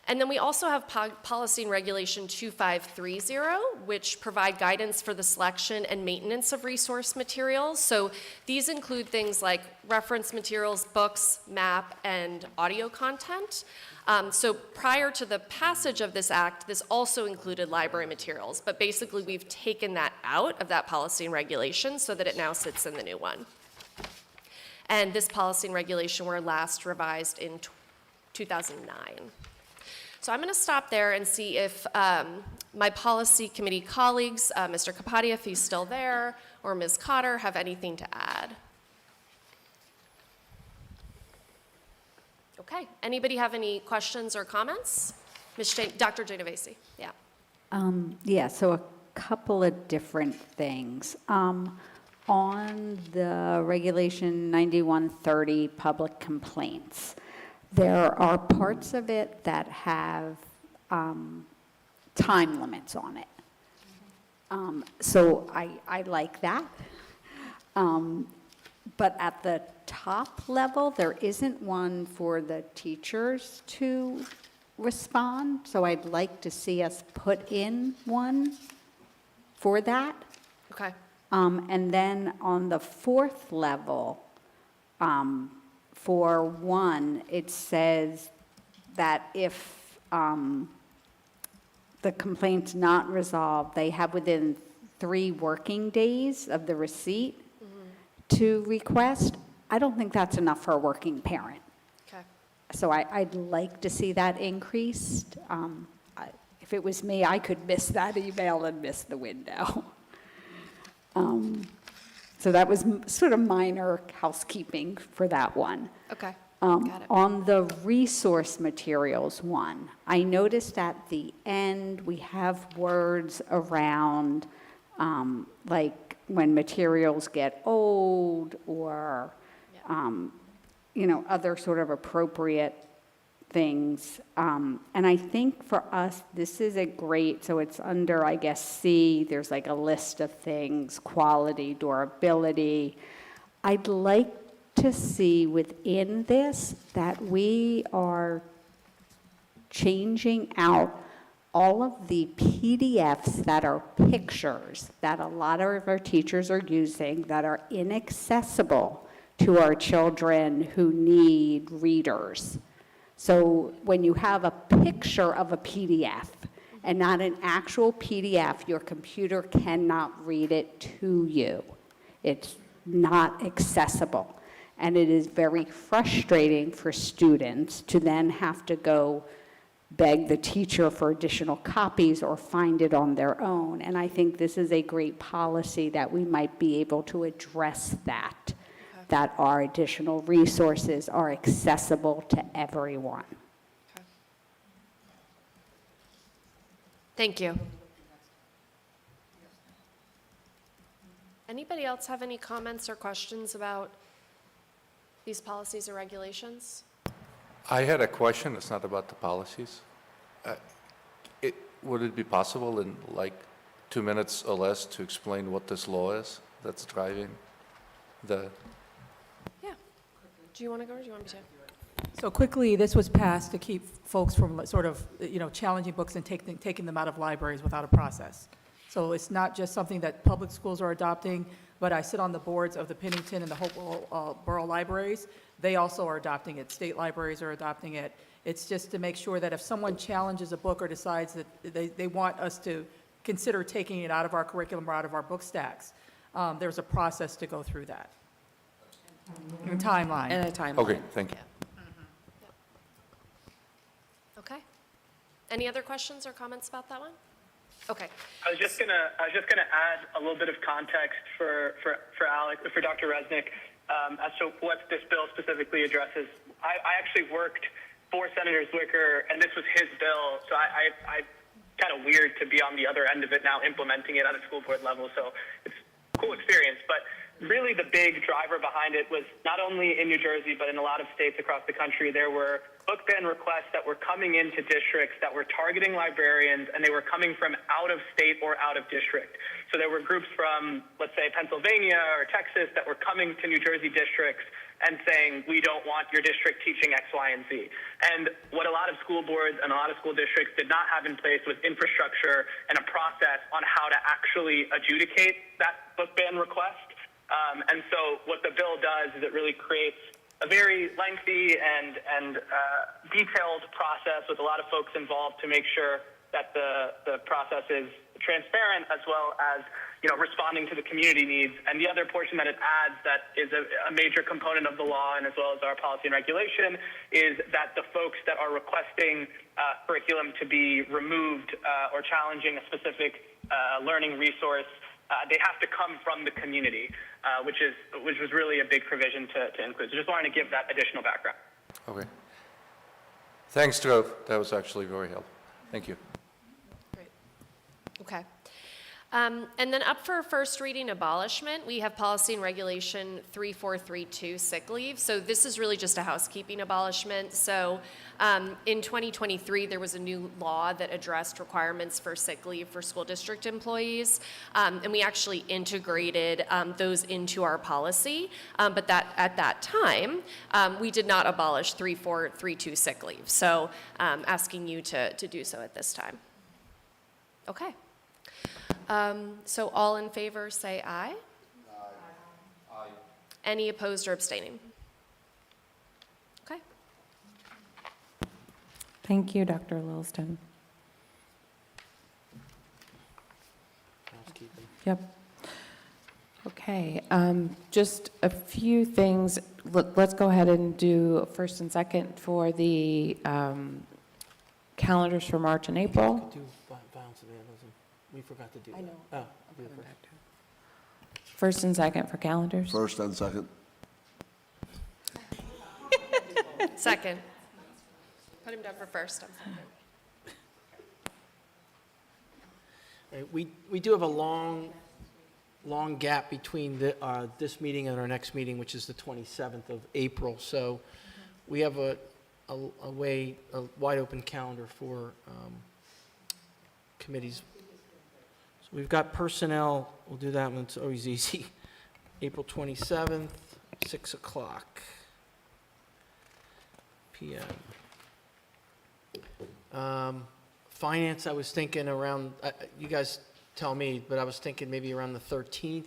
I: And then we also have policy and regulation 2530, which provide guidance for the selection and maintenance of resource materials. So these include things like reference materials, books, map, and audio content. So prior to the passage of this act, this also included library materials, but basically we've taken that out of that policy and regulation so that it now sits in the new one. And this policy and regulation were last revised in 2009. So I'm going to stop there and see if my policy committee colleagues, Mr. Kapadia, if he's still there, or Ms. Cotter, have anything to add. Okay, anybody have any questions or comments? Dr. Genovese, yeah.
J: Yeah, so a couple of different things. On the Regulation 9130 public complaints, there are parts of it that have time limits on it. So I like that. But at the top level, there isn't one for the teachers to respond. So I'd like to see us put in one for that.
I: Okay.
J: And then on the fourth level, for one, it says that if the complaint's not resolved, they have within 3 working days of the receipt to request. I don't think that's enough for a working parent.
I: Okay.
J: So I'd like to see that increased. If it was me, I could miss that email and miss the window. So that was sort of minor housekeeping for that one.
I: Okay. Got it.
J: On the resource materials one, I noticed at the end we have words around like when materials get old or other sort of appropriate things. And I think for us, this is a great, so it's under, I guess, C, there's like a list of things, quality, durability. I'd like to see within this that we are changing out all of the PDFs that are pictures that a lot of our teachers are using that are inaccessible to our children who need readers. So when you have a picture of a PDF and not an actual PDF, your computer cannot read it to you. It's not accessible. And it is very frustrating for students to then have to go beg the teacher for additional copies or find it on their own. And I think this is a great policy that we might be able to address that. That our additional resources are accessible to everyone.
I: Okay. Thank you. Anybody else have any comments or questions about these policies or regulations?
G: I had a question, it's not about the policies. Would it be possible in like 2 minutes or less to explain what this law is that's driving the...
I: Yeah. Do you want to go or do you want me to?
E: So quickly, this was passed to keep folks from sort of, challenging books and taking them out of libraries without a process. So it's not just something that public schools are adopting, but I sit on the boards of the Pennington and the Hopewell Borough Libraries. They also are adopting it. State libraries are adopting it. It's just to make sure that if someone challenges a book or decides that they want us to consider taking it out of our curriculum or out of our book stacks, there's a process to go through that. And timeline.
A: And a timeline.
G: Okay, thank you.
I: Okay. Any other questions or comments about that one? Okay.
Q: I was just gonna add a little bit of context for Dr. Resnick as to what this bill specifically addresses. I actually worked for Senator Zwicker, and this was his bill, so I kind of weird to be on the other end of it now, implementing it at a school board level. So it's a cool experience. But really the big driver behind it was not only in New Jersey, but in a lot of states across the country, there were book ban requests that were coming into districts that were targeting librarians, and they were coming from out of state or out of district. So there were groups from, let's say, Pennsylvania or Texas that were coming to New Jersey districts and saying, we don't want your district teaching X, Y, and Z. And what a lot of school boards and a lot of school districts did not have in place was infrastructure and a process on how to actually adjudicate that book ban request. And so what the bill does is it really creates a very lengthy and detailed process with a lot of folks involved to make sure that the process is transparent as well as, you know, responding to the community needs. And the other portion that it adds that is a major component of the law and as well as our policy and regulation is that the folks that are requesting curriculum to be removed or challenging a specific learning resource, they have to come from the community, which was really a big provision to include. So just wanted to give that additional background.
G: Okay. Thanks, Drove. That was actually very helpful. Thank you.
I: Okay. And then up for first reading abolishment, we have policy and regulation 3432, sick leave. So this is really just a housekeeping abolishment. So in 2023, there was a new law that addressed requirements for sick leave for school district employees. And we actually integrated those into our policy. But that at that time, we did not abolish 3432 sick leave. So asking you to do so at this time. Okay. So all in favor, say aye. Aye. Any opposed or abstaining? Okay.
A: Thank you, Dr. Lilston. Yep. Okay, just a few things. Let's go ahead and do first and second for the calendars for March and April.
C: Do violence and vandalism. We forgot to do that.
A: I know.
C: Oh,
A: I'll
C: do it
A: come
C: first.
A: back to it. First and second for calendars?
L: First and second.
I: Second. Put him down for first. I'm second.
C: Right, we do have a long gap between this meeting and our next meeting, which is the 27th of April. So we have a wide open calendar for committees. So we've got personnel. We'll do that one. It's always easy. April 27th, 6 o'clock p.m. Finance, I was thinking around, you guys tell me, but I was thinking maybe around the 13th.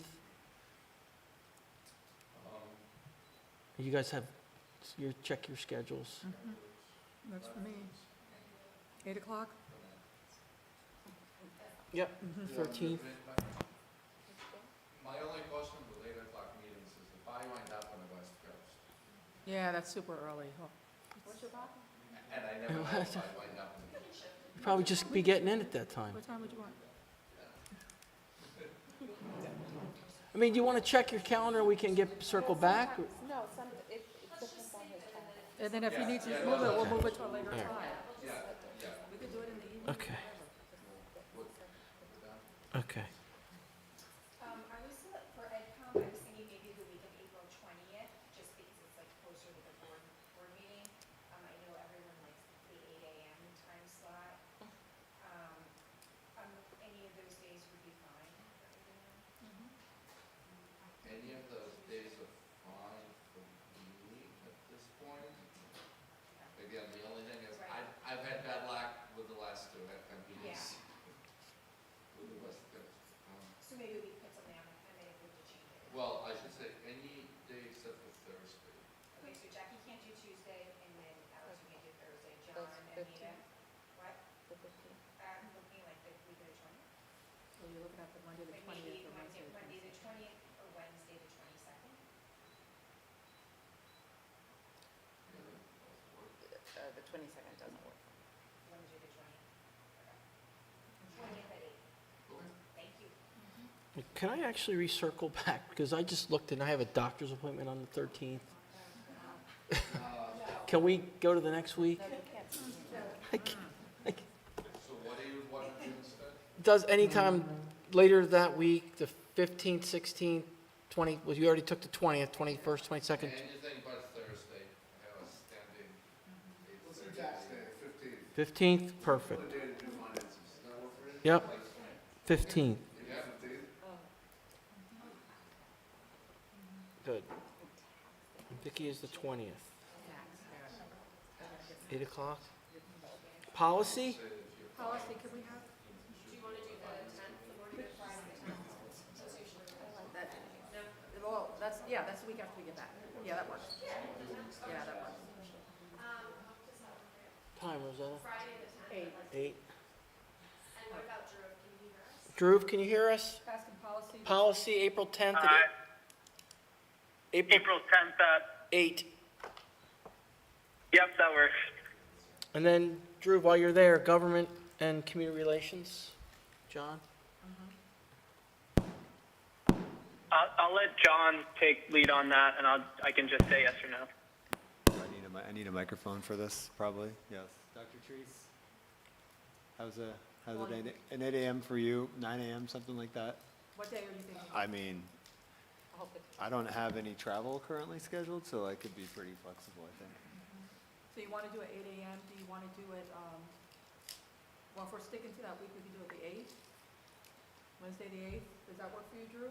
C: You guys have, check your schedules.
E: That's for me. 8 o'clock?
C: Yep, 13th.
G: My only question with 8 o'clock meetings is if I wind up on the West Coast,
E: Yeah, that's super early.
G: and I never know if I wind up in the
C: You'd probably just be getting in at that time.
E: What time would you want?
C: I mean, do you want to check your calendar? We can circle back?
A: No, it depends on his time.
E: And then if he needs to move it, we'll move it to a later
C: Yeah.
E: time. We could do it in the evening.
C: Okay. Okay.
R: I was, for EdCom, I was thinking maybe the week of April 20th, just because it's like closer to the board meeting. I know everyone likes the 8 a.m. time slot. Any of those days would be fine for everyone.
G: Any of those days are fine for me at this point. Again, the only thing is, I've had bad luck with the last two FM meetings. With the West Coast.
R: So maybe we put something on, and then we could change it.
G: Well, I should say any day except for Thursday.
R: Okay, so Jackie can't do Tuesday, and then Alex, you can't do Thursday. John and Anita? What? I'm looking like the week of the 20th.
E: So you're looking at the Monday, the
R: Like
E: 20th,
R: maybe
E: or
R: Monday
E: Wednesday.
R: the 20th or Wednesday the 22nd?
A: The 22nd doesn't work.
R: Wednesday the 20th. Okay. 20th at 8. Thank you.
C: Can I actually recircle back? Because I just looked and I have a doctor's appointment on the 13th. Can we go to the next week? I can't.
G: So what do you want to do instead?
C: Does anytime later that week, the 15th, 16th, Well, you already took the 20th, 21st, 22nd.
G: Anything but Thursday, I was standing.
L: Let's do tax day, 15th.
C: 15th, perfect. Yep, 15th. Good. Vicki is the 20th. 8 o'clock? Policy?
B: Policy, could we have, do you want to do the 10th, the morning of Friday?
E: Well, that's the week after we get back. Yeah, that works. Yeah, that works.
C: Time, Rosetta?
B: Friday the 10th.
C: 8.
B: And what about Drew? Can you hear us?
C: Drew, can you hear us?
E: Asking policy.
C: Policy, April 10th.
Q: April 10th at
C: 8.
Q: Yep, that works.
C: And then, Drew, while you're there, government and community relations. John?
Q: I'll let John take lead on that, and I can just say yes or no.
P: I need a microphone for this, probably, yes. Dr. Treese? How's a day, an 8 a.m. for you, 9 a.m., something like that?
E: What day are you thinking?
P: I mean, I don't have any travel currently scheduled, so I could be pretty flexible, I think.
E: So you want to do it 8 a.m.? Do you want to do it, well, if we're sticking to that week, we can do it the 8th? Wednesday the 8th? Does that work for you, Drew?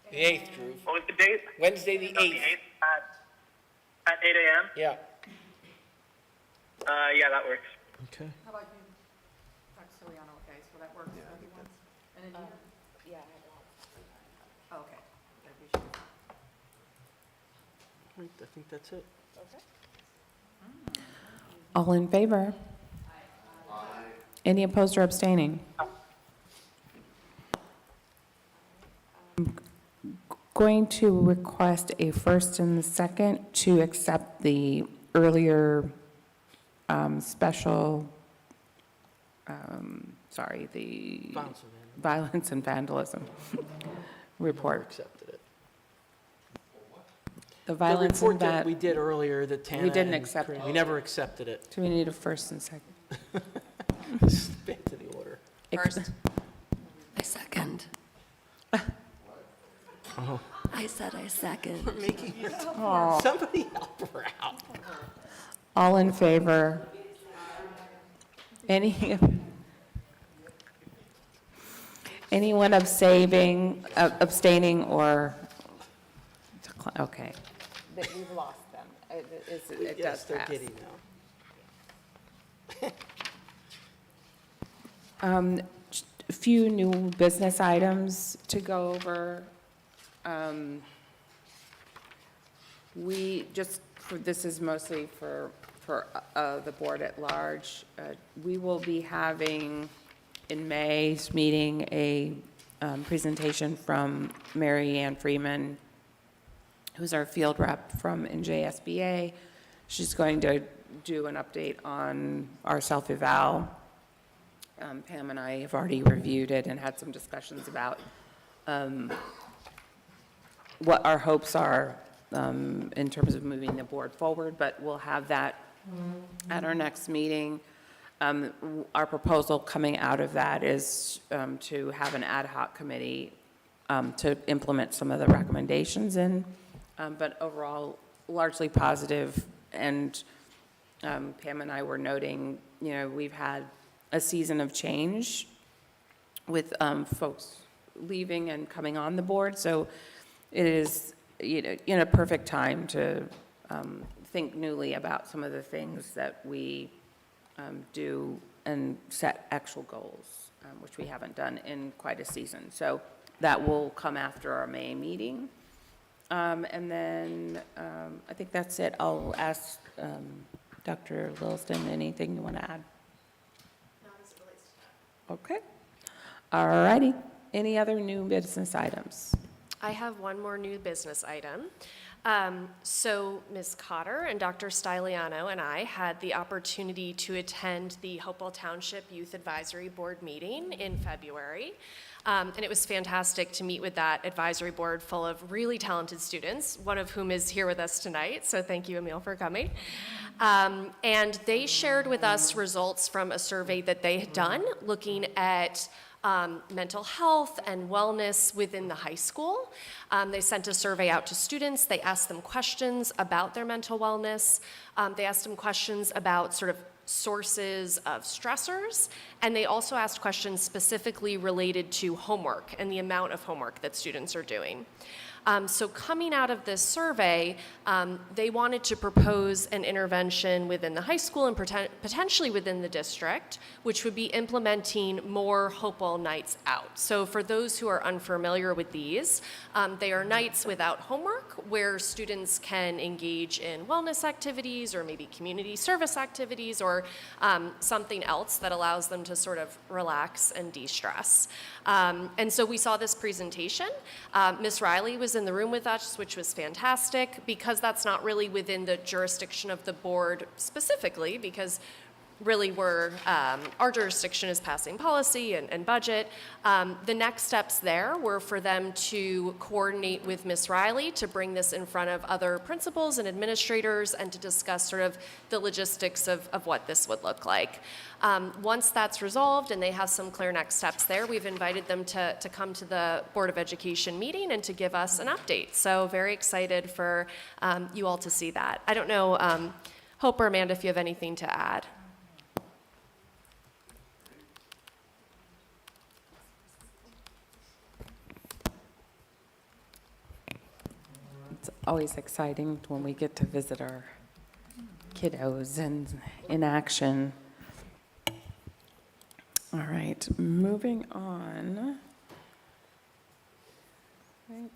C: The 8th, Drew.
Q: What was the date?
C: Wednesday, the 8th.
Q: At 8 a.m.?
C: Yeah.
Q: Yeah, that works.
C: Okay.
E: How about you, Dr. Soriano? Okay, so that works for everyone? And then you?
A: Yeah.
E: Oh, okay. I appreciate it.
C: I think that's it.
A: All in favor? Any opposed or abstaining? I'm going to request a first and a second to accept the earlier special, the violence and vandalism report.
C: Accepted it.
A: The
C: The
A: violence
C: report
A: and
C: that we did earlier, that Tana.
A: We didn't
C: and
A: accept
C: Corinne-
A: it.
C: We never accepted it.
A: Do we need a first and second?
C: Back to the order.
D: First.
H: I second. I said I second.
C: Making you,
A: Aw.
C: somebody help her out.
A: All in favor? Anyone abstaining or, okay. We've lost them. It
C: Yes,
A: does
C: they're
A: pass.
C: giddy now.
A: A few new business items to go over. This is mostly for the board at large. We will be having in May's meeting a presentation from Mary Ann Freeman, who's our field rep from NJSBA. She's going to do an update on our self-eval. Pam and I have already reviewed it and had some discussions about what our hopes are in terms of moving the board forward, but we'll have that at our next meeting. Our proposal coming out of that is to have an ad hoc committee to implement some of the recommendations in, but overall largely positive. And Pam and I were noting, we've had a season of change with folks leaving and coming on the board. So it is, in a perfect time to think newly about some of the things that we do and set actual goals, which we haven't done in quite a season. So that will come after our May meeting. And then I think that's it. I'll ask Dr. Williston, anything you want to add? Okay. All righty. Any other new business items?
I: I have one more new business item. So Ms. Cotter and Dr. Styliano and I had the opportunity to attend the Hopewell Township Youth Advisory Board meeting in February. And it was fantastic to meet with that advisory board full of really talented students, one of whom is here with us tonight. So thank you, Emil, for coming. And they shared with us results from a survey that they had done looking at mental health and wellness within the high school. They sent a survey out to students. They asked them questions about their mental wellness. They asked them questions about sort of sources of stressors, and they also asked questions specifically related to homework and the amount of homework that students are doing. So coming out of this survey, they wanted to propose an intervention within the high school and potentially within the district, which would be implementing more Hopewell nights out. So for those who are unfamiliar with these, they are nights without homework where students can engage in wellness activities or maybe community service activities or something else that allows them to sort of relax and de-stress. And so we saw this presentation. Ms. Riley was in the room with us, which was fantastic, because that's not really within the jurisdiction of the board specifically, because really our jurisdiction is passing policy and budget. The next steps there were for them to coordinate with Ms. Riley to bring this in front of other principals and administrators and to discuss sort of the logistics of what this would look like. Once that's resolved and they have some clear next steps there, we've invited them to come to the Board of Education meeting and to give us an update. So very excited for you all to see that. I don't know, Hope or Amanda, if you have anything to add.
A: It's always exciting when we get to visit our kiddos and in action. All right, moving on. Right.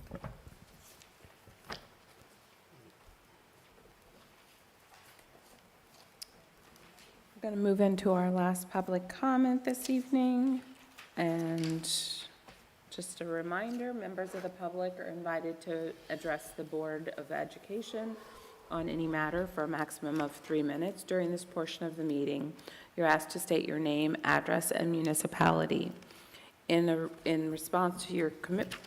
A: We're going to move into our last public comment this evening. And just a reminder, members of the public are invited to address the Board of Education on any matter for a maximum of 3 minutes during this portion of the meeting. You're asked to state your name, address, and municipality. In response to your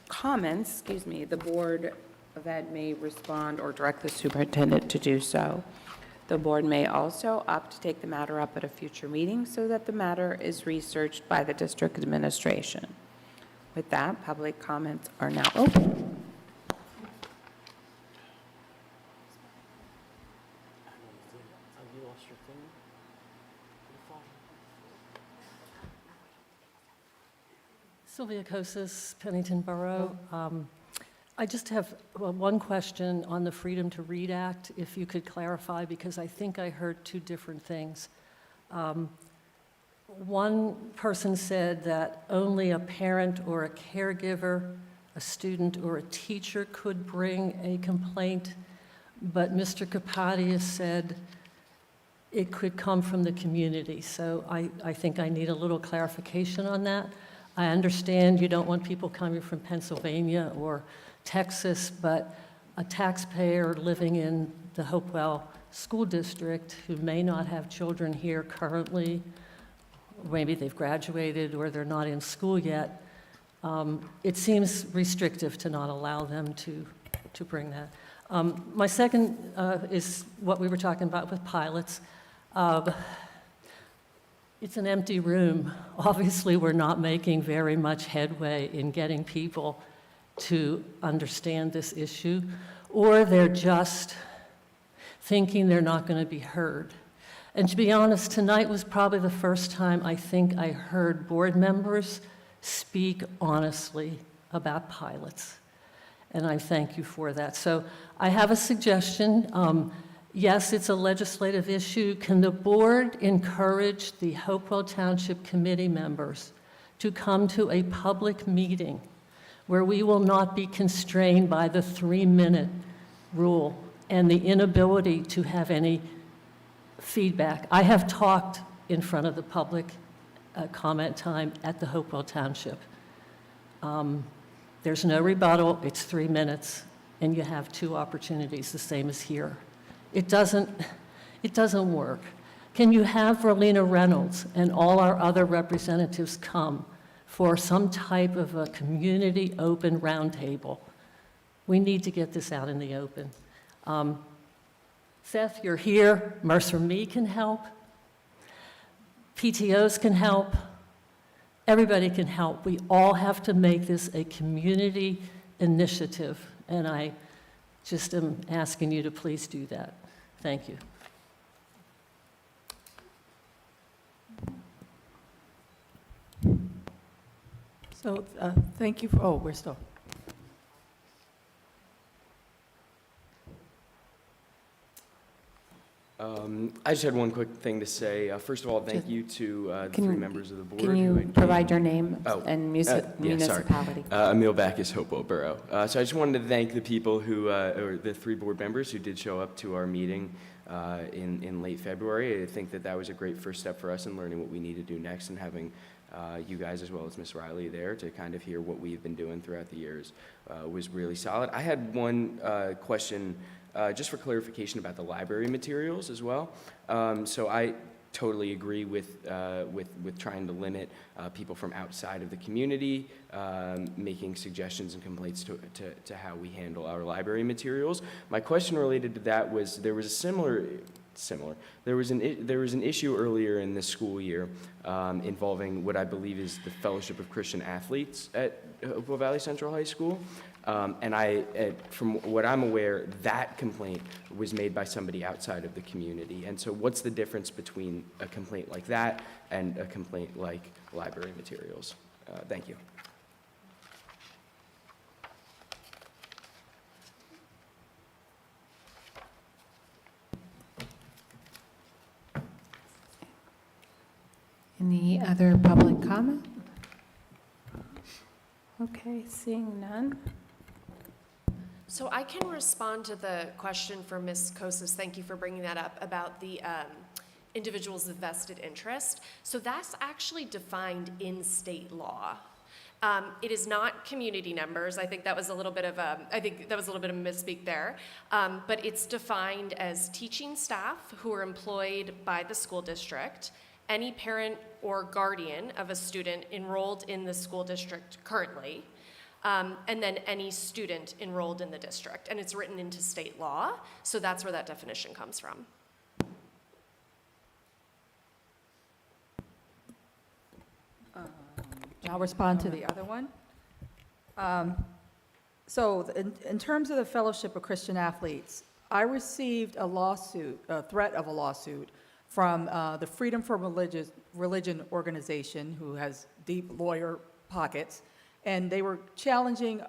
A: comments, the Board of Ed may respond or direct the superintendent to do so. The board may also opt to take the matter up at a future meeting so that the matter is researched by the district administration. With that, public comments are now open.
N: Sylvia Kosis, Pennington Borough. I just have one question on the Freedom to Read Act, if you could clarify, because I think I heard two different things. One person said that only a parent or a caregiver, a student or a teacher could bring a complaint, but Mr. Kapadia said it could come from the community. So I think I need a little clarification on that. I understand you don't want people coming from Pennsylvania or Texas, but a taxpayer living in the Hopewell School District who may not have children here currently, maybe they've graduated or they're not in school yet, it seems restrictive to not allow them to bring that. My second is what we were talking about with pilots. It's an empty room. Obviously, we're not making very much headway in getting people to understand this issue, or they're just thinking they're not going to be heard. And to be honest, tonight was probably the first time I think I heard board members speak honestly about pilots. And I thank you for that. So I have a suggestion. Yes, it's a legislative issue. Can the board encourage the Hopewell Township Committee members to come to a public meeting where we will not be constrained by the 3-minute rule and the inability to have any feedback? I have talked in front of the public comment time at the Hopewell Township. There's no rebuttal, it's 3 minutes, and you have 2 opportunities, the same as here. It doesn't work. Can you have Verlena Reynolds and all our other representatives come for some type of a community open roundtable? We need to get this out in the open. Seth, you're here. Mercer Me can help. PTOs can help. everybody can help. We all have to make this a community initiative, and I just am asking you to please do that. Thank you.
E: So, thank you for, oh, we're still.
T: I just had one quick thing to say. First of all, thank you to the three members of the board.
A: Can
T: who
A: you
T: had
A: provide
T: came.
A: your name and municipality?
T: Emil Backus, Hopewell Borough. So I just wanted to thank the people who, or the three board members who did show up to our meeting in late February. I think that was a great first step for us in learning what we need to do next, and having you guys as well as Ms. Riley there to kind of hear what we've been doing throughout the years was really solid. I had one question just for clarification about the library materials as well. So I totally agree with trying to limit people from outside of the community making suggestions and complaints to how we handle our library materials. My question related to that was there was an issue earlier in this school year involving what I believe is the Fellowship of Christian Athletes at Hopewell Valley Central High School. From what I'm aware, that complaint was made by somebody outside of the community. And so what's the difference between a complaint like that and a complaint like library materials? Thank you.
A: Any other public comment? Okay, seeing none.
I: So I can respond to the question for Ms. Kosas. Thank you for bringing that up about the individuals of vested interest. So that's actually defined in state law. It is not community members. I think that was a little bit of a misspeak there. But it's defined as teaching staff who are employed by the school district, any parent or guardian of a student enrolled in the school district currently, and then any student enrolled in the district. And it's written into state law, so that's where that definition comes from.
E: I'll respond to the other one. So in terms of the Fellowship of Christian Athletes, I received a threat of a lawsuit from the Freedom for Religion organization, who has deep lawyer pockets, and they were challenging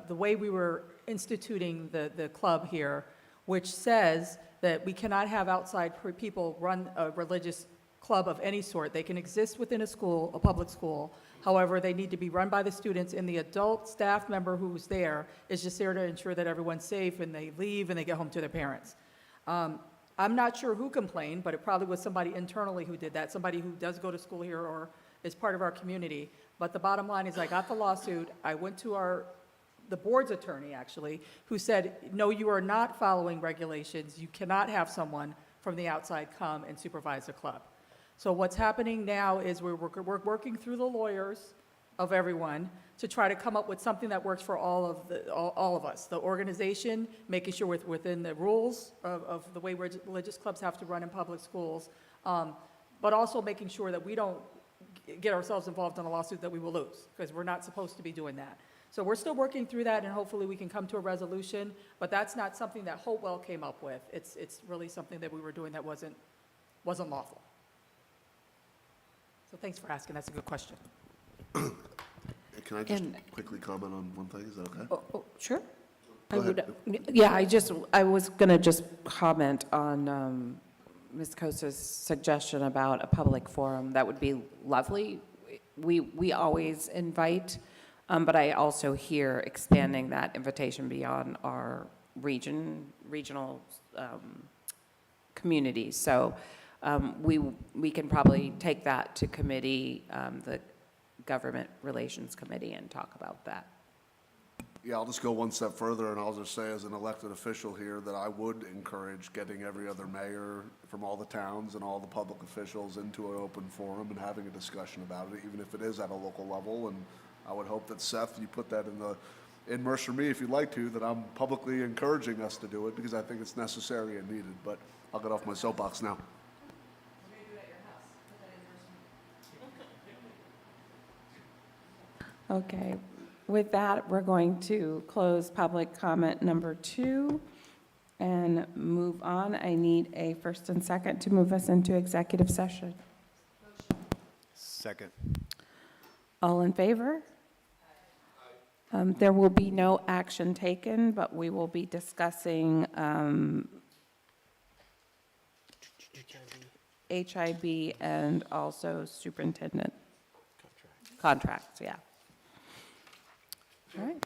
E: the way we were instituting the club here, which says that we cannot have outside people run a religious club of any sort. They can exist within a school, a public school. However, they need to be run by the students, and the adult staff member who's there is just there to ensure that everyone's safe and they leave and they get home to their parents. I'm not sure who complained, but it probably was somebody internally who did that, somebody who does go to school here or is part of our community. But the bottom line is I got the lawsuit. I went to the board's attorney, actually, who said, no, you are not following regulations. You cannot have someone from the outside come and supervise the club. So what's happening now is we're working through the lawyers of everyone to try to come up with something that works for all of us. The organization, making sure within the rules of the way religious clubs have to run in public schools, but also making sure that we don't get ourselves involved in a lawsuit that we will lose, because we're not supposed to be doing that. So we're still working through that, and hopefully we can come to a resolution, but that's not something that Hopewell came up with. It's really something that we were doing that wasn't lawful. So thanks for asking. That's a good question.
L: Can I just quickly comment on one thing? Is that okay?
A: Oh, sure.
L: Go ahead.
A: I was going to just comment on Ms. Kosa's suggestion about a public forum. That would be lovely. We always invite, but I also hear expanding that invitation beyond our regional communities. So we can probably take that to committee, the Government Relations Committee, and talk about that.
L: Yeah, I'll just go one step further, and I'll just say as an elected official here that I would encourage getting every other mayor from all the towns and all the public officials into an open forum and having a discussion about it, even if it is at a local level. And I would hope that, Seth, you put that in Mercer Me if you'd like to, that I'm publicly encouraging us to do it, because I think it's necessary and needed. But I'll get off my soapbox now.
A: Okay, with that, we're going to close public comment number 2 and move on. I need a first and second to move us into executive session.
P: Second.
A: All in favor? There will be no action taken, but we will be discussing HIB and also superintendent contracts, yeah. All right.